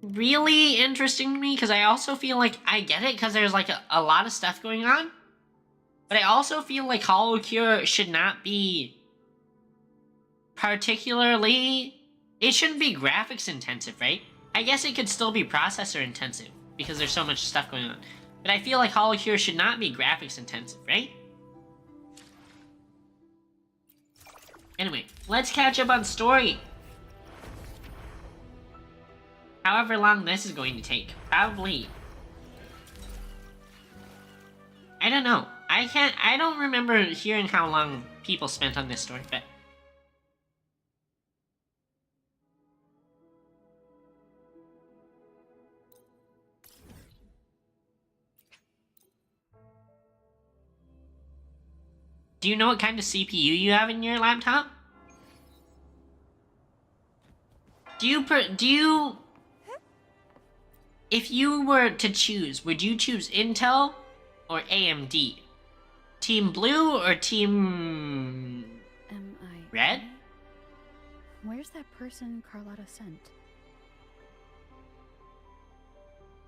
really interesting to me, because I also feel like I get it, because there's like a lot of stuff going on. But I also feel like Hollow Cure should not be particularly... It shouldn't be graphics intensive, right? I guess it could still be processor intensive, because there's so much stuff going on. But I feel like Hollow Cure should not be graphics intensive, right? Anyway, let's catch up on story. However long this is going to take. Probably. I don't know. I don't remember hearing how long people spent on this story, but... Do you know what kind of CPU you have in your laptop? Do you... If you were to choose, would you choose Intel or AMD? Team Blue or Team... Red? Where's that person Carlotta sent?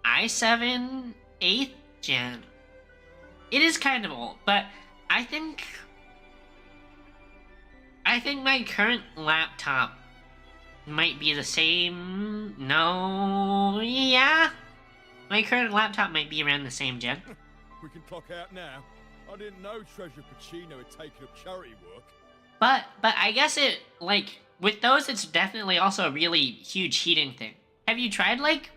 i7 8th gen. It is kind of old, but I think my current laptop might be the same. No, yeah. My current laptop might be around the same gen. We can clock out now. I didn't know Treasure Pacino had taken up charity work. But I guess it, like, with those, it's definitely also a really huge heating thing. Have you tried, like,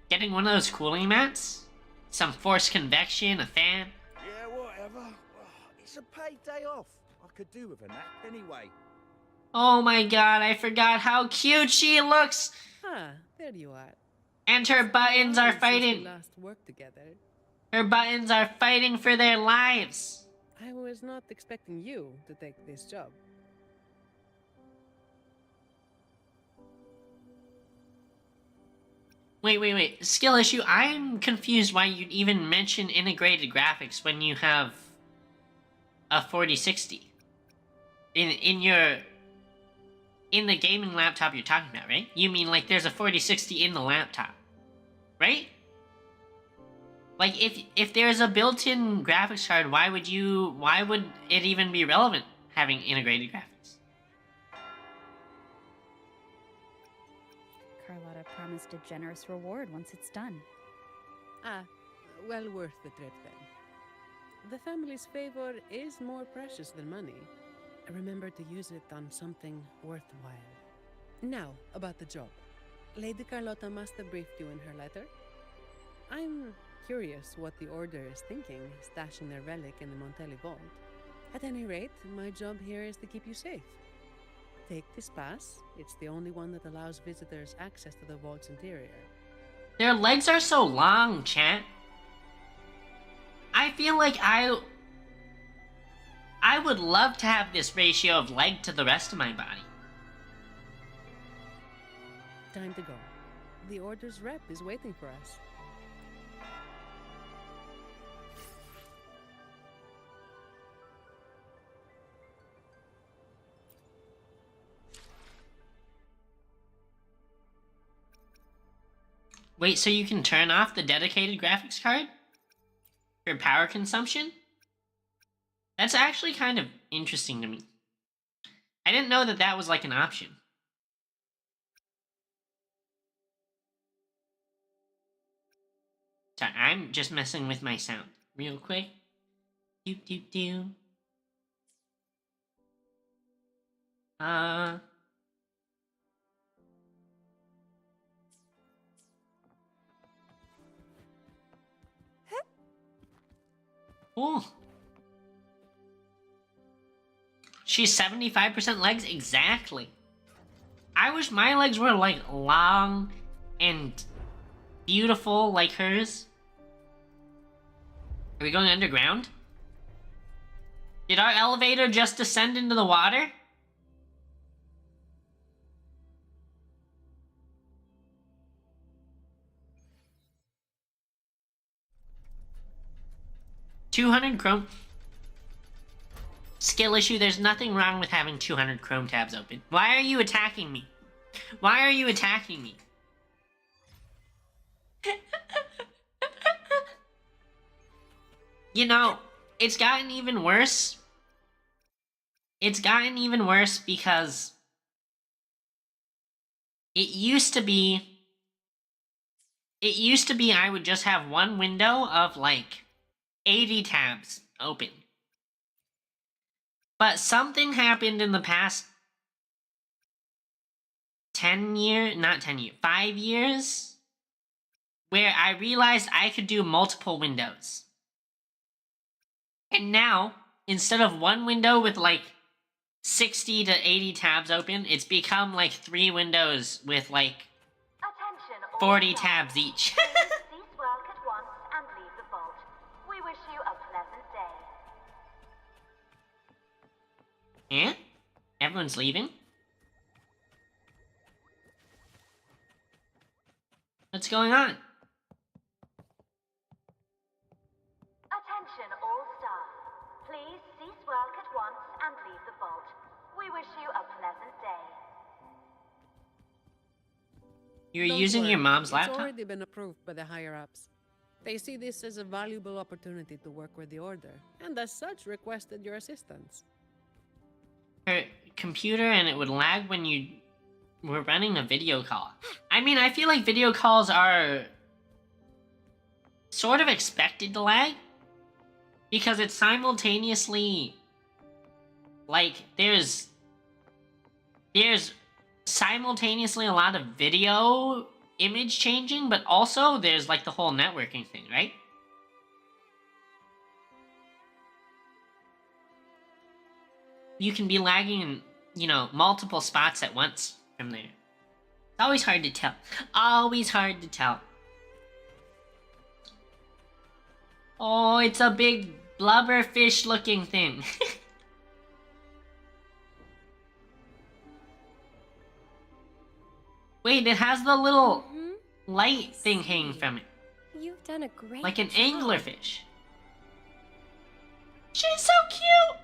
getting one of those cooling mats? Some forced convection, a fan? Yeah, whatever. It's a paid day off. I could do with a nap anyway. Oh my god, I forgot how cute she looks! Ah, there you are. And her buttons are Since we fighting. last worked together. Her buttons are fighting for their lives. I was not expecting you to take this job. Wait. Skill issue. I'm confused why you'd even mention integrated graphics when you have a 4060 in the gaming laptop you're talking about, right? You mean like there's a 4060 in the laptop, right? Like if there's a built-in graphics card, why would it even be relevant having integrated graphics? Carlotta promised a generous reward once it's done. Ah, well worth the trip then. The family's favor is more precious than money. Remember to use it on something worthwhile. Now, about the job. Lady Carlotta must have briefed you in her letter. I'm curious what the Order is thinking, stashing their relic in the Montelli vault. At any rate, my job here is to keep you safe. Take this pass. It's the only one that allows visitors access to the vault's interior. Their legs are so long, chat. I feel like I would love to have this ratio of leg to the rest of my body. Time to go. The Order's rep is waiting for us. Wait, so you can turn off the dedicated graphics card for power consumption? That's actually kind of interesting to me. I didn't know that that was like an option. Sorry, I'm just messing with my sound real quick. Doop doop doo. Oh. She's 75% legs? Exactly. I wish my legs were, like, long and beautiful like hers. Are we going underground? Did our elevator just descend into the water? $200 Chrome. Skill issue, there's nothing wrong with having 200 Chrome tabs open. Why are you attacking me? Why are you attacking me? You know, it's gotten even worse. It's gotten even worse because it used to be I would just have one window of like 80 tabs open. But something happened in the past 5 years, where I realized I could do multiple windows. And now, instead of one window with like 60 to 80 tabs open, it's become like 3 windows with like 40 tabs each. Cease work at once and leave the vault. We wish you a pleasant day. Yeah? Everyone's leaving? What's going on? Attention all staff. Please cease work at once and leave the vault. We wish you a pleasant day. You're Don't using worry, your mom's It's laptop? already been approved by the higher-ups. They see this as a valuable opportunity to work with the Order, and as such requested your assistance. Her computer, and it would lag when you We're running a video call. I mean, I feel like video calls are sort of expected to lag because it's simultaneously like there's simultaneously a lot of video image changing, but also there's like the whole networking thing, right? You can be lagging in, you know, multiple spots at once from there. It's always hard to tell. Always hard to tell. Oh, it's a big blubberfish looking thing. Wait, it has the little light thing hanging from it. You've done a great Like an job. anglerfish. She's so cute!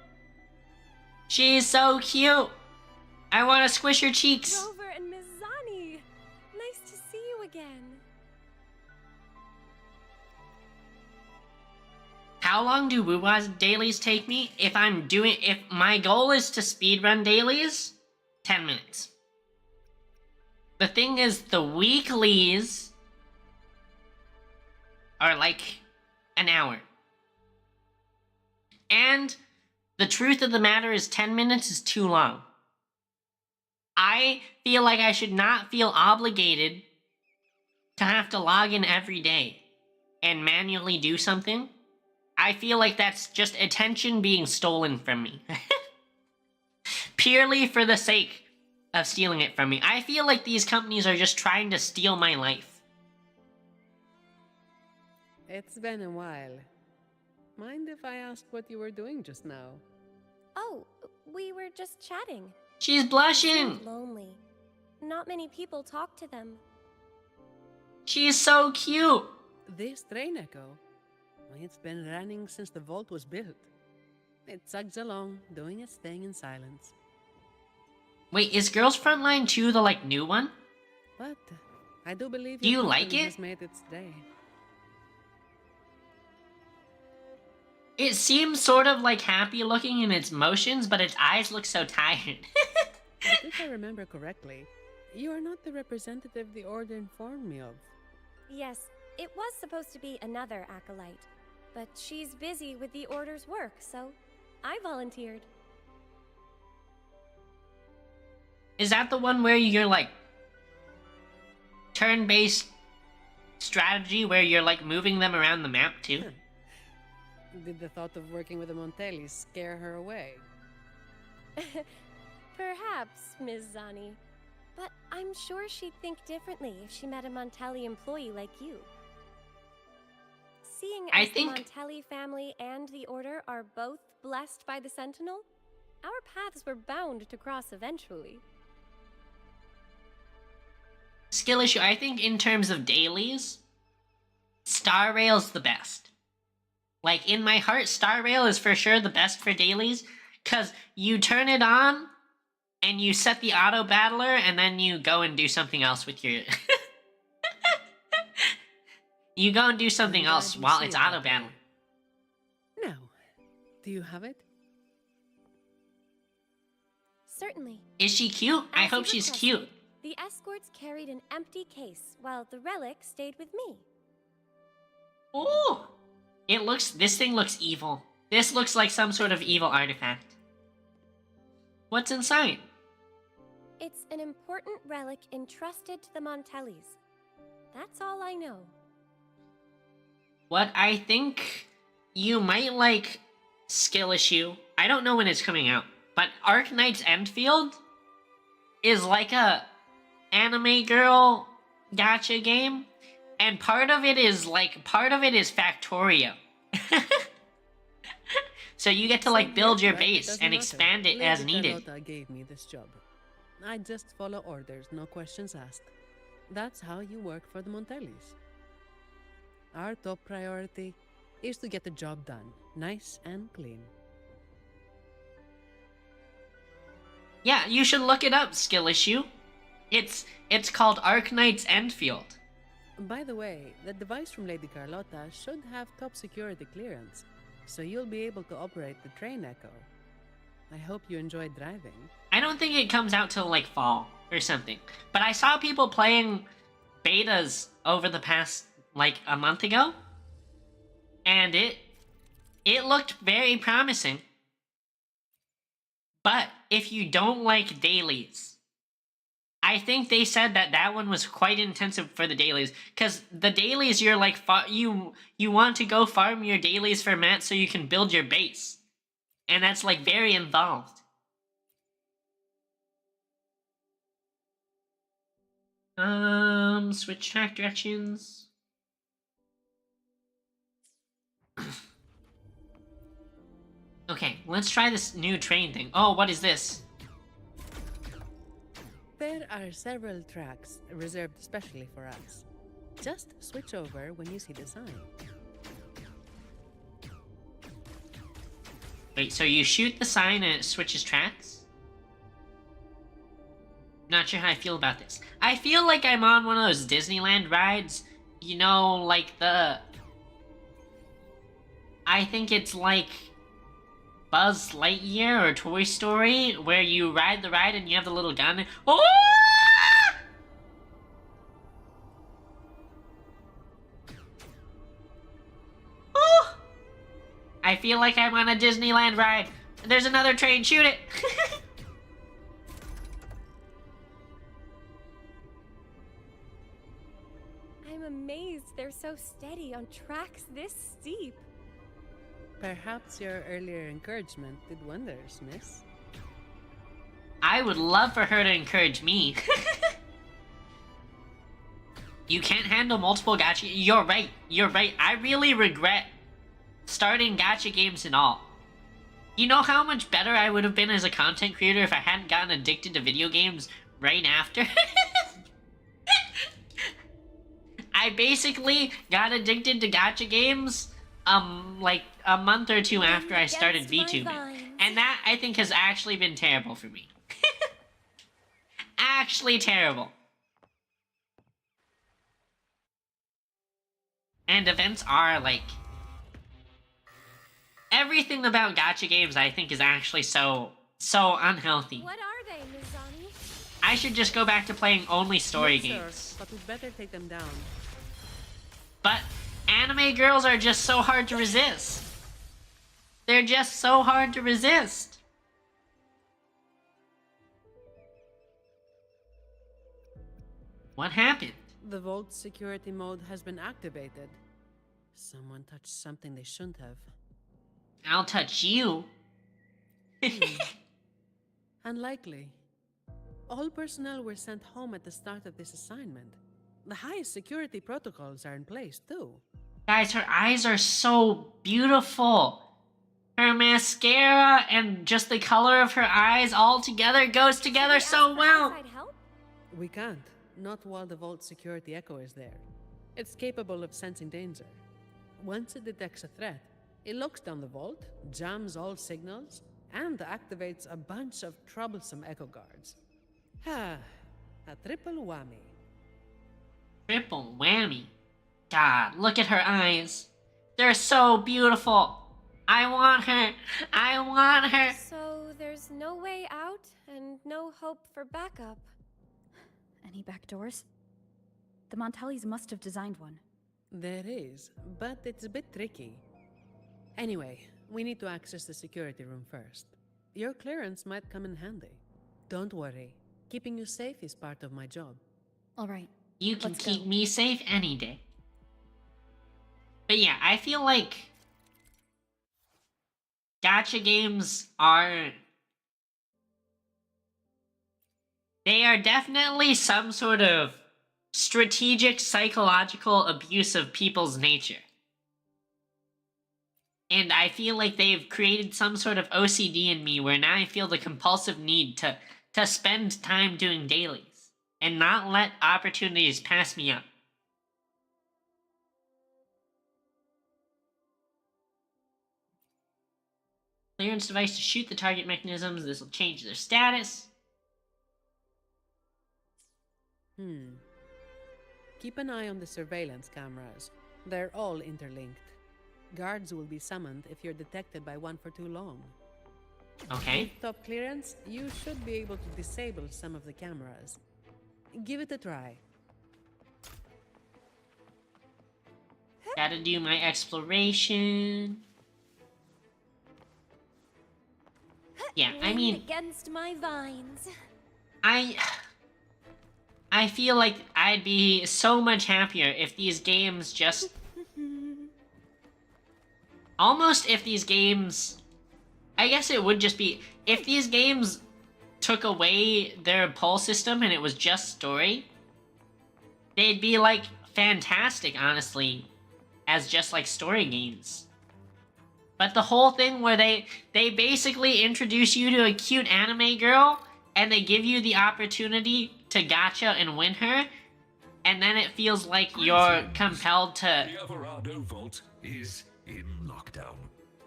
She's so cute! I want to squish her cheeks. Rover and Miss Zani. Nice to see you again. How long do Wuwa dailies take me? If my goal is to speedrun dailies, 10 minutes. The thing is, the weeklies are like an hour. And the truth of the matter is 10 minutes is too long. I feel like I should not feel obligated to have to log in every day and manually do something. I feel like that's just attention being stolen from me. Purely for the sake of stealing it from me. I feel like these companies are just trying to steal my life. It's been a while. Mind if I ask what you were doing just now? Oh, we were just chatting. She's They blushing. seemed lonely. Not many people talk to them. She's so cute. This train echo? It's been running since the vault was built. It chugs along, doing its thing in silence. Wait, is Girls Frontline 2 the like new one? But I do believe Do you your like company it? has made its day. It seems sort of like happy looking in its motions, but its eyes look so tired. But if I remember correctly, you are not the representative the Order informed me of. Yes, it was supposed to be another acolyte, but she's busy with the Order's work, so I volunteered. Is that the one where you're like turn-based strategy where you're like moving them around the map too? Did the thought of working with the Montellis scare her away? Perhaps, Ms. Zani. But I'm sure she'd think differently if she met a Montelli employee like you. Seeing I as think- the Montelli family and the Order are both blessed by the Sentinel, our paths were bound to cross eventually. Skill issue, I think in terms of dailies, Star Rail's the best. Like, in my heart, Star Rail is for sure the best for dailies, because you turn it on, and you set the auto battler, and then you go and do something else with your... You go and do something I'm glad else you while see it's it that auto battling. Now, do you have it? Certainly. Is she cute? I As hope you she's requested, cute. The escorts carried an empty case, while the relic stayed with me. Ooh! This thing looks evil. This looks like some sort of evil artifact. What's inside? It's an important relic entrusted to the Montellis. That's all I know. What I think you might like skill issue. I don't know when it's coming out, but Arknight's Endfield is like a anime girl gacha game, and part of it is Factorio. So you get to like build your But it base doesn't and matter. expand it Lady as needed. Carlotta gave me this job. I just follow orders, no questions asked. That's how you work for the Montellis. Our top priority is to get the job done, nice and clean. Yeah, you should look it up, skill issue. It's called Arknight's Endfield. By the way, the device from Lady Carlotta should have top security clearance, so you'll be able to operate the train echo. I hope you enjoy driving. I don't think it comes out till like fall. or something. But I saw people playing betas over the past, like, a month ago. And it looked very promising. But if you don't like dailies, I think they said that that one was quite intensive for the dailies. Because the dailies, you're like, you want to go farm your dailies for mats so you can build your base. And that's, like, very involved. Switch track directions. Okay, let's try this new train thing. Oh, what is this? There are several tracks reserved specially for us. Just switch over when you see the sign. Wait, so you shoot the sign and it switches tracks? Not sure how I feel about this. I feel like I'm on one of those Disneyland rides. You know, like the... I think it's like Buzz Lightyear or Toy Story, where you ride the ride and you have the little gun. Oh! Oh! I feel like I'm on a Disneyland ride. There's another train, shoot it! I'm amazed they're so steady on tracks this steep. Perhaps your earlier encouragement did wonders, miss. I would love for her to encourage me. You can't handle multiple gacha. You're right. You're right. I really regret starting gacha games and all. You know how much better I would have been as a content creator if I hadn't gotten addicted to video games right after? I basically got addicted to gacha games, like a month or two after I started VTubing. And that, I think, has actually been terrible for me. Actually terrible. And events are, like... Everything about gacha games, I think, is actually so unhealthy. What are they, Mizani? I should just go back to playing only story Yes, sir, games. but we'd better take them down. But anime girls are just so hard to resist. They're just so hard to resist. What happened? The vault security mode has been activated. Someone touched something they shouldn't have. I'll touch you. Unlikely. All personnel were sent home at the start of this assignment. The highest security protocols are in place, too. Guys, her eyes are so beautiful. Her mascara and just the color of her eyes all together goes together so well. Outside help? We can't. Not while the vault security echo is there. It's capable of sensing danger. Once it detects a threat, it looks down the vault, jams all signals, and activates a bunch of troublesome echo guards. Ha! A triple whammy. Triple whammy. God, look at her eyes. They're so beautiful. I want her. I want her. So there's no way out and no hope for backup. Any back doors? The Montellis must have designed one. There is, but it's a bit tricky. Anyway, we need to access the security room first. Your clearance might come in handy. Don't worry. Keeping you safe is part of my job. All right. You can Let's keep go. me safe any day. But yeah, I feel like gacha games are... They are definitely some sort of strategic psychological abuse of people's nature. And I feel like they've created some sort of OCD in me where now I feel the compulsive need to spend time doing dailies and not let opportunities pass me up. Clearance device to shoot the target mechanisms. This will change their status. Keep an eye on the surveillance cameras. They're all interlinked. Guards will be summoned if you're detected by one for too long. Okay. With top clearance, you should be able to disable some of the cameras. Give it a try. Gotta do my exploration. Yeah, I Wind mean, against my vines. I feel like I'd be so much happier if these games just... Almost if these games... I guess it would just be... If these games took away their pull system and it was just story, they'd be, like, fantastic, honestly, as just, like, story games. But the whole thing where they basically introduce you to a cute anime girl, and they give you the opportunity to gacha and win her, and then it feels like you're compelled to... The Alvarado Vault is in lockdown.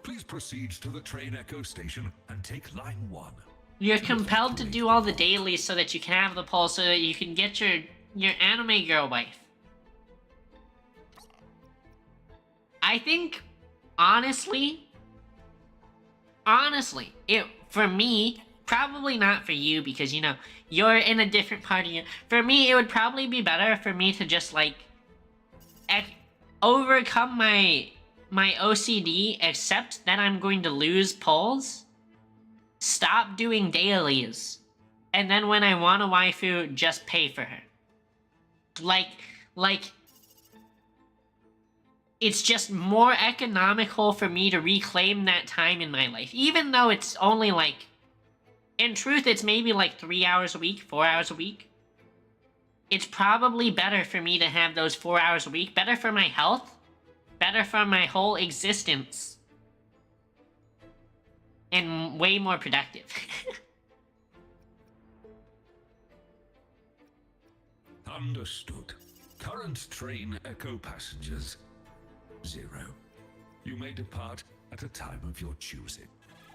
Please proceed to the train Echo station and take line 1. You're compelled to do all the dailies so that you can have the pull, so that you can get your anime girl wife. I think, honestly, it, for me, probably not for you, because, you know, you're in a different part of your... For me, it would probably be better for me to just, like, overcome my OCD, accept that I'm going to lose pulls, stop doing dailies, and then when I want a waifu, just pay for her. Like, it's just more economical for me to reclaim that time in my life. Even though it's only like... In truth, it's maybe like 3 hours a week, 4 hours a week. It's probably better for me to have those 4 hours a week. Better for my health. Better for my whole existence. And way more productive. Understood. Current train Echo passengers 0. You may depart at a time of your choosing.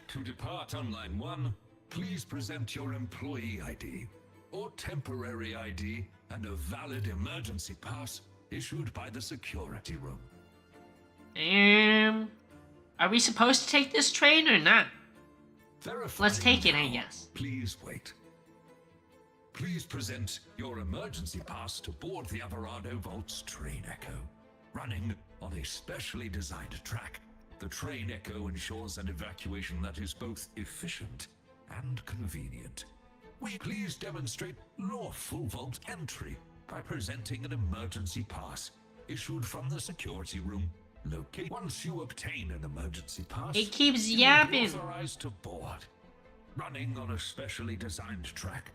To depart on line 1, please present your employee ID or temporary ID and a valid emergency pass issued by the security room. Are we supposed to take this train or not? Let's take it, I guess. Please wait. Please present your emergency pass to board the Alvarado Vault's train Echo. Running on a specially designed track, the train Echo ensures an evacuation that is both efficient and convenient. Please demonstrate lawful vault entry by presenting an emergency pass issued from the security room. Once you obtain an emergency pass, it keeps you will be yapping. authorized to board. Running on a specially designed track,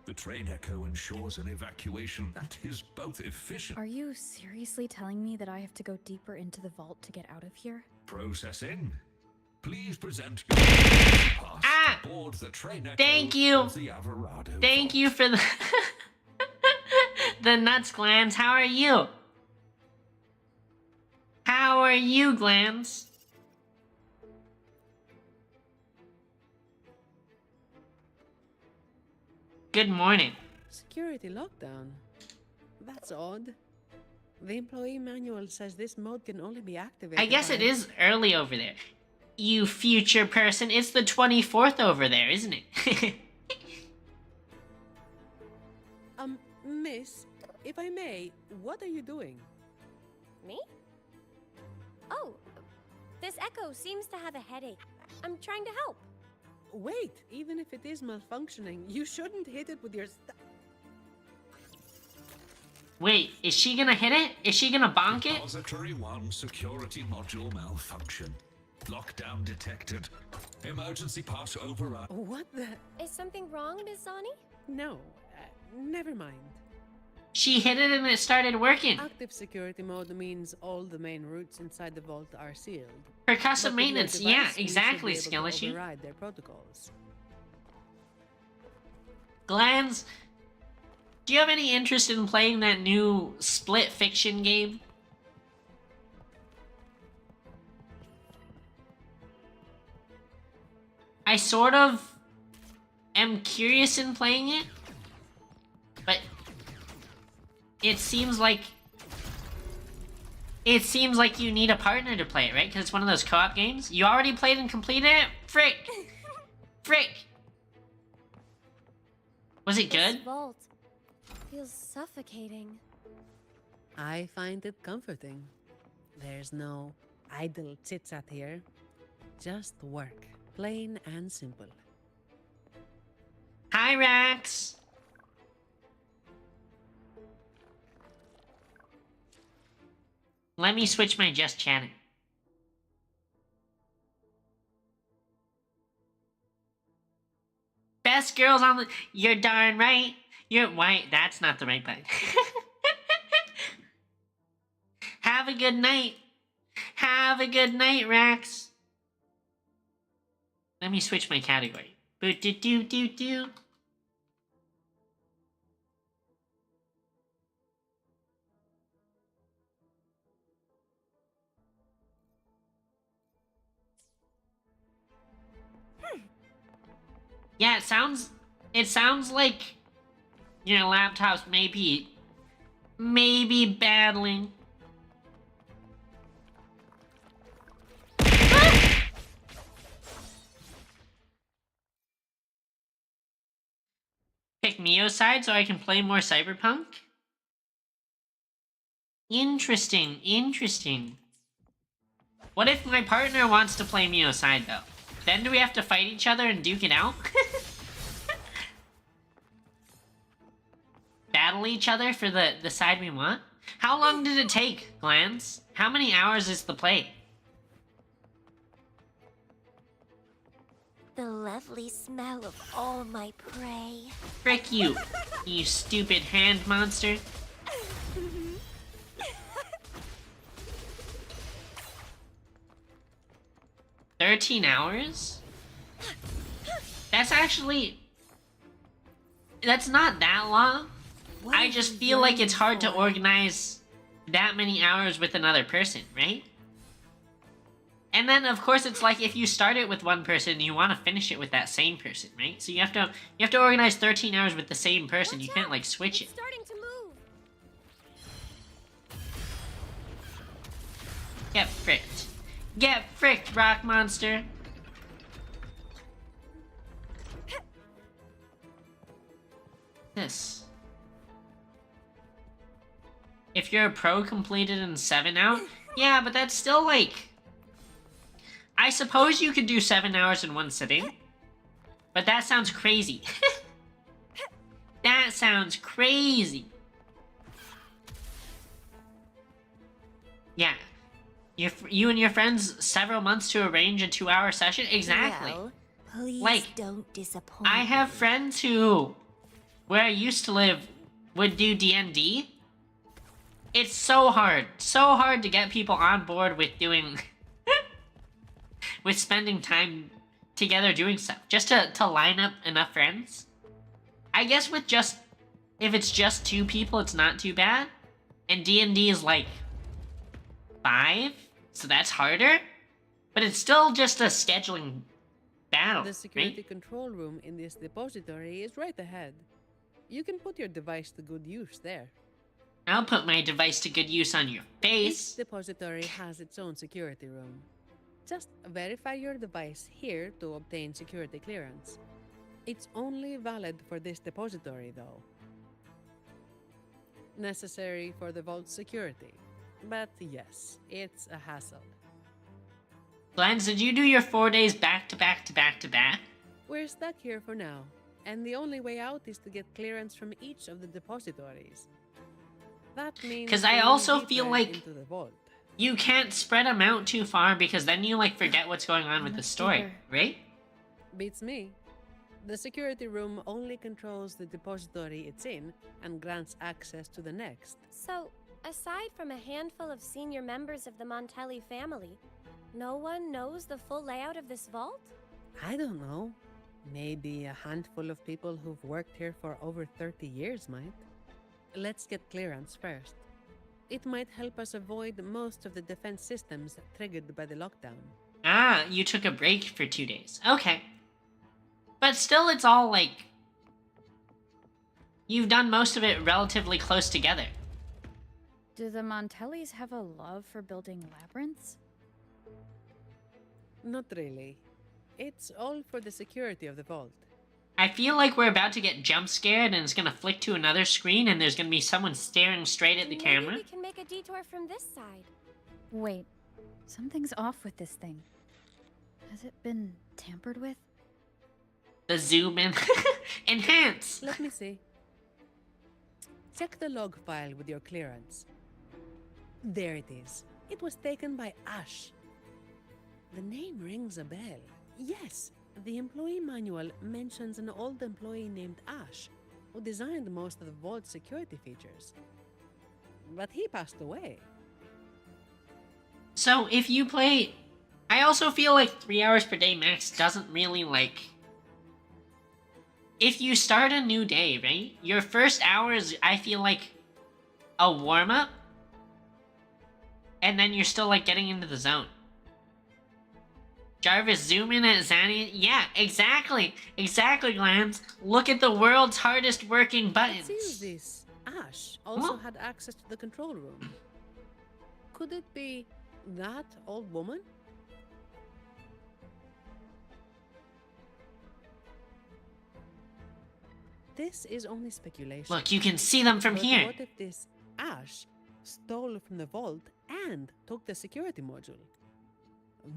the train Echo ensures an evacuation that is both efficient. Are you seriously telling me that I have to go deeper into the vault to get out of here? Processing. Please present your pass to board the train Echo. Thank you. Of the Alvarado Thank Vault. you for the... the nuts, Glands. How are you? How are you, Glands? Good morning. Security lockdown. That's odd. The employee manual says this mode can only be activated. I guess by... it is early over there. You future person, it's the 24th over there, isn't it? Miss, if I may, what are you doing? Me? Oh, this Echo seems to have a headache. I'm trying to help. Wait, even if it is malfunctioning, you shouldn't hit it with your Wait, is she gonna hit it? Is she gonna bonk it? Depository 1 security module malfunction. Lockdown detected. Emergency pass override. What the? Is something wrong, Miss Zani? No, never mind. She hit it and it started working. Active security mode means all the main routes inside the vault are sealed. Percussive But with your maintenance, yeah, device, you exactly, should be able to Skeleton. override their protocols. Glands, do you have any interest in playing that new split fiction game? I sort of am curious in playing it, but it seems like you need a partner to play it, right? Because it's one of those co-op games. You already played and completed it? Frick! frick? Was it This good? vault feels suffocating. I find it comforting. There's no idle chit-chat here. Just work. Plain and simple. Hi, Rax. Let me switch my just chatting. Best girls on the... You're darn right. You're... Why? That's not the right button. Have a good night. Have a good night, Rax. Let me switch my category. Boo-doo-doo-doo-doo. Yeah, it sounds like your laptop's maybe battling. Pick Mio's side so I can play more Cyberpunk? Interesting, interesting. What if my partner wants to play Mio's side, though? Then do we have to fight each other and duke it out? Battle each other for the side we want? How long did it take, Glance? How many hours is the play? The lovely smell of all my prey. Frick you, you stupid hand monster. $13 hours? That's actually... That's not that long. I just feel like it's hard to organize that many hours with another person, right? And then, of course, it's like if you start it with one person, you want to finish it with that same person, right? So you have to organize 13 hours with the same person. You can't like switch it. Starting to move. Get fricked. Get fricked, rock monster. This. If you're a pro completed in 7 out, yeah, but that's still like... I suppose you could do 7 hours in one sitting, but that sounds crazy. That sounds crazy. Yeah. You and your friends several months to arrange a 2-hour session? Exactly. Well, please like, don't disappoint I have me. friends who, where I used to live, would do D&D. It's so hard to get people on board with doing, with spending time together doing stuff. Just to line up enough friends. I guess with just, if it's just 2 people, it's not too bad. And D&D is like 5, so that's harder. But it's still just a scheduling battle, The security right? control room in this depository is right ahead. You can put your device to good use there. I'll put my device to good use on your face. Each depository has its own security room. Just verify your device here to obtain security clearance. It's only valid for this depository, though. Necessary for the vault's security. But yes, it's a hassle. Glens, did you do your 4 days back to back to back to back? We're stuck here for now, and the only way out is to get clearance from each of the depositories. That means 'Cause I going also deeper feel like into the vault. You can't spread them out too far because then you like forget what's going on with the story, deeper. right? Beats me. The security room only controls the depository it's in and grants access to the next. So, aside from a handful of senior members of the Montelli family, no one knows the full layout of this vault? I don't know. Maybe a handful of people who've worked here for over 30 years might. Let's get clearance first. It might help us avoid most of the defense systems triggered by the lockdown. Ah, you took a break for 2 days. Okay. But still, it's all like... You've done most of it relatively close together. Do the Montellis have a love for building labyrinths? Not really. It's all for the security of the vault. I feel like we're about to get jump scared and it's gonna flick to another screen and there's gonna be someone staring straight at the camera. Maybe we can make a detour from this side. Wait, something's off with this thing. Has it been tampered with? The zoom in. Enhance! Let me see. Check the log file with your clearance. There it is. It was taken by Ash. The name rings a bell. Yes, the employee manual mentions an old employee named Ash, who designed most of the vault's security features. But he passed away. So if you play... I also feel like 3 hours per day max doesn't really like... If you start a new day, right? Your first hour is, I feel like, a warm-up. And then you're still like getting into the zone. Jarvis, zoom in at Zanny. Yeah, exactly. Exactly, Glams. Look at the world's hardest working buttons. It seems this Ash also had access to the control room. Could it be that old woman? This is only speculation. Look, you can see them from But here. what if this Ash stole from the vault and took the security module?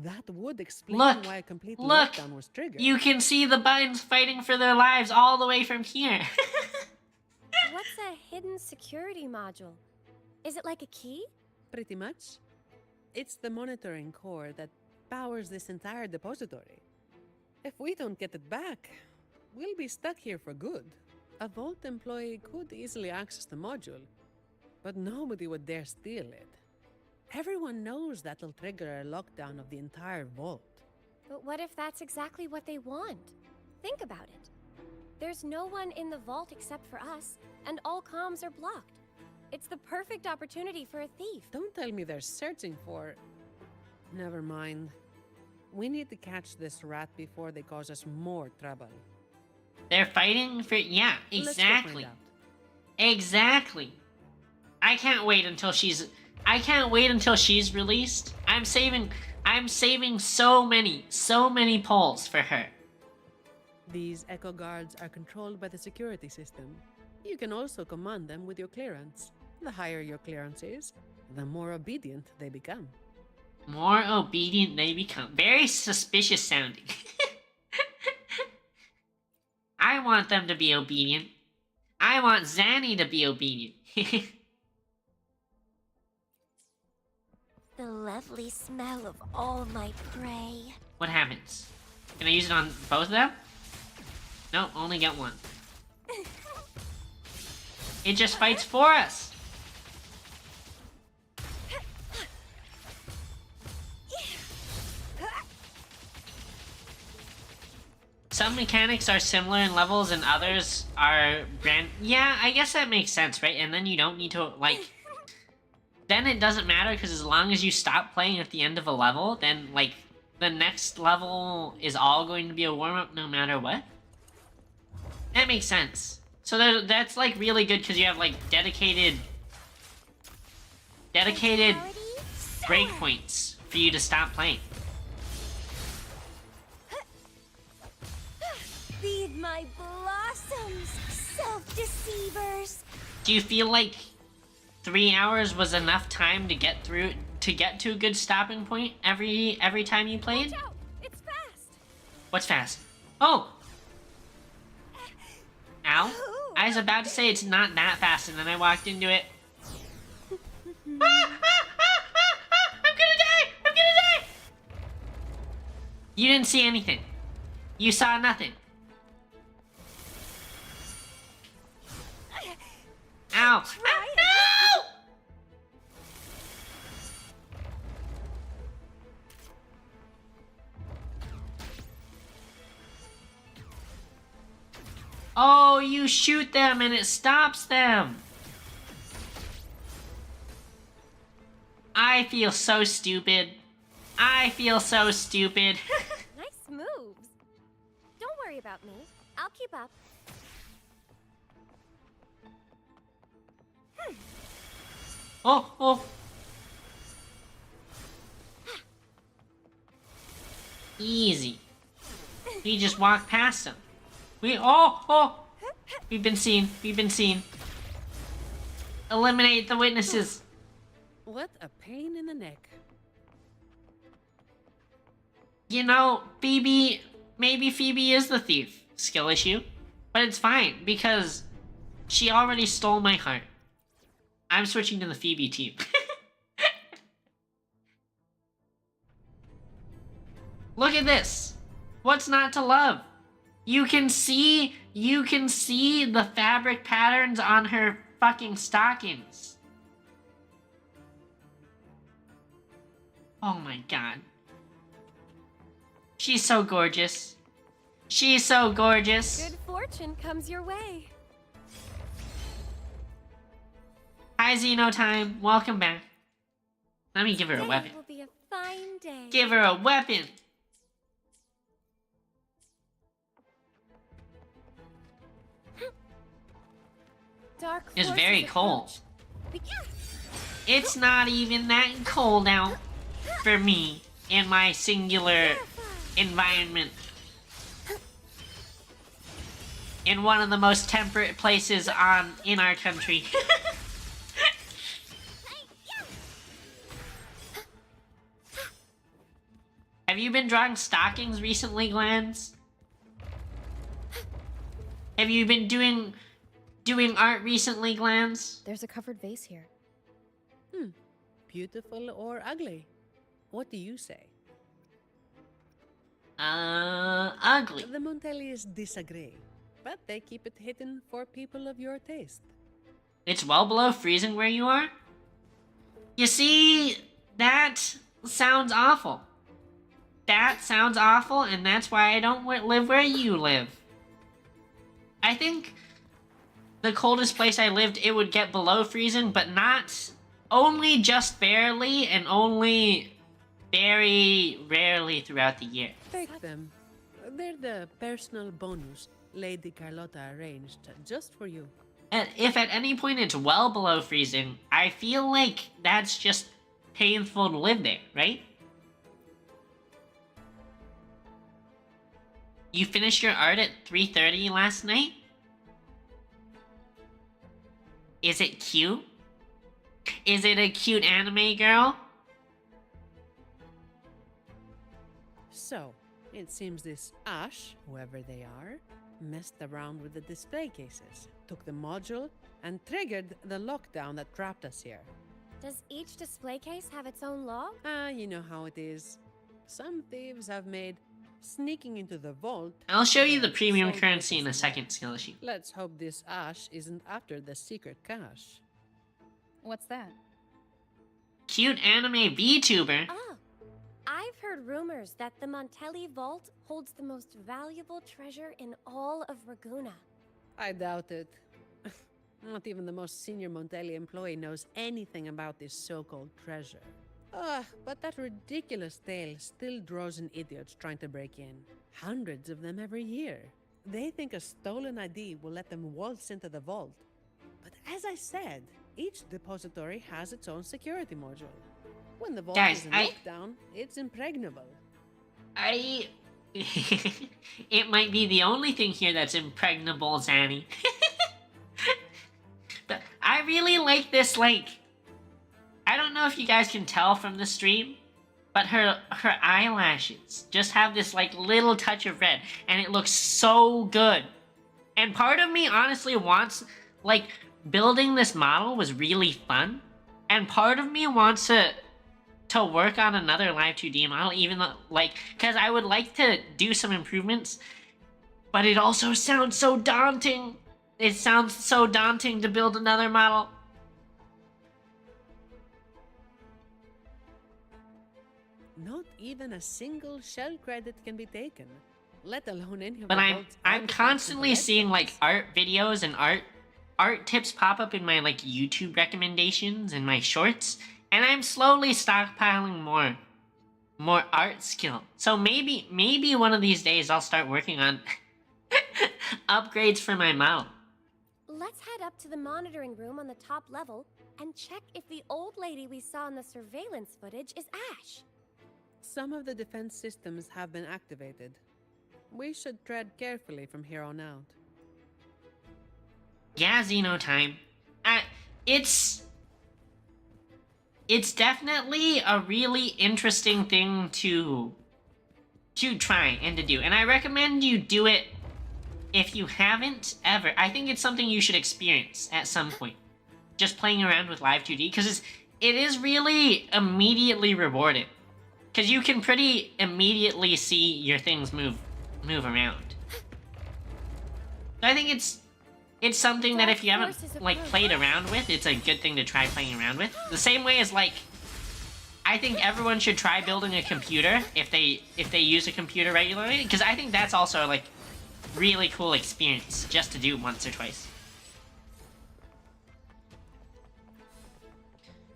That would explain Look, why a complete look, lockdown was triggered. You can see the buttons fighting for their lives all the way from here. What's a hidden security module? Is it like a key? Pretty much. It's the monitoring core that powers this entire depository. If we don't get it back, we'll be stuck here for good. A vault employee could easily access the module, but nobody would dare steal it. Everyone knows that'll trigger a lockdown of the entire vault. But what if that's exactly what they want? Think about it. There's no one in the vault except for us, and all comms are blocked. It's the perfect opportunity for a thief. Don't tell me they're searching for... Never mind. We need to catch this rat before they cause us more trouble. They're fighting for... Yeah, Let's go exactly. find out. Exactly. I can't wait until she's released. I'm saving so many polls for her. These Echo Guards are controlled by the security system. You can also command them with your clearance. The higher your clearance is, the more obedient they become. More obedient they become. Very suspicious sounding. I want them to be obedient. I want Zanny to be obedient. The lovely smell of all my prey. What happens? Can I use it on both of them? No, only get one. It just fights for us. Some mechanics are similar in levels and others are brand... Yeah, I guess that makes sense, right? And then you don't need to, like... Then it doesn't matter, because as long as you stop playing at the end of a level, then, like, the next level is all going to be a warm-up no matter what. That makes sense. So that's, like, really good, because you have, like, dedicated breakpoints for you to stop playing. Feed my blossoms, self-deceivers. Do you feel like 3 hours was enough time to get to a good stopping point every time you played? Watch out! It's fast. What's fast? Oh! Ow. I was about to say it's not that fast, and then I walked into it. I'm gonna die! I'm gonna die! You didn't see anything. You saw nothing. Ow! No! Oh, you shoot them and it stops them. I feel so stupid. I feel so stupid. Nice moves. Don't worry about me. I'll keep up. Oh. Easy. We just walked past him. Oh! We've been seen. We've been seen. Eliminate the witnesses. What a pain in the neck. You know, Phoebe... Maybe Phoebe is the thief. Skill issue. But it's fine, because she already stole my heart. I'm switching to the Phoebe team. Look at this. What's not to love? You can see the fabric patterns on her fucking stockings. Oh my god. She's so gorgeous. She's so gorgeous. Good fortune comes your way. Hi, Xeno Time. Welcome back. Let me give her a weapon. Today will be a fine day. Give her a weapon. Dark It's forces very cold. approach. Be- It's not even that cold out for me in my singular environment. In one of the most temperate places in our country. Have you been drawing stockings recently, Glans? Have you been doing art recently, Glans? There's a covered vase here. Beautiful or ugly? What do you say? Ugly. The Montellis disagree, but they keep it hidden for people of your taste. It's well below freezing where you are? You see, that sounds awful. That sounds awful, and that's why I don't live where you live. I think the coldest place I lived, it would get below freezing, but not... Only just barely, and only very rarely throughout the year. Take them. They're the personal bonus Lady Carlotta arranged just for you. And if at any point it's well below freezing, I feel like that's just painful to live there, right? You finished your art at 3:30 last night? Is it cute? Is it a cute anime girl? So, it seems this Ash, whoever they are, messed around with the display cases, took the module, and triggered the lockdown that trapped us here. Does each display case have its own log? You know how it is. Some thieves have made sneaking into the vault. I'll show you the their premium sole currency in a purpose second, life. skill issue. Let's hope this Ash isn't after the secret cache. What's that? Cute anime VTuber. Ah, I've heard rumors that the Montelli Vault holds the most valuable treasure in all of Raguna. I doubt it. Not even the most senior Montelli employee knows anything about this so-called treasure. But that ridiculous tale still draws in idiots trying to break in. Hundreds of them every year. They think a stolen ID will let them waltz into the vault. But as I said, each depository has its own security module. When the vault Guys, is in lockdown, it's impregnable. It might be the only thing here that's impregnable, Zanny. But I really like this, like... I don't know if you guys can tell from the stream, but her eyelashes just have this, like, little touch of red, and it looks so good. And part of me honestly wants, like, building this model was really fun, and part of me wants to work on another Live 2D model, even though, like, because I would like to do some improvements, but it also sounds so daunting. It sounds so daunting to build another model. Not even a single shell credit can be taken, let alone any of But the I'm vault's artifacts and constantly seeing, like, collections. art videos and art tips pop up in my, like, YouTube recommendations and my shorts, and I'm slowly stockpiling more art skill. So maybe one of these days I'll start working on upgrades for my model. Let's head up to the monitoring room on the top level and check if the old lady we saw in the surveillance footage is Ash. Some of the defense systems have been activated. We should tread carefully from here on out. Yeah, Xeno time. It's definitely a really interesting thing to try and to do, and I recommend you do it if you haven't ever. I think it's something you should experience at some point. Just playing around with Live 2D, because it is really immediately rewarding. Because you can pretty immediately see your things move around. So I think it's something that if you haven't like played around with, it's a good thing to try playing around with. The same way as like, I think everyone should try building a computer if they use a computer regularly, because I think that's also like really cool experience just to do once or twice.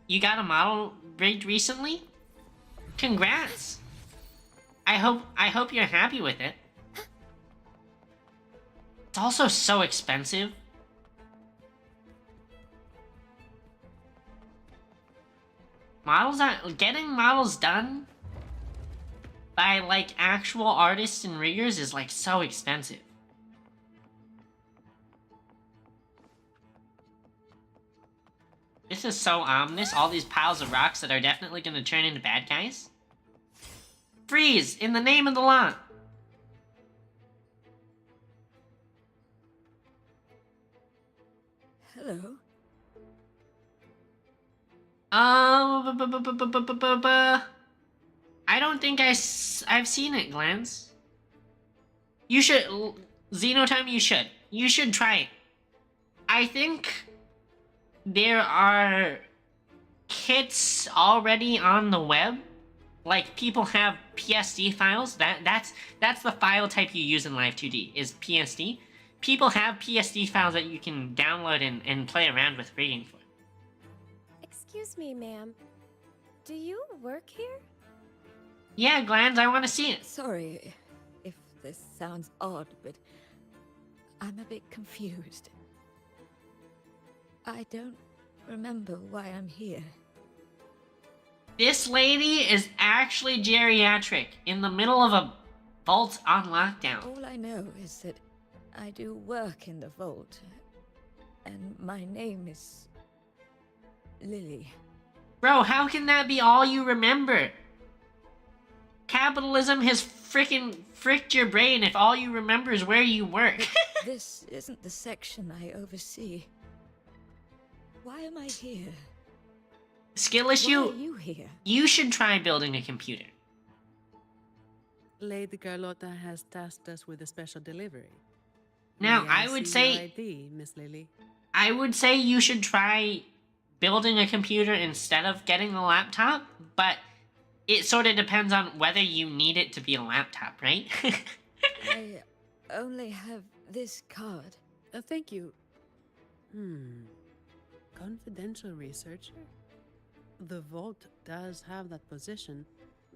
You got a model rigged recently? Congrats! I hope you're happy with it. It's also so expensive. Getting models done by like actual artists and riggers is like so expensive. This is so ominous, all these piles of rocks that are definitely gonna turn into bad guys. Freeze! In the name of the law! Hello. I don't think I've seen it, Glance. You should, Xenotime, you should. You should try it. I think there are kits already on the web. Like, people have PSD files. That's the file type you use in Live 2D, is PSD. People have PSD files that you can download and play around with rigging for. Excuse me, ma'am. Do you work here? Yeah, Glands, I want to see it. Sorry if this sounds odd, but I'm a bit confused. I don't remember why I'm here. This lady is actually geriatric in the middle of a vault on lockdown. All I know is that I do work in the vault, and my name is Lily. Bro, how can that be all you remember? Capitalism has frickin' fricked your brain if all you remember is where you work. This isn't the section I oversee. Why am I here? Skill Why issue, are you here? you should try building a computer. Lady Carlotta has tasked us with a special delivery. Now, May I would see say... your ID, Miss Lily. I would say you should try building a computer instead of getting a laptop, but it sort of depends on whether you need it to be a laptop, right? I only have this card. Thank you. Confidential researcher? The vault does have that position,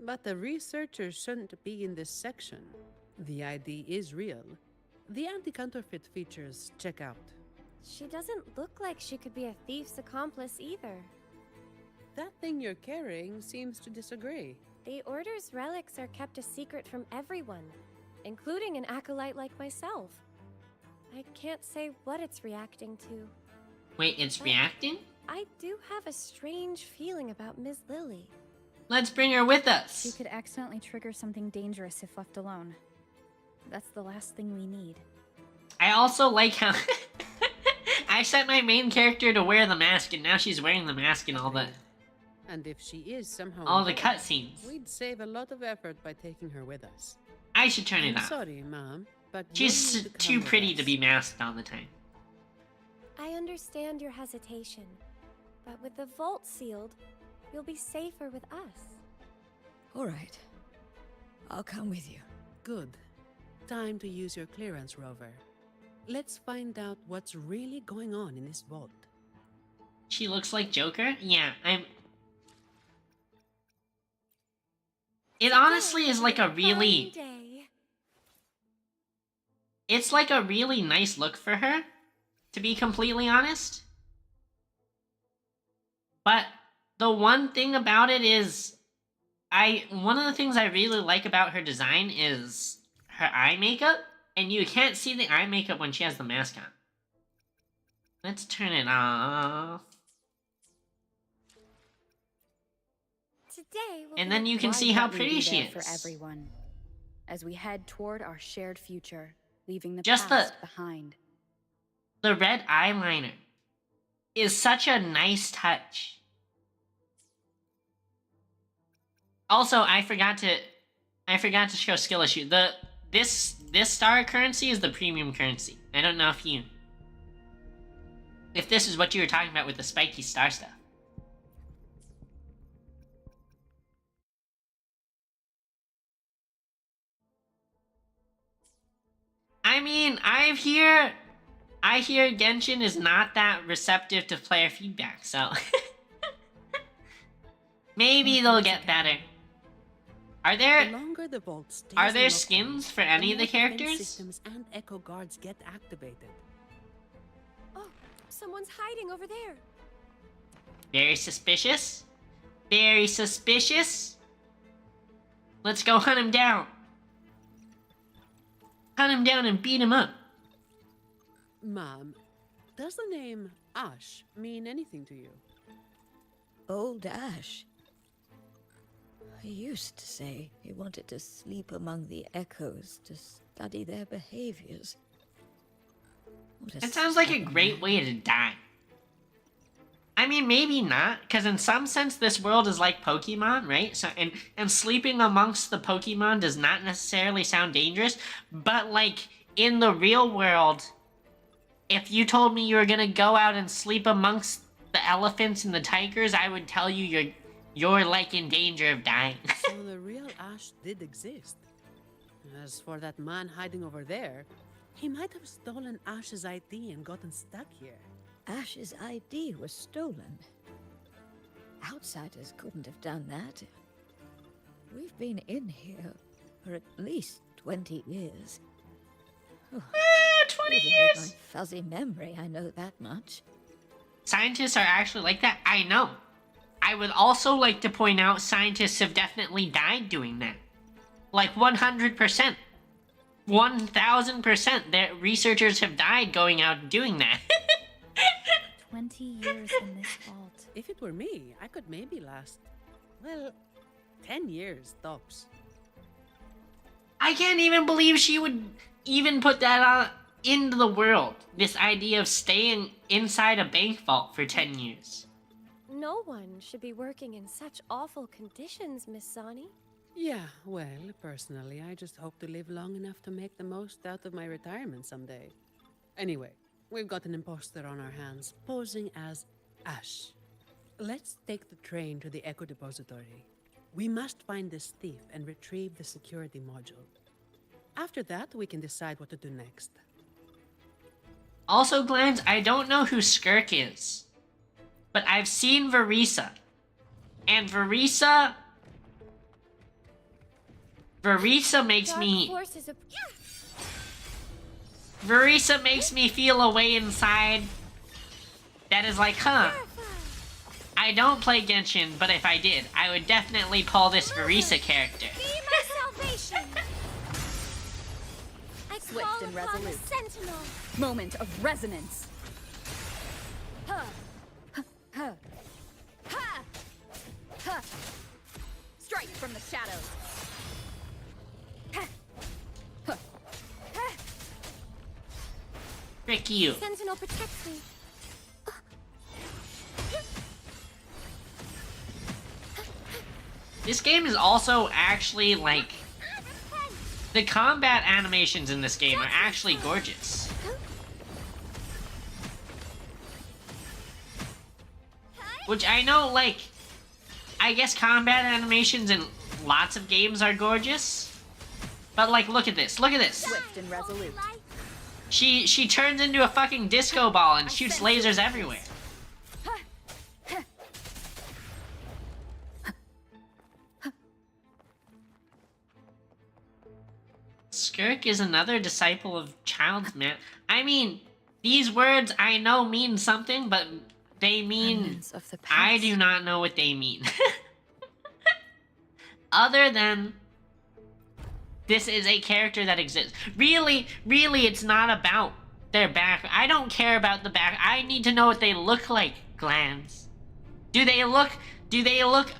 but the researcher shouldn't be in this section. The ID is real. The anti-counterfeit features check out. She doesn't look like she could be a thief's accomplice either. That thing you're carrying seems to disagree. The Order's relics are kept a secret from everyone, including an acolyte like myself. I can't say what it's reacting to. Wait, it's reacting? I do have a strange feeling about Ms. Lily. Let's bring her with us. She could accidentally trigger something dangerous if left alone. That's the last thing we need. I also like how I set my main character to wear the mask, and now she's wearing the mask in all the And if she is somehow the involved, cutscenes. we'd save a lot of effort by taking her with us. I should turn it I'm off. sorry, Mom, but She's you'll need to too come with pretty us. to be masked all the time. I understand your hesitation, but with the vault sealed, you'll be safer with us. All right. I'll come with you. Good. Time to use your clearance, Rover. Let's find out what's really going on in this vault. She looks like Joker? Yeah, It honestly is like a really... Fine day. It's like a really nice look for her, to be completely honest. But the one thing about it is... one of the things I really like about her design is her eye makeup, and you can't see the eye makeup when she has the mask on. Let's turn it off. Today will And be then you can Why see how can't we pretty be she there is. for everyone, as we head toward our shared future, leaving the Just past behind. The red eyeliner is such a nice touch. Also, I forgot to show skill issue. This star currency is the premium currency. I don't know if this is what you were talking about with the spiky star stuff. I mean, I hear Genshin is not that receptive to player feedback, so maybe they'll get better. Are The there longer the vault stays are there unlocked, skins for any of the more defense characters? systems and echo guards get activated. Oh, someone's hiding over there. Very suspicious. Very suspicious. Let's go hunt him down. Hunt him down and beat him up. Mom, does the name Ash mean anything to you? Old Ash. He used to say he wanted to sleep among the echoes to study their behaviors. That sounds like a great way to die. I mean, maybe not, because in some sense this world is like Pokemon, right? So and sleeping amongst the Pokemon does not necessarily sound dangerous, but like in the real world, if you told me you were gonna go out and sleep amongst the elephants and the tigers, I would tell you you're like in danger of dying. So the real Ash did exist. As for that man hiding over there, he might have stolen Ash's ID and gotten stuck here. Ash's ID was stolen. Outsiders couldn't have done that. We've been in here for at least 20 years. Oh, 20 even years? with my fuzzy memory, I know that much. Scientists are actually like that? I know. I would also like to point out scientists have definitely died doing that. Like 100%. 1000%. Their researchers have died going out and doing that. 20 years in this vault. If it were me, I could maybe last, well, 10 years tops. I can't even believe she would even put that out into the world. This idea of staying inside a bank vault for 10 years. No one should be working in such awful conditions, Miss Sani. Yeah, well, personally, I just hope to live long enough to make the most out of my retirement someday. Anyway, we've got an imposter on our hands, posing as Ash. Let's take the train to the Echo Depository. We must find this thief and retrieve the security module. After that, we can decide what to do next. Also, Glens, I don't know who Skirk is. But I've seen Verisa. And Verisa makes Dark me... forces of... Verisa makes me feel a way inside that is like, huh, I don't play Genshin, but if I did, I would definitely pull this Verisa character. Be my salvation! I Swift call and upon the resolute. Sentinel! Moment of resonance. Huh. Huh. Ha! Ha! Strike from the shadows. Ha! Ha! Ha! Frick you. Sentinel protects me. This game is also actually, like... The combat animations in this game are actually gorgeous. Which I know, like... I guess combat animations in lots of games are gorgeous. But, like, look at this. Look at this. Swift and resolute. She turns into a fucking disco ball and shoots lasers everywhere. Skirk is another disciple of Child's Man. I mean, these words I know mean something, but they mean... Remnants of the I past. do not know what they mean. Other than... This is a character that exists. Really, it's not about their back. I don't care about the back. I need to know what they look like, Glands. Do they look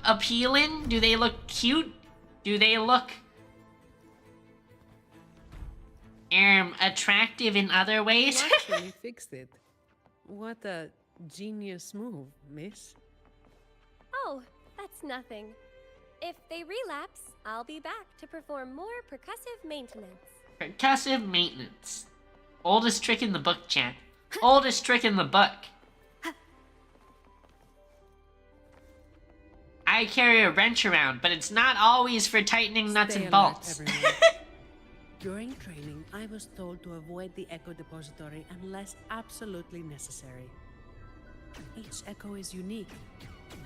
appealing? Do they look cute? Do they look attractive in other ways? You actually fixed it. What a genius move, miss. Oh, that's nothing. If they relapse, I'll be back to perform more percussive maintenance. Percussive maintenance. Oldest trick in the book, chat. Oldest trick in the book. I carry a wrench around, but it's not always for tightening nuts Stay and alert, bolts. everyone. During training, I was told to avoid the Echo Depository unless absolutely necessary. Each Echo is unique.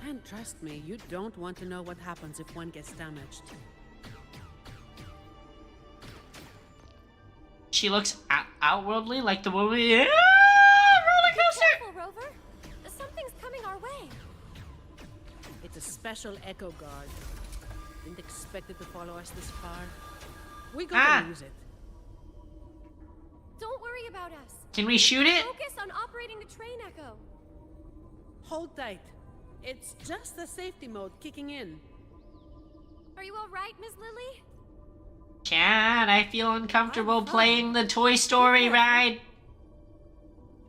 And trust me, you don't want to know what happens if one gets damaged. She looks outwardly like the woman. Yeah, roller coaster. Careful, Rover. Something's coming our way. It's a special Echo Guard. Didn't expect it to follow us this far. We gotta use it. Don't worry about us. Can we shoot it? Focus on operating the train Echo. Hold tight. It's just the safety mode kicking in. Are you all right, Miss Lily? Chad, I feel uncomfortable playing the Toy Story ride.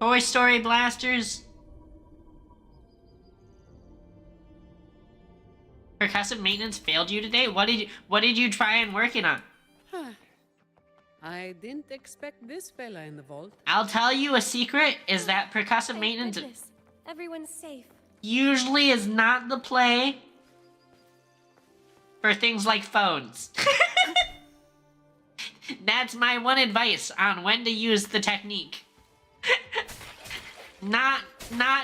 Toy Story blasters. Percussive maintenance failed you today? What did you try and working on? I didn't expect this fella in the vault. I'll tell you a secret is that percussive Thank maintenance goodness. Everyone's safe. usually is not the play for things like phones. That's my one advice on when to use the technique. Not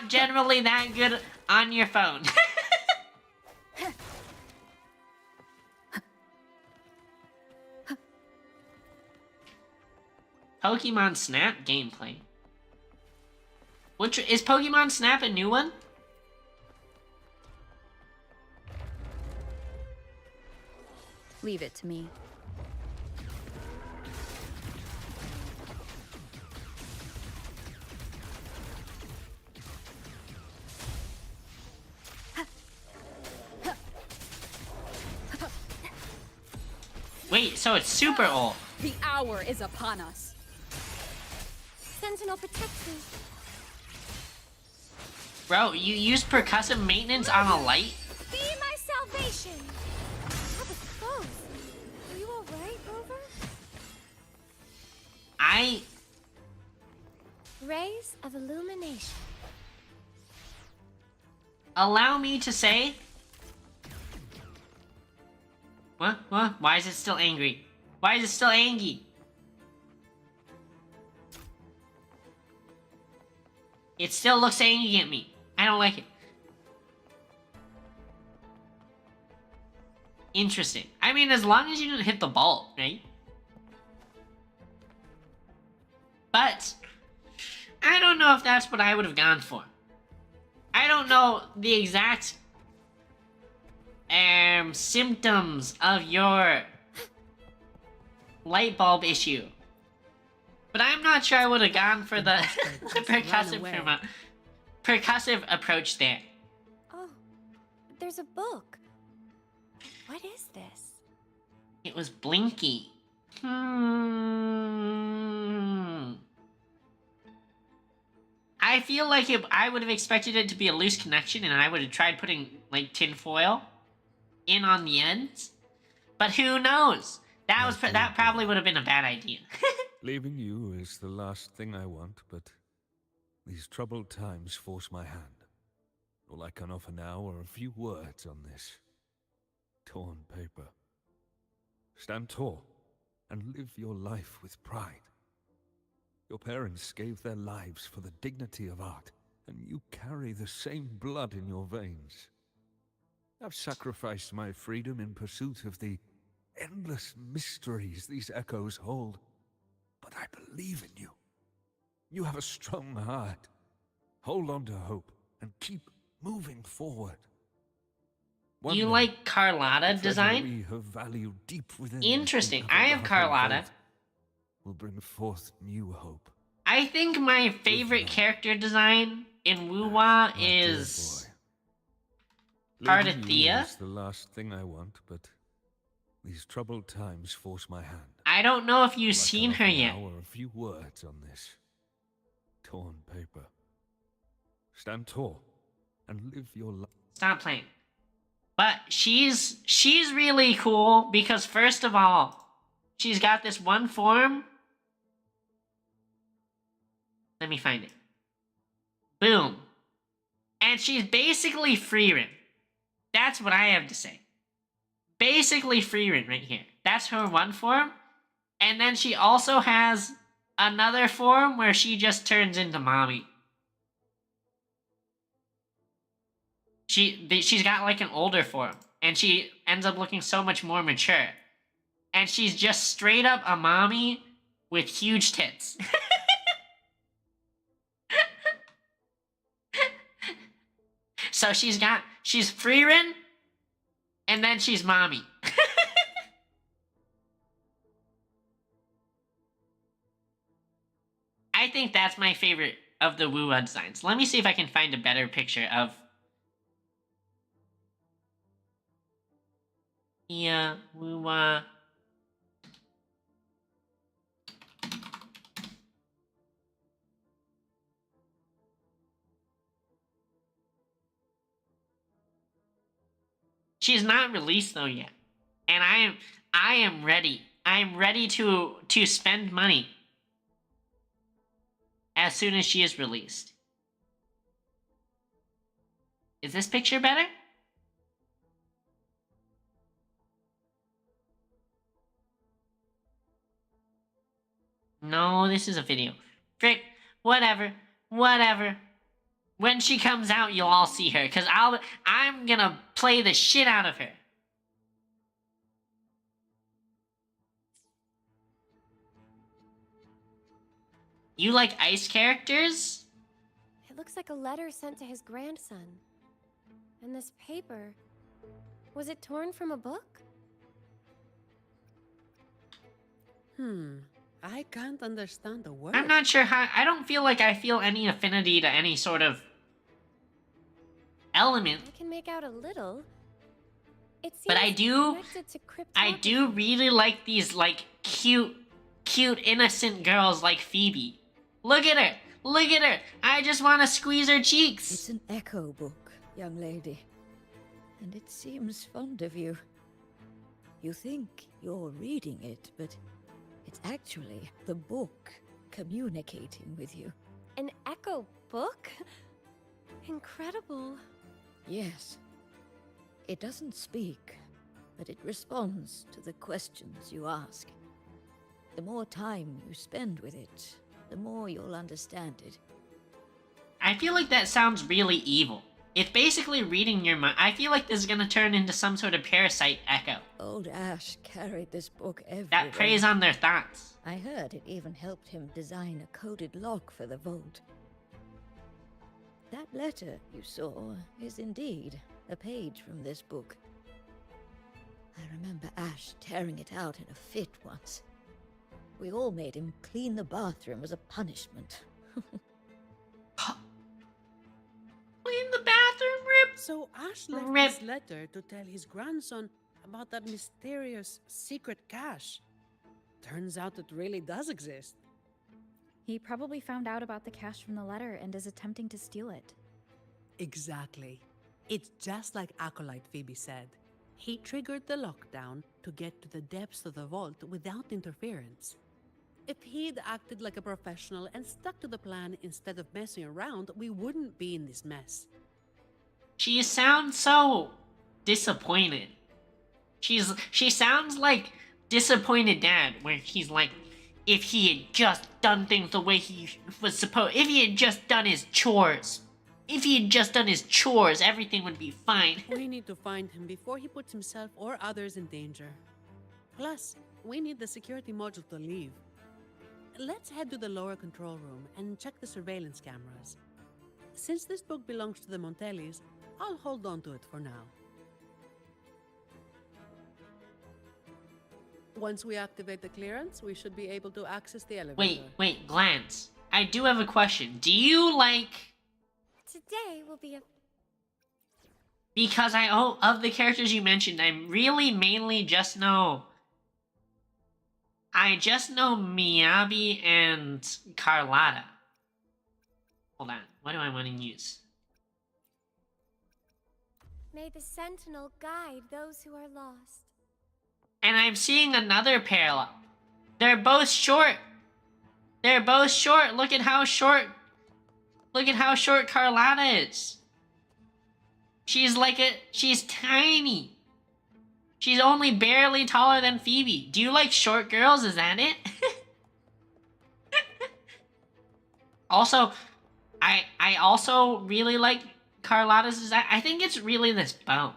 generally that good on your phone. Pokemon Snap gameplay. Which is Pokemon Snap a new one? Leave it to me. Wait, so it's super old. The hour is upon us. Sentinel protects me. Bro, you use percussive maintenance on a light? Be my salvation. That was close. Are you all right, Rover? Rays of illumination. Allow me to say... What? Why is it still angry? Why is it still angry? It still looks angry at me. I don't like it. Interesting. I mean, as long as you didn't hit the ball, right? But I don't know if that's what I would have gone for. I don't know the exact symptoms of your light bulb issue. But I'm not sure I would have gone for the percussive approach there. Oh, there's a book. What is this? It was Blinky. I feel like I would have expected it to be a loose connection, and I would have tried putting like tin foil in on the ends. But who knows? That probably would have been a bad idea. Leaving you is the last thing I want, but these troubled times force my hand. All I can offer now are a few words on this torn paper. Stand tall and live your life with pride. Your parents gave their lives for the dignity of art, and you carry the same blood in your veins. I've sacrificed my freedom in pursuit of the endless mysteries these echoes hold. But I believe in you. You have a strong heart. Hold on to hope and keep moving forward. One You day, like Carlotta treasure design? we have valued deep within Interesting. the I have Alvarado Carlotta. vault will bring forth new hope. I think my favorite character design in Wuwa My dear is boy. part Leaving of you Thea. is the last thing I want, but these troubled times force my hand. I don't know if you've Like seen an her offer yet. now or a few words on this torn paper. Stand tall and live your life. Stop playing. But she's really cool because first of all, she's got this one form. Let me find it. Boom. And she's basically Freerin. That's what I have to say. Basically Freerin right here. That's her one form. And then she also has another form where she just turns into mommy. She's got like an older form. And she ends up looking so much more mature. And she's just straight up a mommy with huge tits. So she's Freerin, and then she's mommy. I think that's my favorite of the Wuwa designs. Let me see if I can find a better picture of... Yeah, Wuwa. She's not released though yet. And I am ready. I'm ready to spend money as soon as she is released. Is this picture better? No, this is a video. Frick, whatever. When she comes out, you'll all see her, because I'm gonna play the shit out of her. You like ice characters? It looks like a letter sent to his grandson. And this paper... Was it torn from a book? I can't understand the word. I'm not sure how... I don't feel like I feel any affinity to any sort of element. I can make out a little. It seems But I do connected to cryptography. really like these, like, cute, innocent girls like Phoebe. Look at her! Look at her! I just want to squeeze her cheeks! It's an echo book, young lady. And it seems fond of you. You think you're reading it, but it's actually the book communicating with you. An echo book? Incredible. Yes. It doesn't speak, but it responds to the questions you ask. The more time you spend with it, the more you'll understand it. I feel like that sounds really evil. It's basically reading your mind. I feel like this is gonna turn into some sort of parasite echo Old Ash carried this book everywhere. that preys on their thoughts. I heard it even helped him design a coded lock for the vault. That letter you saw is indeed a page from this book. I remember Ash tearing it out in a fit once. We all made him clean the bathroom as a punishment. Clean the bathroom, Rip! So Ash left Rip. this letter to tell his grandson about that mysterious secret cache. Turns out it really does exist. He probably found out about the cache from the letter and is attempting to steal it. Exactly. It's just like Acolyte Phoebe said. He triggered the lockdown to get to the depths of the vault without interference. If he'd acted like a professional and stuck to the plan instead of messing around, we wouldn't be in this mess. She sounds so disappointed. She sounds like disappointed dad, where he's like, if he had just done things the way he was supposed, if he had just done his chores, everything would be fine. We need to find him before he puts himself or others in danger. Plus, we need the security module to leave. Let's head to the lower control room and check the surveillance cameras. Since this book belongs to the Montellis, I'll hold on to it for now. Once we activate the clearance, we should be able to access the elevator. Wait, Glance. I do have a question. Do you like... Today will be a... Because of the characters you mentioned, I really mainly just know... I just know Miyabi and Carlotta. Hold on. What do I want to use? May the Sentinel guide those who are lost. And I'm seeing another parallel. They're both short. They're both short. Look at how short Carlotta is. She's tiny. She's only barely taller than Phoebe. Do you like short girls? Is that it? Also, I also really like Carlotta's design. I think it's really this bow.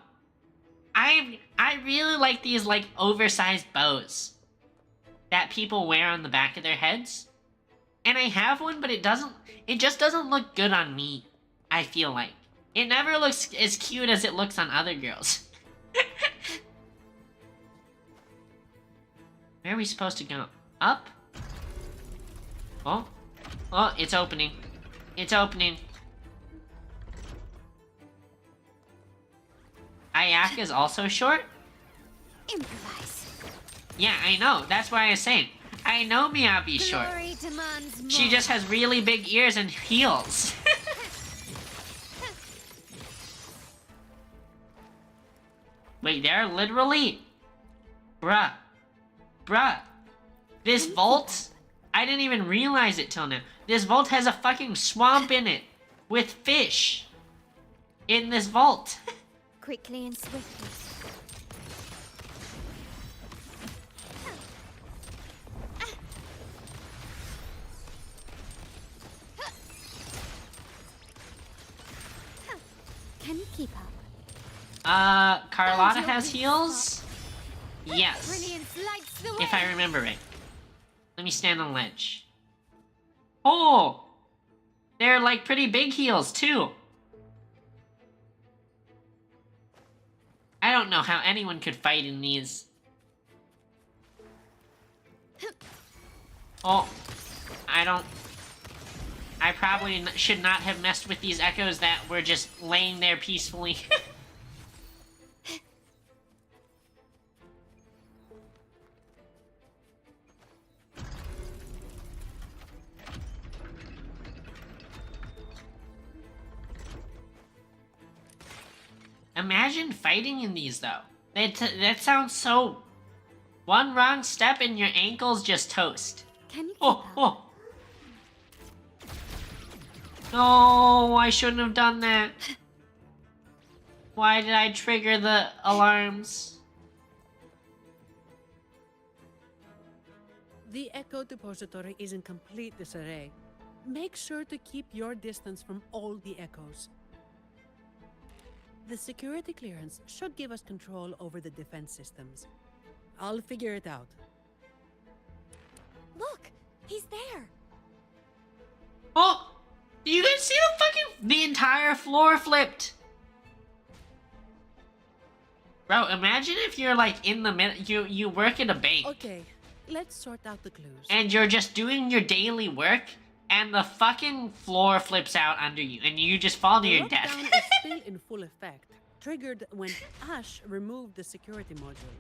I really like these like oversized bows that people wear on the back of their heads. And I have one, but it just doesn't look good on me, I feel like. It never looks as cute as it looks on other girls. Where are we supposed to go? Up? Oh, it's opening. It's opening. Ayaka's also short? Improvise. Yeah, I know. That's why I was saying. I know Miyabi's short. She just has really big ears and heels. Wait, they're literally... Bruh. This vault... I didn't even realize it till now. This vault has a fucking swamp in it. With fish. In this vault. Quickly and swiftly. Can you keep up? Carlotta has heels? Yes. Brilliance lights the way. If I remember right. Let me stand on ledge. Oh! They're like pretty big heels, too. I don't know how anyone could fight in these. Oh. I probably should not have messed with these echoes that were just laying there peacefully. Imagine fighting in these, though. That sounds so... One wrong step and your ankle's just toast. Can you keep Oh! No, I shouldn't have done that. Why did I trigger the alarms? The Echo Depository is in complete disarray. Make sure to keep your distance from all the echoes. The security clearance should give us control over the defense systems. I'll figure it out. Look, he's there. Oh! Do you guys see the entire floor flipped? Bro, imagine if you're like in the middle, you work at a bank. Okay, let's sort out the clues. And you're just doing your daily work, and the fucking floor flips out under you, and you just fall to your death. The lockdown is still in full effect, triggered when Ash removed the security module.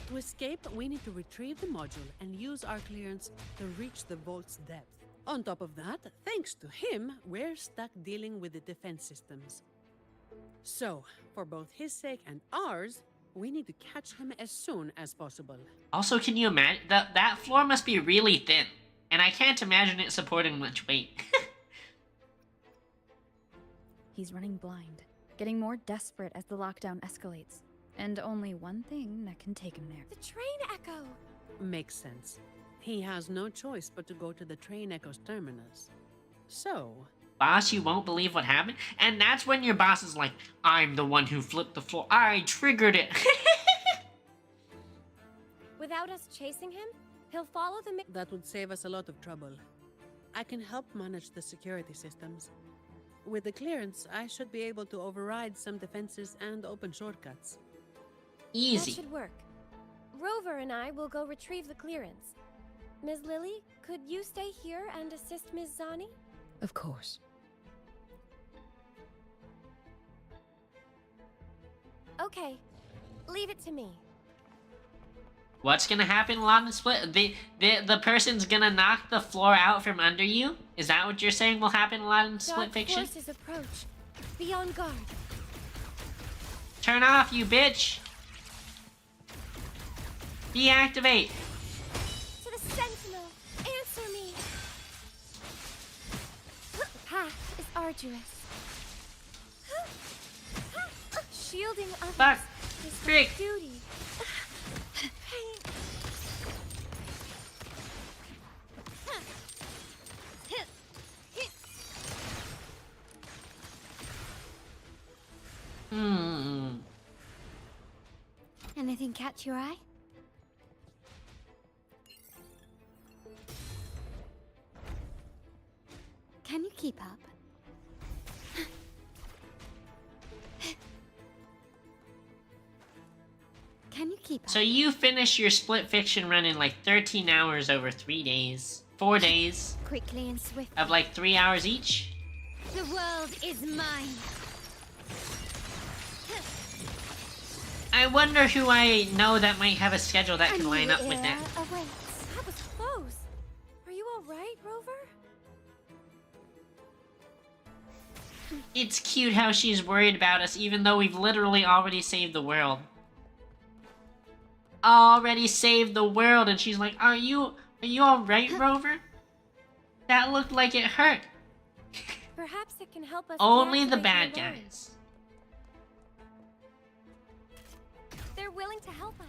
To escape, we need to retrieve the module and use our clearance to reach the vault's depth. On top of that, thanks to him, we're stuck dealing with the defense systems. So, for both his sake and ours, we need to catch him as soon as possible. Also, can you imagine? That floor must be really thin, and I can't imagine it supporting much weight. He's running blind, getting more desperate as the lockdown escalates. And only one thing that can take him there. The train echo. Makes sense. He has no choice but to go to the train echo's terminus. So... Boss, you won't believe what happened? And that's when your boss is like, I'm the one who flipped the floor. I triggered it. Without us chasing him, he'll follow the... That would save us a lot of trouble. I can help manage the security systems. With the clearance, I should be able to override some defenses and open shortcuts. Easy. That should work. Rover and I will go retrieve the clearance. Ms. Lily, could you stay here and assist Ms. Zani? Of course. Okay, leave it to me. What's gonna happen, Lock and Split? The person's gonna knock the floor out from under you? Is that what you're saying will happen in Lock and Split Dark fiction? forces approach. Be on guard. Turn off, you bitch! Deactivate! To the Sentinel, answer me! The path is arduous. Shielding others Fuck! is my Frick! duty. Pain. Anything catch your eye? Can you keep up? Can you keep up? So you finish your Split Fiction run in like 13 hours over 3 days. 4 days. Quickly and swiftly. Of like 3 hours each? The world is mine. I wonder who I know that might have a schedule that A can line new up with that. era awaits. That was close. Are you alright, Rover? It's cute how she's worried about us even though we've literally already saved the world. Already saved the world, and she's like, are you alright, Rover? That looked like it hurt. Perhaps it can help us. Only the deactivate bad the alarm. guys. They're willing to help us.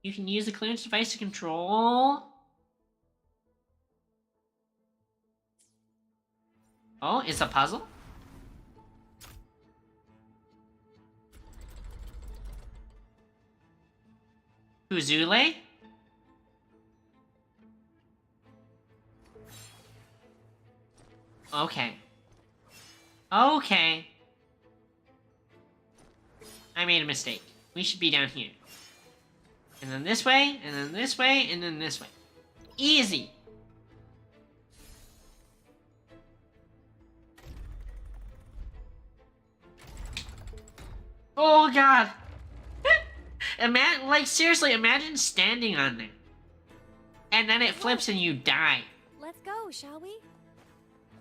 You can use the clearance device to control. Oh, it's a puzzle? Uzule? Okay. Okay. I made a mistake. We should be down here. And then this way, and then this way, and then this way. Easy! Oh god! Like seriously, imagine standing on there. And then it flips and you die. Let's go, shall we?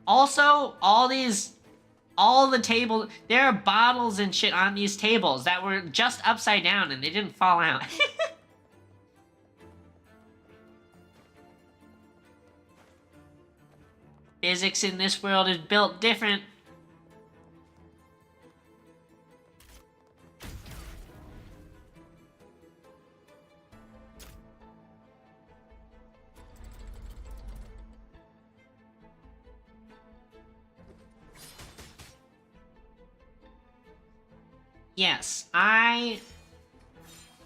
Also, all the table, there are bottles and shit on these tables that were just upside down and they didn't fall out. Physics in this world is built different. Yes, I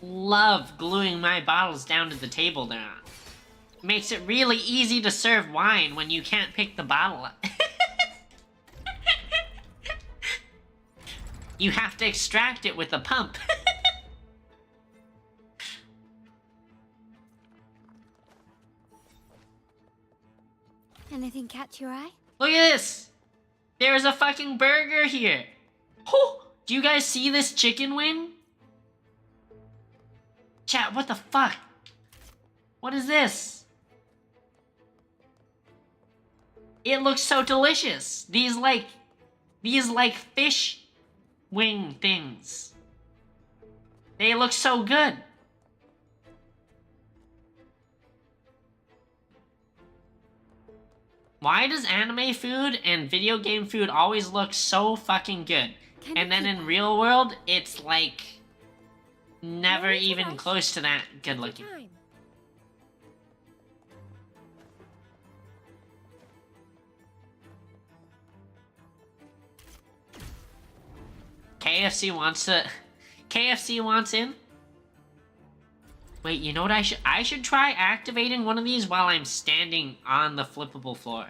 love gluing my bottles down to the table they're on. Makes it really easy to serve wine when you can't pick the bottle up. You have to extract it with a pump. Anything catch your eye? Look at this! There's a fucking burger here! Oh! Do you guys see this chicken wing? Chat, what the fuck? What is this? It looks so delicious. These like fish wing things. They look so good. Why does anime food and video game food always look so fucking good? And then in real world, it's like never even close to that good looking. KFC wants in? Wait, you know what I should try activating one of these while I'm standing on the flippable floor.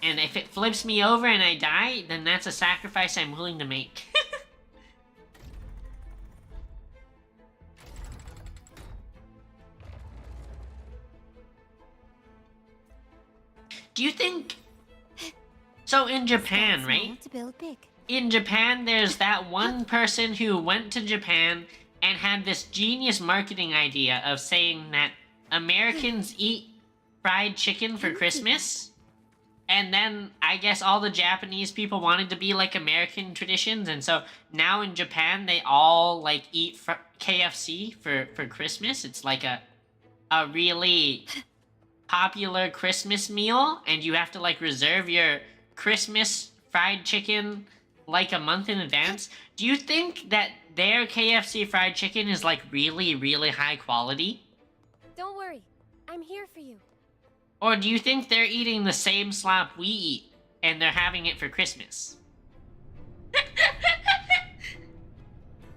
And if it flips me over and I die, then that's a sacrifice I'm willing to make. Do you think... So in Japan, right? To build big. In Japan, there's that one person who went to Japan and had this genius marketing idea of saying that Americans eat fried chicken for Christmas. And then I guess all the Japanese people wanted to be like American traditions. And so now in Japan, they all like eat KFC for Christmas. It's like a really popular Christmas meal. And you have to like reserve your Christmas fried chicken like a month in advance. Do you think that their KFC fried chicken is like really, really high quality? Don't worry, I'm here for you. Or do you think they're eating the same slop we eat and they're having it for Christmas?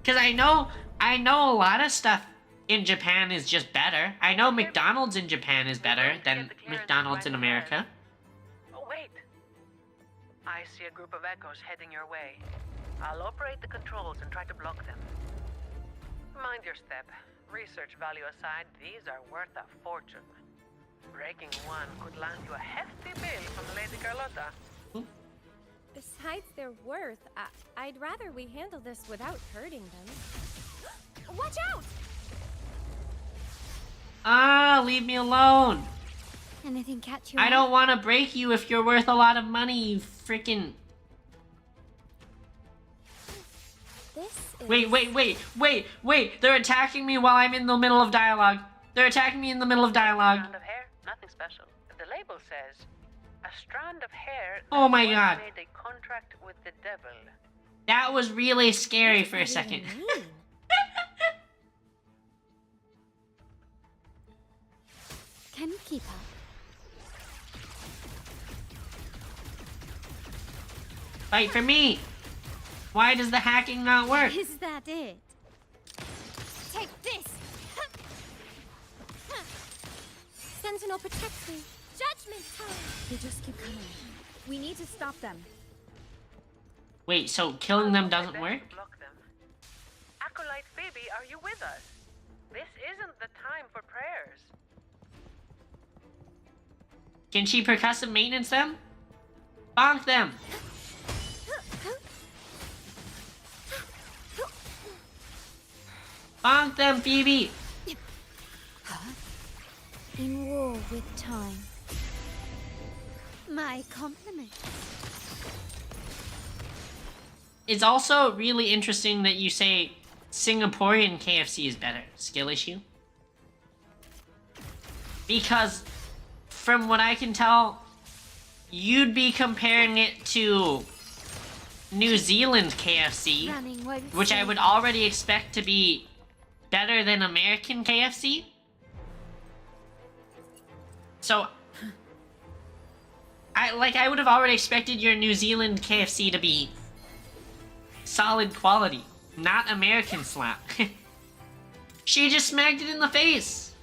Cause I know a lot of stuff in Japan is just better. I know McDonald's in Japan is better than McDonald's in America. Oh, wait. I see a group of echoes heading your way. I'll operate the controls and try to block them. Mind your step. Research value aside, these are worth a fortune. Breaking one could land you a hefty bill from Lady Carlotta. Besides their worth, I'd rather we handle this without hurting them. Watch out! Ah, leave me alone. Anything catch you? I don't want to break you if you're worth a lot of money, you freaking... Wait, they're attacking me while I'm in the middle of dialogue. They're attacking me in the middle of dialogue. Strand of hair, nothing special. The label says, a strand of hair Oh my god. made a contract with the devil. That was really scary for a second. Can you keep up? Fight for me. Why does the hacking not work? Is that it? Take this! Sentinel protects me. Judgment time. They just keep coming. We need to stop them. Wait, so killing them doesn't work? Block them. Acolyte Phoebe, are you with us? This isn't the time for prayers. Can she percussive maintenance them? Bonk them! Bonk them, Phoebe! In war with time. My compliment. It's also really interesting that you say Singaporean KFC is better. Skill issue? Because, from what I can tell, you'd be comparing it to New Zealand KFC, which I would already expect to be better than American KFC. So, I would have already expected your New Zealand KFC to be solid quality, not American slap. She just smacked it in the face.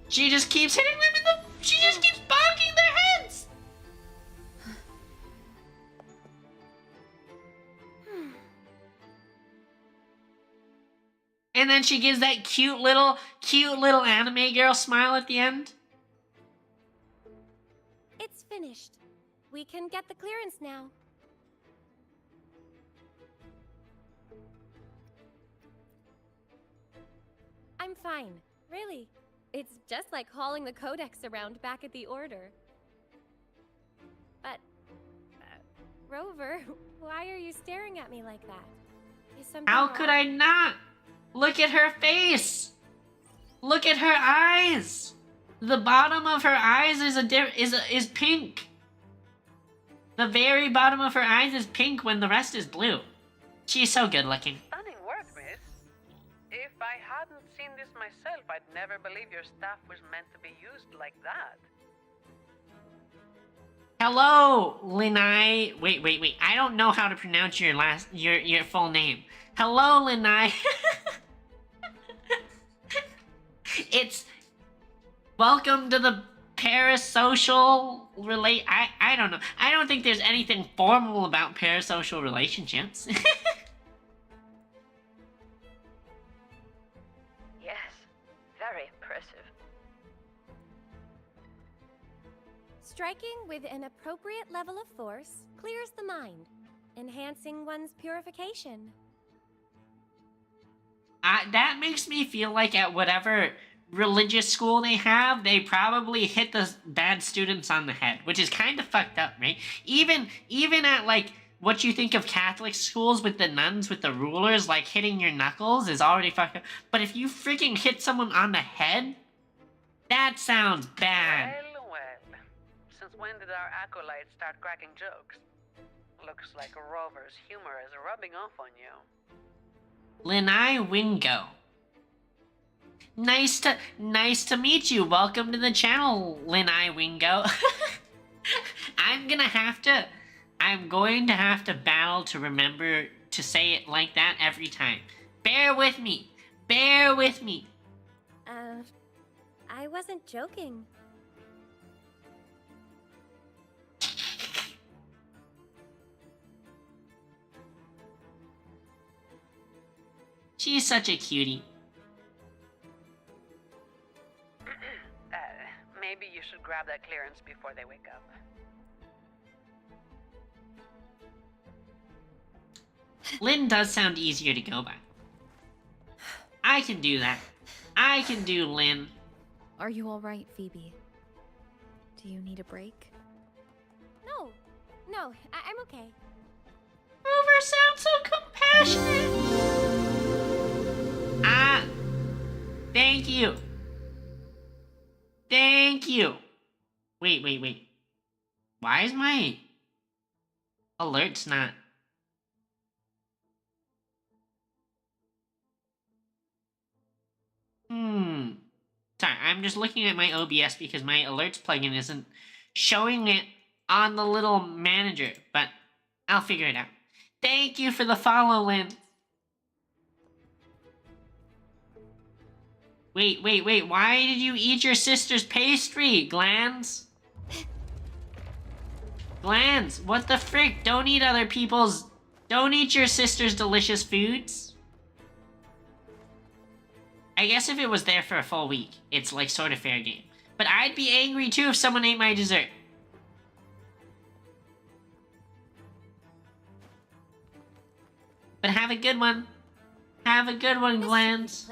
She just keeps hitting them in the... She just keeps bonking their heads! And then she gives that cute little anime girl smile at the end. It's finished. We can get the clearance now. I'm fine, really. It's just like hauling the codex around back at the Order. But, Rover, why are you staring at me like that? Is something How wrong? could I not? Look at her face. Look at her eyes. The bottom of her eyes is pink. The very bottom of her eyes is pink when the rest is blue. She's so good looking. Stunning work, miss. If I hadn't seen this myself, I'd never believe your staff was meant to be used like that. Hello, Linai. Wait. I don't know how to pronounce your full name. Hello, Linai. It's welcome to the parasocial I don't know. I don't think there's anything formal about parasocial relationships. Yes, very impressive. Striking with an appropriate level of force clears the mind, enhancing one's purification. That makes me feel like at whatever religious school they have, they probably hit the bad students on the head, which is kind of fucked up, right? Even at like what you think of Catholic schools with the nuns with the rulers, like hitting your knuckles is already fucked up. But if you freaking hit someone on the head, that sounds bad. Well. Since when did our acolytes start cracking jokes? Looks like Rover's humor is rubbing off on you. Linai Wingo. Nice to meet you. Welcome to the channel, Linai Wingo. I'm going to have to battle to remember to say it like that every time. Bear with me. Bear with me. I wasn't joking. She's such a cutie. Maybe you should grab that clearance before they wake up. Lynn does sound easier to go by. I can do that. I can do Lynn. Are you alright, Phoebe? Do you need a break? No, I'm okay. Rover sounds so compassionate. Thank you. Thank you. Wait. Why is my alerts not... Sorry, I'm just looking at my OBS because my alerts plugin isn't showing it on the little manager, but I'll figure it out. Thank you for the follow, Lynn. Wait, why did you eat your sister's pastry, Glands? Glands, what the frick? Don't eat your sister's delicious foods. I guess if it was there for a full week, it's like sort of fair game. But I'd be angry too if someone ate my dessert. But have a good one. Have a good one, Glands.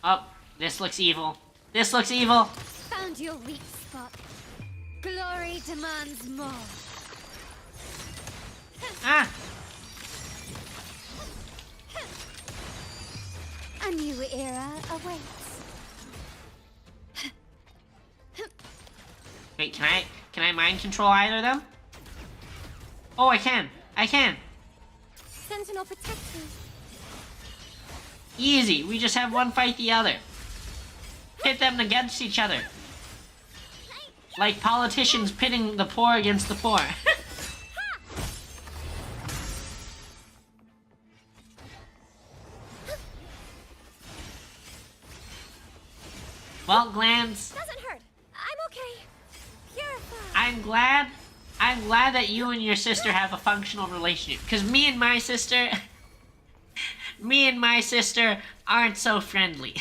Oh, this looks evil. This looks evil. Found your weak spot. Glory demands more. Ah! A new era awaits. Wait, can I mind control either of them? Oh, I can. Sentinel protect me. Easy. We just have one fight the other. Pit them against each other. Like politicians pitting the poor against the poor. Well, Glands. Doesn't hurt. I'm okay. Purified. I'm glad that you and your sister have a functional relationship. Because me and my sister aren't so friendly.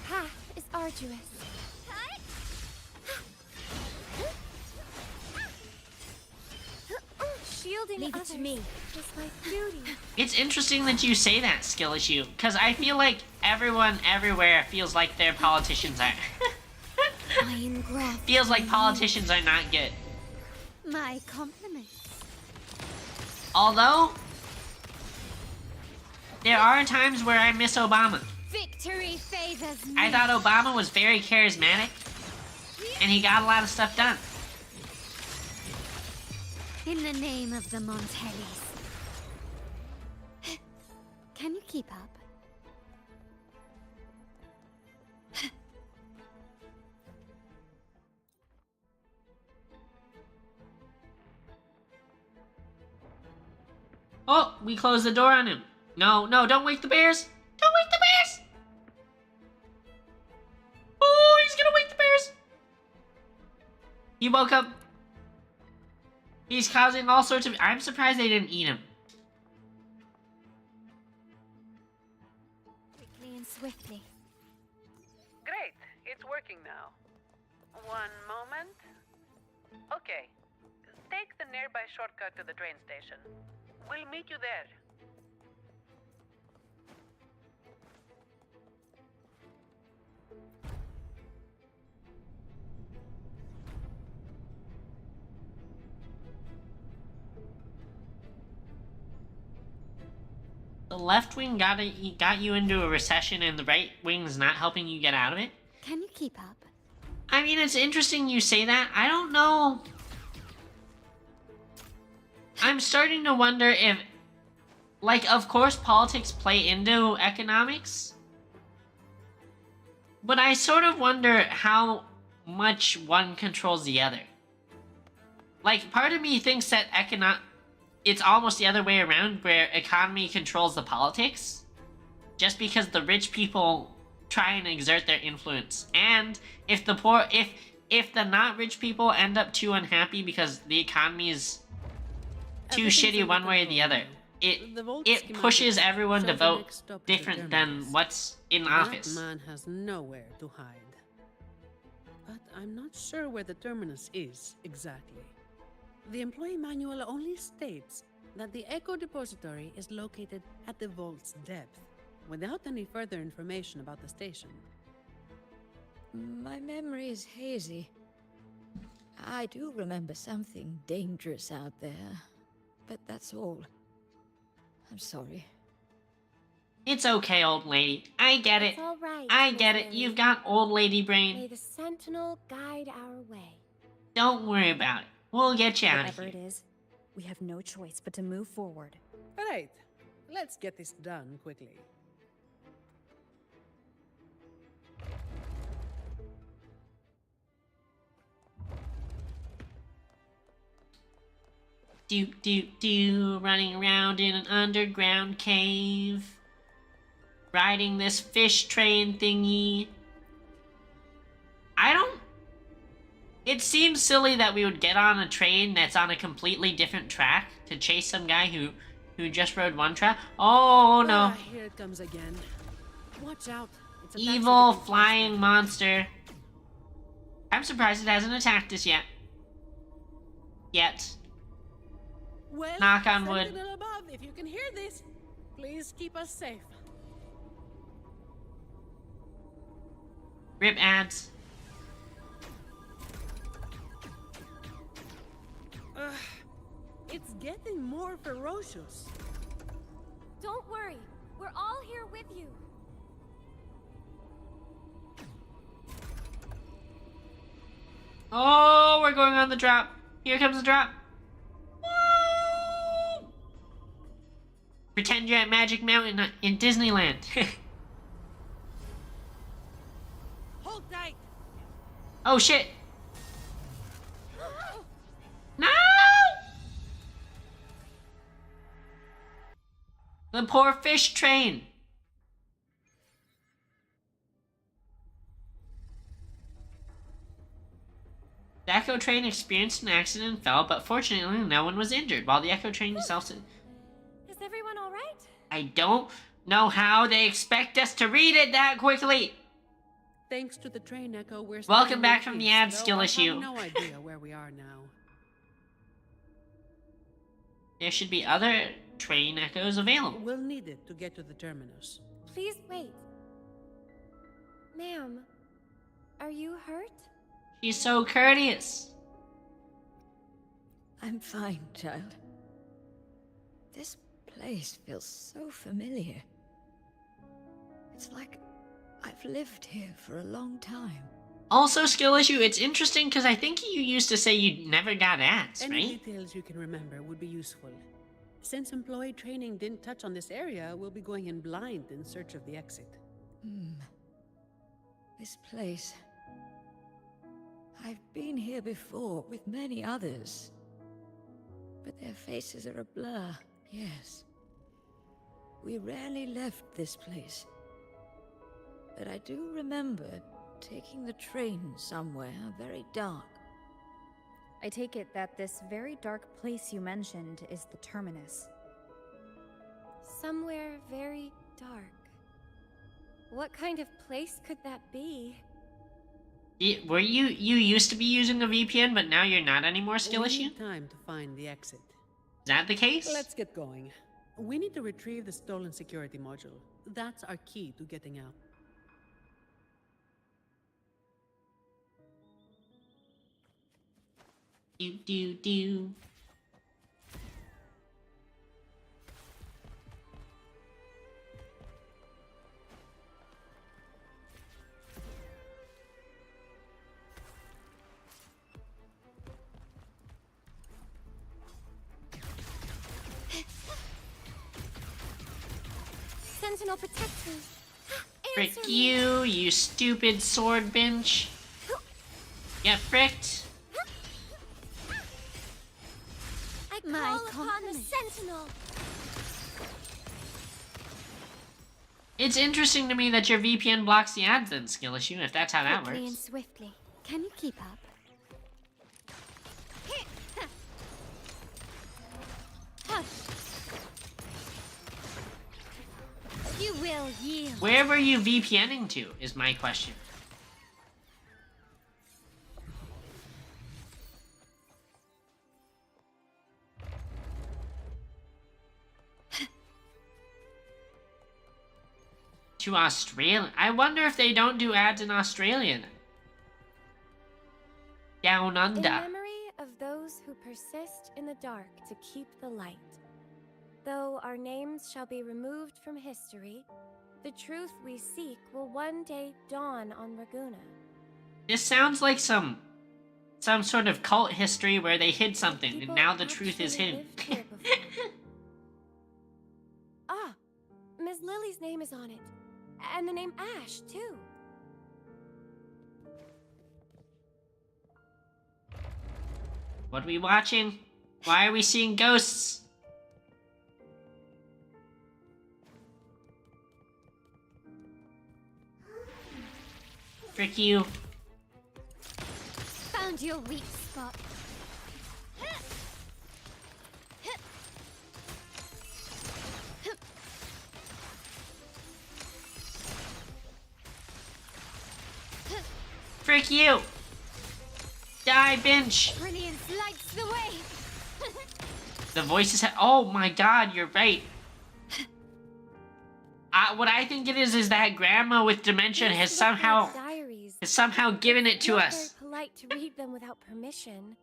Ha is arduous. Shielding Leave it others to me. is my duty. It's interesting that you say that, Skill Issue, because I feel like everyone everywhere feels like their politicians are. Feels like politicians are not good. My compliments. Although, there are times where I miss Obama. Victory favors me. I thought Obama was very charismatic, and he got a lot of stuff done. In the name of the Montellis. Can you keep up? we close the door on him. No, no, don't wake the bears. Don't wake the bears. Oh, he's gonna wake the bears. He woke up. He's causing all sorts of... I'm surprised they didn't eat him. Quickly and swiftly. Great, it's working now. One moment. Okay, take the nearby shortcut to the train station. We'll meet you there. The left wing got you into a recession and the right wing's not helping you get out of it? Can you keep up? I mean, it's interesting you say that. I don't know. I'm starting to wonder if... Like, of course politics play into economics. But I sort of wonder how much one controls the other. Like, part of me thinks that it's almost the other way around, where economy controls the politics. Just because the rich people try and exert their influence. And if the poor... If the not rich people end up too unhappy because the economy is too shitty one way or the other, it pushes everyone to vote different than what's in office. That man has nowhere to hide. But I'm not sure where the terminus is exactly. The employee manual only states that the Echo Depository is located at the vault's depth, without any further information about the station. My memory is hazy. I do remember something dangerous out there, but that's all. I'm sorry. It's okay, old lady. I get it. It's all right, I get Miss it. Lily. You've got old lady brain. May the Sentinel guide our way. Don't worry about it. We'll get you out of Whatever here. it is, we have no choice but to move forward. All right, let's get this done quickly. Running around in an underground cave. Riding this fish train thingy. It seems silly that we would get on a train that's on a completely different track to chase some guy who just rode one track. Oh no. Ah, here it comes again. Watch out. It's a Evil taxi flying monster. I'm surprised it hasn't attacked us yet. Well, Knock on wood. Sentinel above, if you can hear this, please keep us safe. Rip ads. It's getting more ferocious. Don't worry, we're all here with you. Oh, we're going on the drop. Here comes the drop. Woo! Pretend you're at Magic Mountain in Disneyland. Hold tight. Oh shit. No! The poor fish train. The Echo train experienced an accident and fell, but fortunately no one was injured, while the Echo train itself... Is everyone all right? I don't know how they expect us to read it that quickly. Thanks to the train echo, we're Welcome staying back in from the peace, ad though skill I issue. have no idea where we are now. There should be other train echoes available. We'll need it to get to the terminus. Please wait. Ma'am, are you hurt? She's so courteous. I'm fine, child. This place feels so familiar. It's like I've lived here for a long time. Also, skill issue, it's interesting because I think you used to say you never got ads, Any right? details you can remember would be useful. Since employee training didn't touch on this area, we'll be going in blind in search of the exit. This place... I've been here before with many others. But their faces are a blur, yes. We rarely left this place. But I do remember taking the train somewhere very dark. I take it that this very dark place you mentioned is the terminus. Somewhere very dark. What kind of place could that be? Were you used to be using a VPN, but now you're not anymore, Skill We Issue? need time to find the exit. Is that the case? Let's get going. We need to retrieve the stolen security module. That's our key to getting out. Do. Sentinel, protect me. Frick you, you stupid sword bench. Get fricked. I call upon the Sentinel. It's interesting to me that your VPN blocks the ads then, Skill Issue, if that's how that Quickly and works. swiftly. Can you keep up? Hush. You will yield. Where were you VPNing to, is my question. To Australia? I wonder if they don't do ads in Australia then. Down In under. memory of those who persist in the dark to keep the light. Though our names shall be removed from history, the truth we seek will one day dawn on Raguna. This sounds like some sort of cult history where they hid something and People now the truth is actually hidden. lived here before. Ah, Miss Lily's name is on it. And the name Ash, too. What are we watching? Why are we seeing ghosts? Frick you. Found your weak spot. Frick you. Die, bench. Brilliance lights the way. The voices oh my god, you're right. What I think it is that grandma with dementia These has look somehow like diaries. given it to Not us. very polite to read them without permission.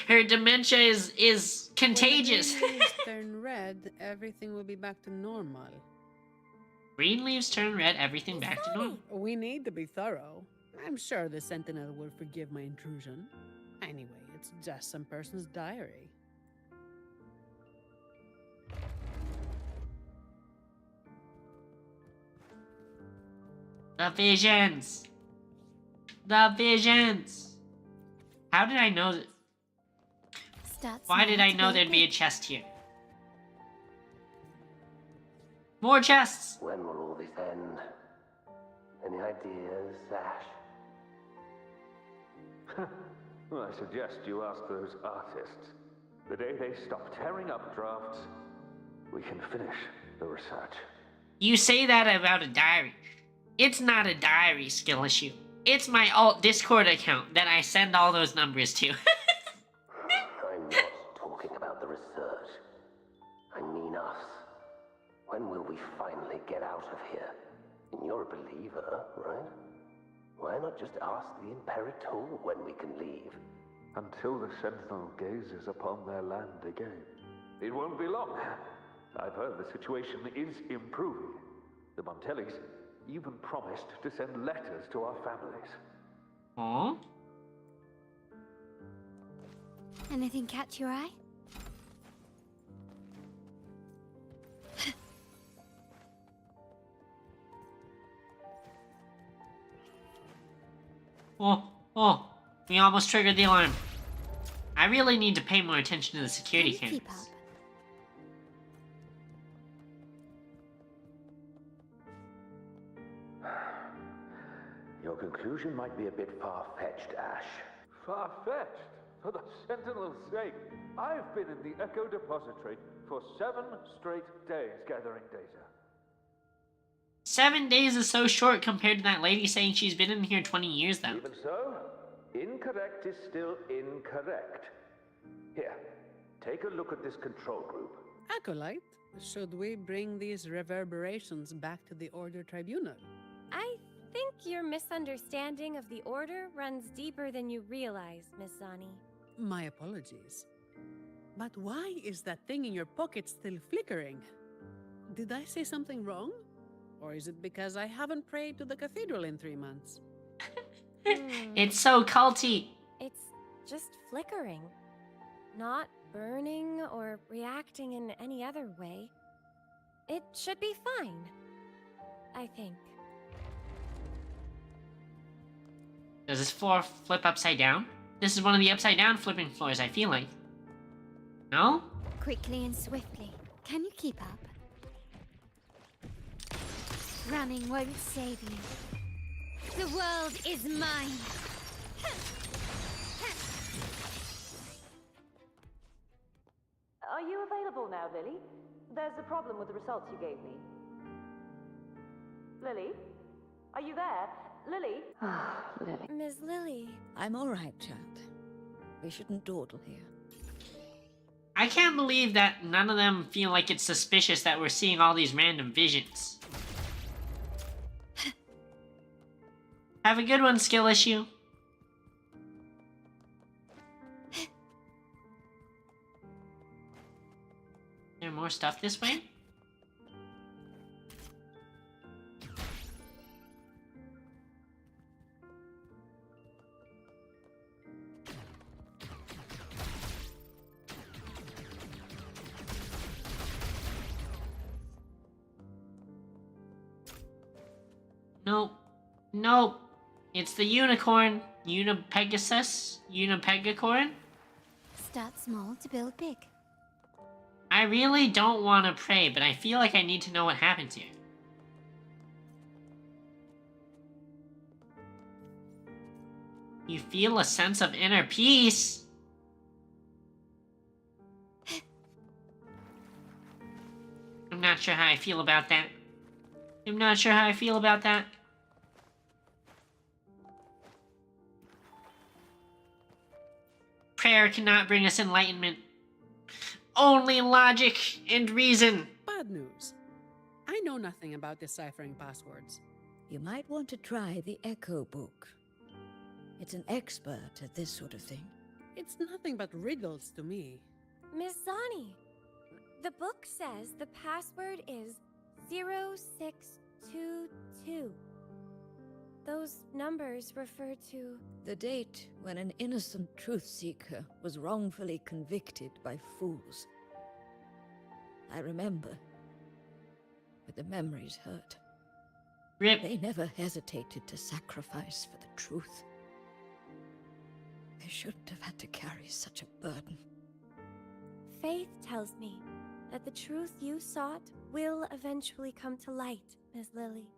Her dementia is contagious. When the green leaves turn red, everything will be back to normal. Green leaves turn red, everything back to normal. We need to be thorough. I'm sure the Sentinel will forgive my intrusion. Anyway, it's just some person's diary. The visions. The visions. How did I know that? Why did I know there'd be a chest here? More chests. When will all this end? Any ideas, Ash? Well, I suggest you ask those artists. The day they stop tearing up drafts, we can finish the research. You say that about a diary. It's not a diary, Skill Issue. It's my alt Discord account that I send all those numbers to. I'm not talking about the research. I mean us. When will we finally get out of here? And you're a believer, right? Why not just ask the Imperator when we can leave? Until the Sentinel gazes upon their land again. It won't be long. I've heard the situation is improving. The Montellis even promised to send letters to our families. Aww. Anything catch your eye? Oh, we almost triggered the alarm. I really need to pay more attention to the security Can you keep cameras. up? Your conclusion might be a bit far-fetched, Ash. Far-fetched? For the Sentinel's sake, I've been in the Echo Depository for 7 straight days gathering data. 7 days is so short compared to that lady saying she's been in here 20 years, though. Even so, incorrect is still incorrect. Here, take a look at this control group. Acolyte, should we bring these reverberations back to the Order Tribunal? I think your misunderstanding of the Order runs deeper than you realize, Miss Zani. My apologies. But why is that thing in your pocket still flickering? Did I say something wrong? Or is it because I haven't prayed to the cathedral in 3 months? It's so culty. It's just flickering. Not burning or reacting in any other way. It should be fine, I think. Does this floor flip upside down? This is one of the upside down flipping floors, I feel like. No? Quickly and swiftly. Can you keep up? Running won't save you. The world is mine. Are you available now, Lily? There's a problem with the results you gave me. Lily? Are you there? Lily? Lily. Miss Lily. I'm all right, child. We shouldn't dawdle here. I can't believe that none of them feel like it's suspicious that we're seeing all these random visions. Have a good one, skill issue. Is there more stuff this way? Nope. Nope. It's the unicorn. Unipegasus? Unipegacorn? Start small to build big. I really don't want to pray, but I feel like I need to know what happens here. You feel a sense of inner peace. I'm not sure how I feel about that. I'm not sure how I feel about that. Prayer cannot bring us enlightenment. Only logic and reason. Bad news. I know nothing about deciphering passwords. You might want to try the Echo book. It's an expert at this sort of thing. It's nothing but riddles to me. Miss Zani, the book says the password is 0622. Those numbers refer to... the date when an innocent truth seeker was wrongfully convicted by fools. I remember, but the memories hurt. Rip. They never hesitated to sacrifice for the truth. They shouldn't have had to carry such a burden. Faith tells me that the truth you sought will eventually come to light, Miss Lily.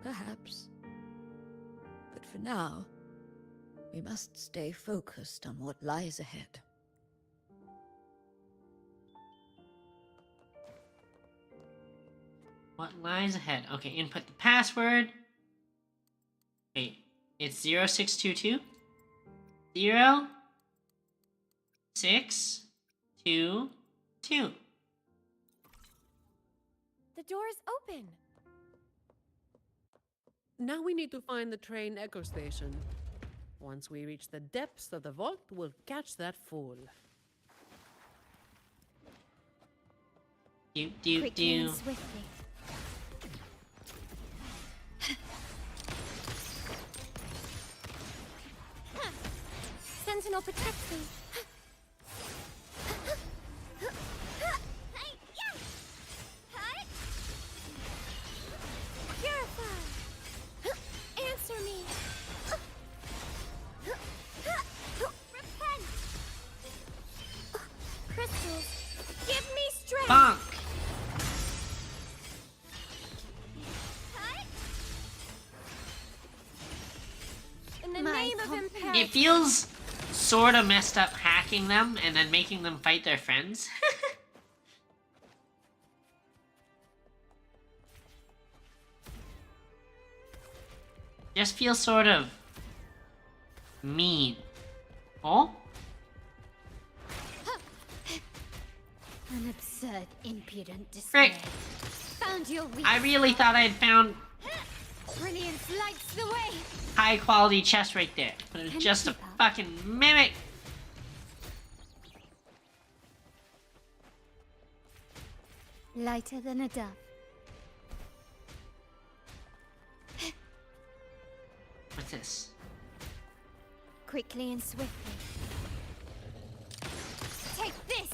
Perhaps. But for now, we must stay focused on what lies ahead. What lies ahead? Okay, input the password. Wait, it's 0622? 0622. The door's open. Now we need to find the train echo station. Once we reach the depths of the vault, we'll catch that fool. Quickly and swiftly. Sentinel protects me. Purify. Answer me. Repent. Crystals, give me strength. Bonk. It feels sort of messed up hacking them and then making them fight their friends. Just feels sort of mean. Oh? An absurd, impudent display. Frick! Found your weak I really thought I had found Brilliance lights the way. high quality chest right there, but it was just a fucking mimic. Lighter than a dove. What's this? Quickly and swiftly. Take this!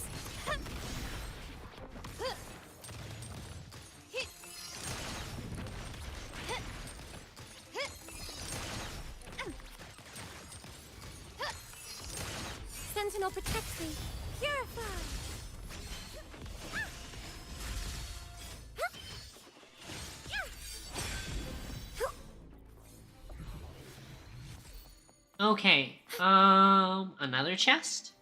Sentinel protects me. Purify! Okay, another chest?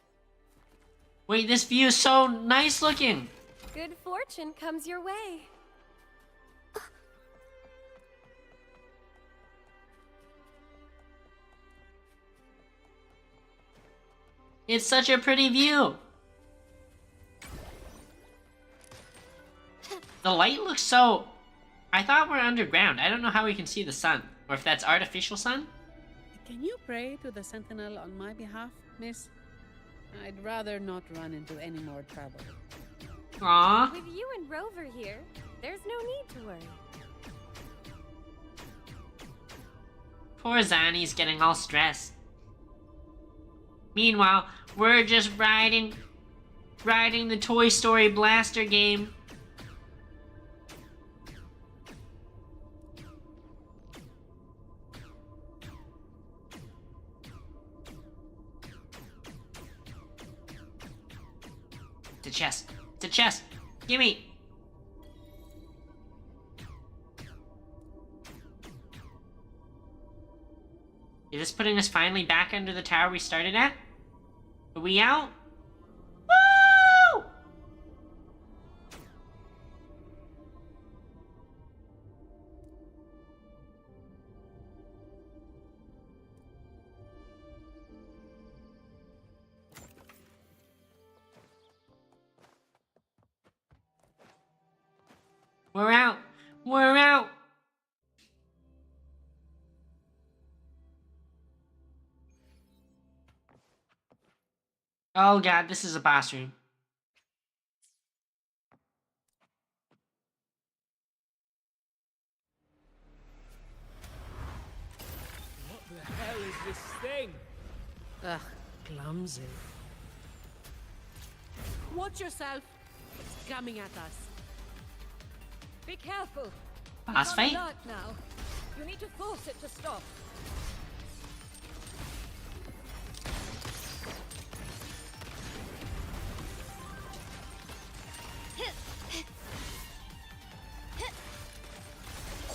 Wait, this view is so nice looking! Good fortune comes your way. It's such a pretty view! The light looks so... I thought we're underground. I don't know how we can see the sun. Or if that's artificial sun? Can you pray to the Sentinel on my behalf, miss? I'd rather not run into any more trouble. Aww. With you and Rover here, there's no need to worry. Poor Zani's getting all stressed. Meanwhile, we're just riding the Toy Story Blaster game. It's a chest. It's a chest. Gimme. Is this putting us finally back under the tower we started at? Are we out? Woo! We're out. We're out. Oh god, this is a boss room. What the hell is this thing? Ugh, clumsy. Watch yourself. It's coming at us. Be careful. Boss It's on fight? alert now. You need to force it to stop.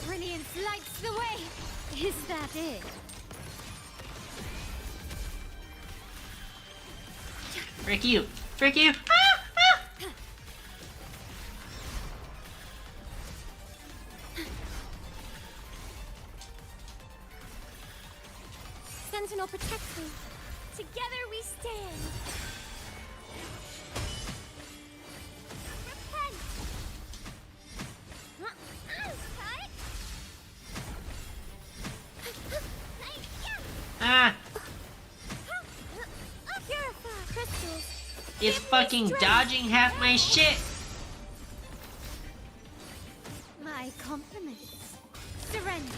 Brilliance lights the way. Is that it? Frick you. Frick you. Ah! Ah! Sentinel protects me. Together we stand. Repent! Ah! Purify crystals. It's fucking dodging half my shit! My compliments. Surrender.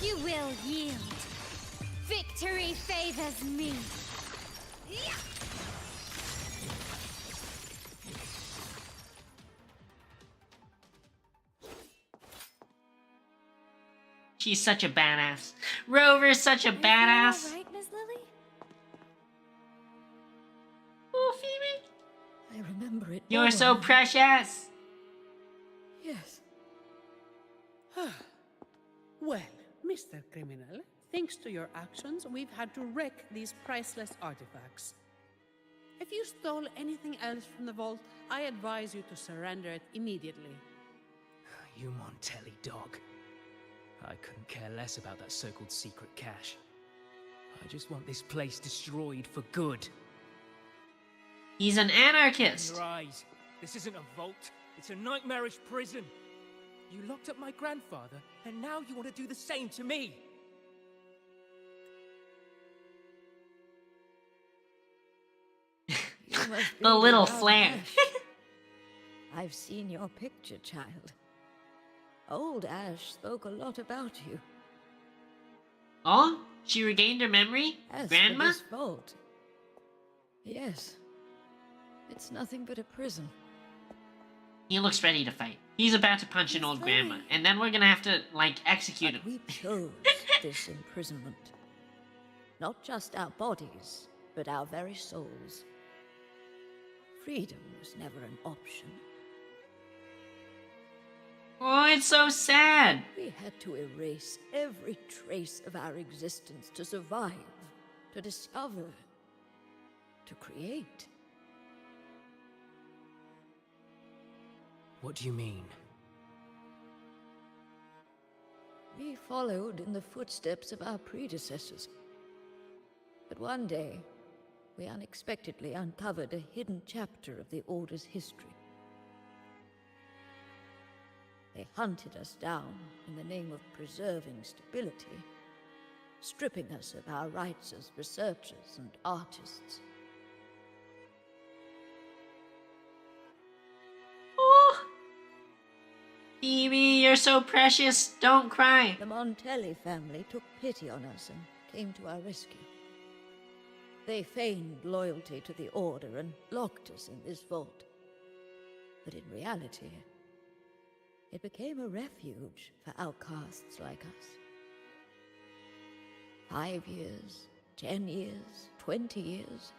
You will yield. Victory favors me. She's such a badass. Rover's such a badass. All right, Miss Lily? Oh, Phoebe. I remember it. You're all so now. precious. Yes. Well, Mr. Criminal, Thanks to your actions, we've had to wreck these priceless artifacts. If you stole anything else from the vault, I advise you to surrender it immediately. You Montelli dog. I couldn't care less about that so-called secret cache. I just want this place destroyed for good. He's an anarchist. In your eyes, this isn't a vault. It's a nightmarish prison. You locked up my grandfather, and now you want to do the same to me. The little young flare. Ash. I've seen your picture, child. Old Ash spoke a lot about you. Oh? She regained her memory? As Grandma? for this vault, yes, it's nothing but a prison. He looks ready to fight. He's about to punch an old grandma, and then we're gonna have to, like, execute him. We chose this imprisonment. Not just our bodies, but our very souls. Freedom was never an option. Oh, it's so sad. We had to erase every trace of our existence to survive, to discover, to create. What do you mean? We followed in the footsteps of our predecessors. But one day, we unexpectedly uncovered a hidden chapter of the Order's history. They hunted us down in the name of preserving stability, stripping us of our rights as researchers and artists. Oh. Phoebe, you're so precious. Don't cry. The Montelli family took pity on us and came to our rescue. They feigned loyalty to the Order and locked us in this vault. But in reality, it became a refuge for outcasts like us. 5 years, 10 years, 20 years.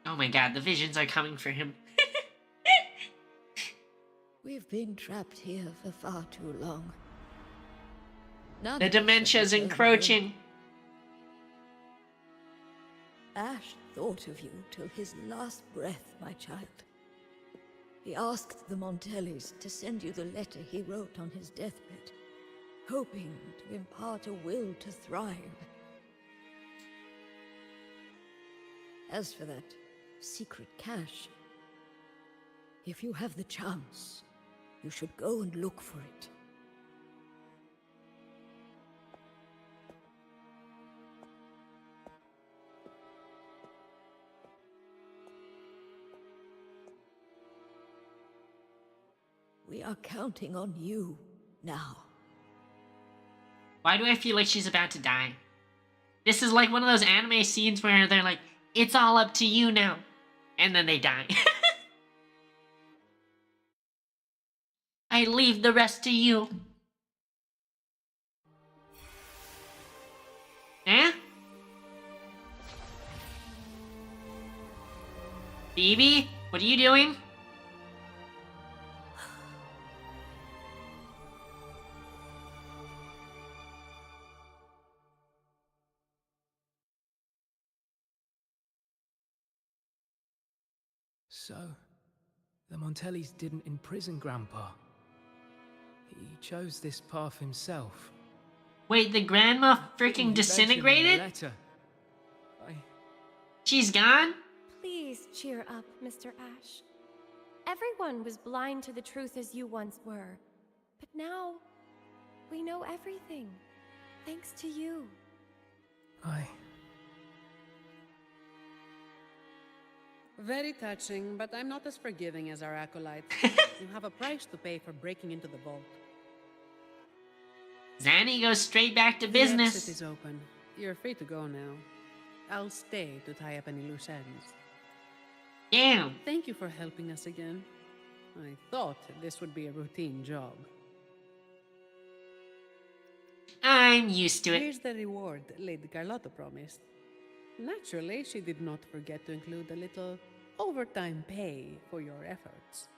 Oh my god, the visions are coming for him. We've been trapped here for far too long. The dementia's encroaching. Ash thought of you till his last breath, my child. He asked the Montellis to send you the letter he wrote on his deathbed, hoping to impart a will to thrive. As for that secret cache, if you have the chance, you should go and look for it. We are counting on you now. Why do I feel like she's about to die? This is like one of those anime scenes where they're like, it's all up to you now. And then they die. I leave the rest to you. Eh? Phoebe, what are you doing? So, the Montellis didn't imprison Grandpa. He chose this path himself. Wait, the grandma freaking disintegrated? She's gone? Please cheer up, Mr. Ash. Everyone was blind to the truth as you once were. But now, we know everything. Thanks to you. Very touching, but I'm not as forgiving as our acolytes. You have a price to pay for breaking into the vault. Zanny goes straight back to The business. exit is open. You're free to go now. I'll stay to tie up any loose ends. Damn. Thank you for helping us again. I thought this would be a routine job. I'm used to it. Here's the reward Lady Carlotta promised. Naturally, she did not forget to include a little overtime pay for your efforts.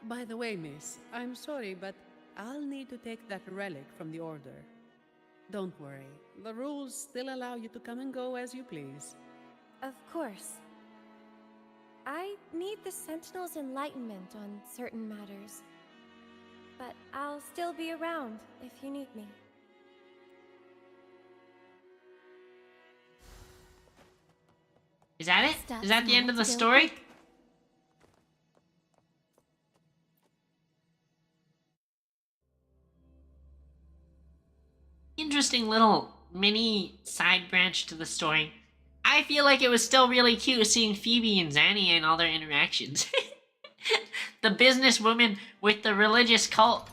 By the way, miss, I'm sorry, but I'll need to take that relic from the Order. Don't worry. The rules still allow you to come and go as you please. Of course. I need the Sentinel's enlightenment on certain matters. But I'll still be around if you need me. Is that it? Is that the end of the story? Interesting little mini side branch to the story. I feel like it was still really cute seeing Phoebe and Zanny and all their interactions. The businesswoman with the religious cult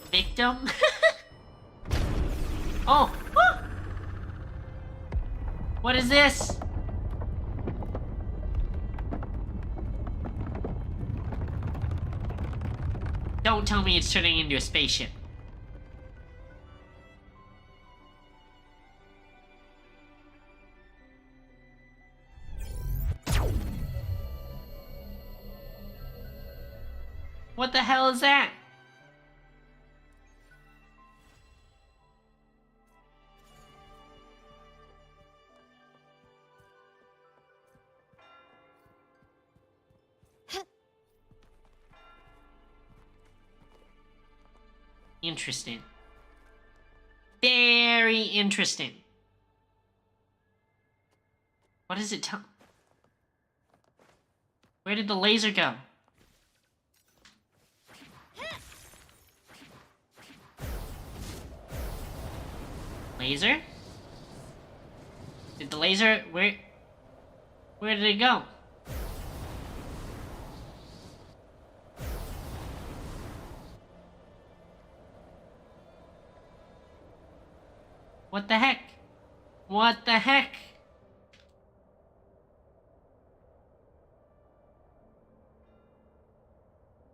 victim. Oh! What is this? Don't tell me it's turning into a spaceship. What the hell is that? Interesting. Very interesting. What does it tell? Where did the laser go? Laser? Did the laser... Where did it go? What the heck? What the heck?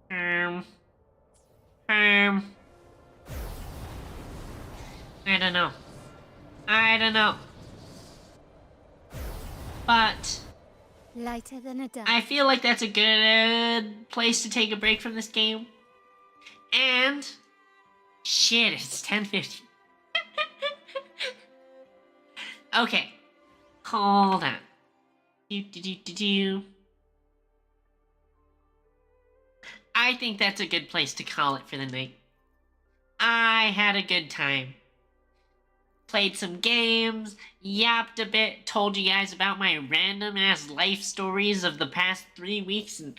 I don't know. I don't know. But lighter than a dove. I feel like that's a good place to take a break from this game. And shit, it's 10:50. Okay. Hold on. I think that's a good place to call it for the night. I had a good time. Played some games, yapped a bit, told you guys about my random ass life stories of the past 3 weeks and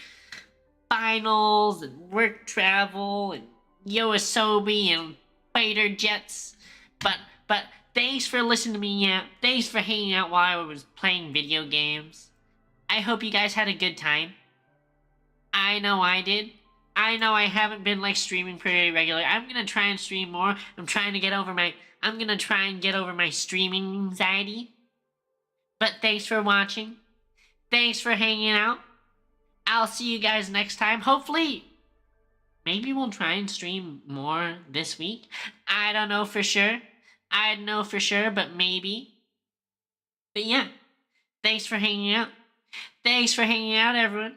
finals and work travel and Yoasobi and fighter jets. But thanks for listening to me yap. Thanks for hanging out while I was playing video games. I hope you guys had a good time. I know I did. I know I haven't been like streaming pretty regular. I'm gonna try and stream more. I'm gonna try and get over my streaming anxiety. But thanks for watching. Thanks for hanging out. I'll see you guys next time. Hopefully, maybe we'll try and stream more this week. I don't know for sure. I don't know for sure, but maybe. But yeah, thanks for hanging out. Thanks for hanging out, everyone.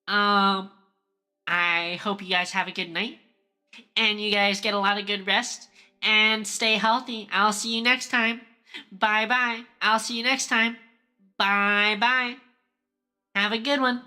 I hope you guys have a good night. And you guys get a lot of good rest. And stay healthy. I'll see you next time. Bye-bye. I'll see you next time. Bye-bye. Have a good one.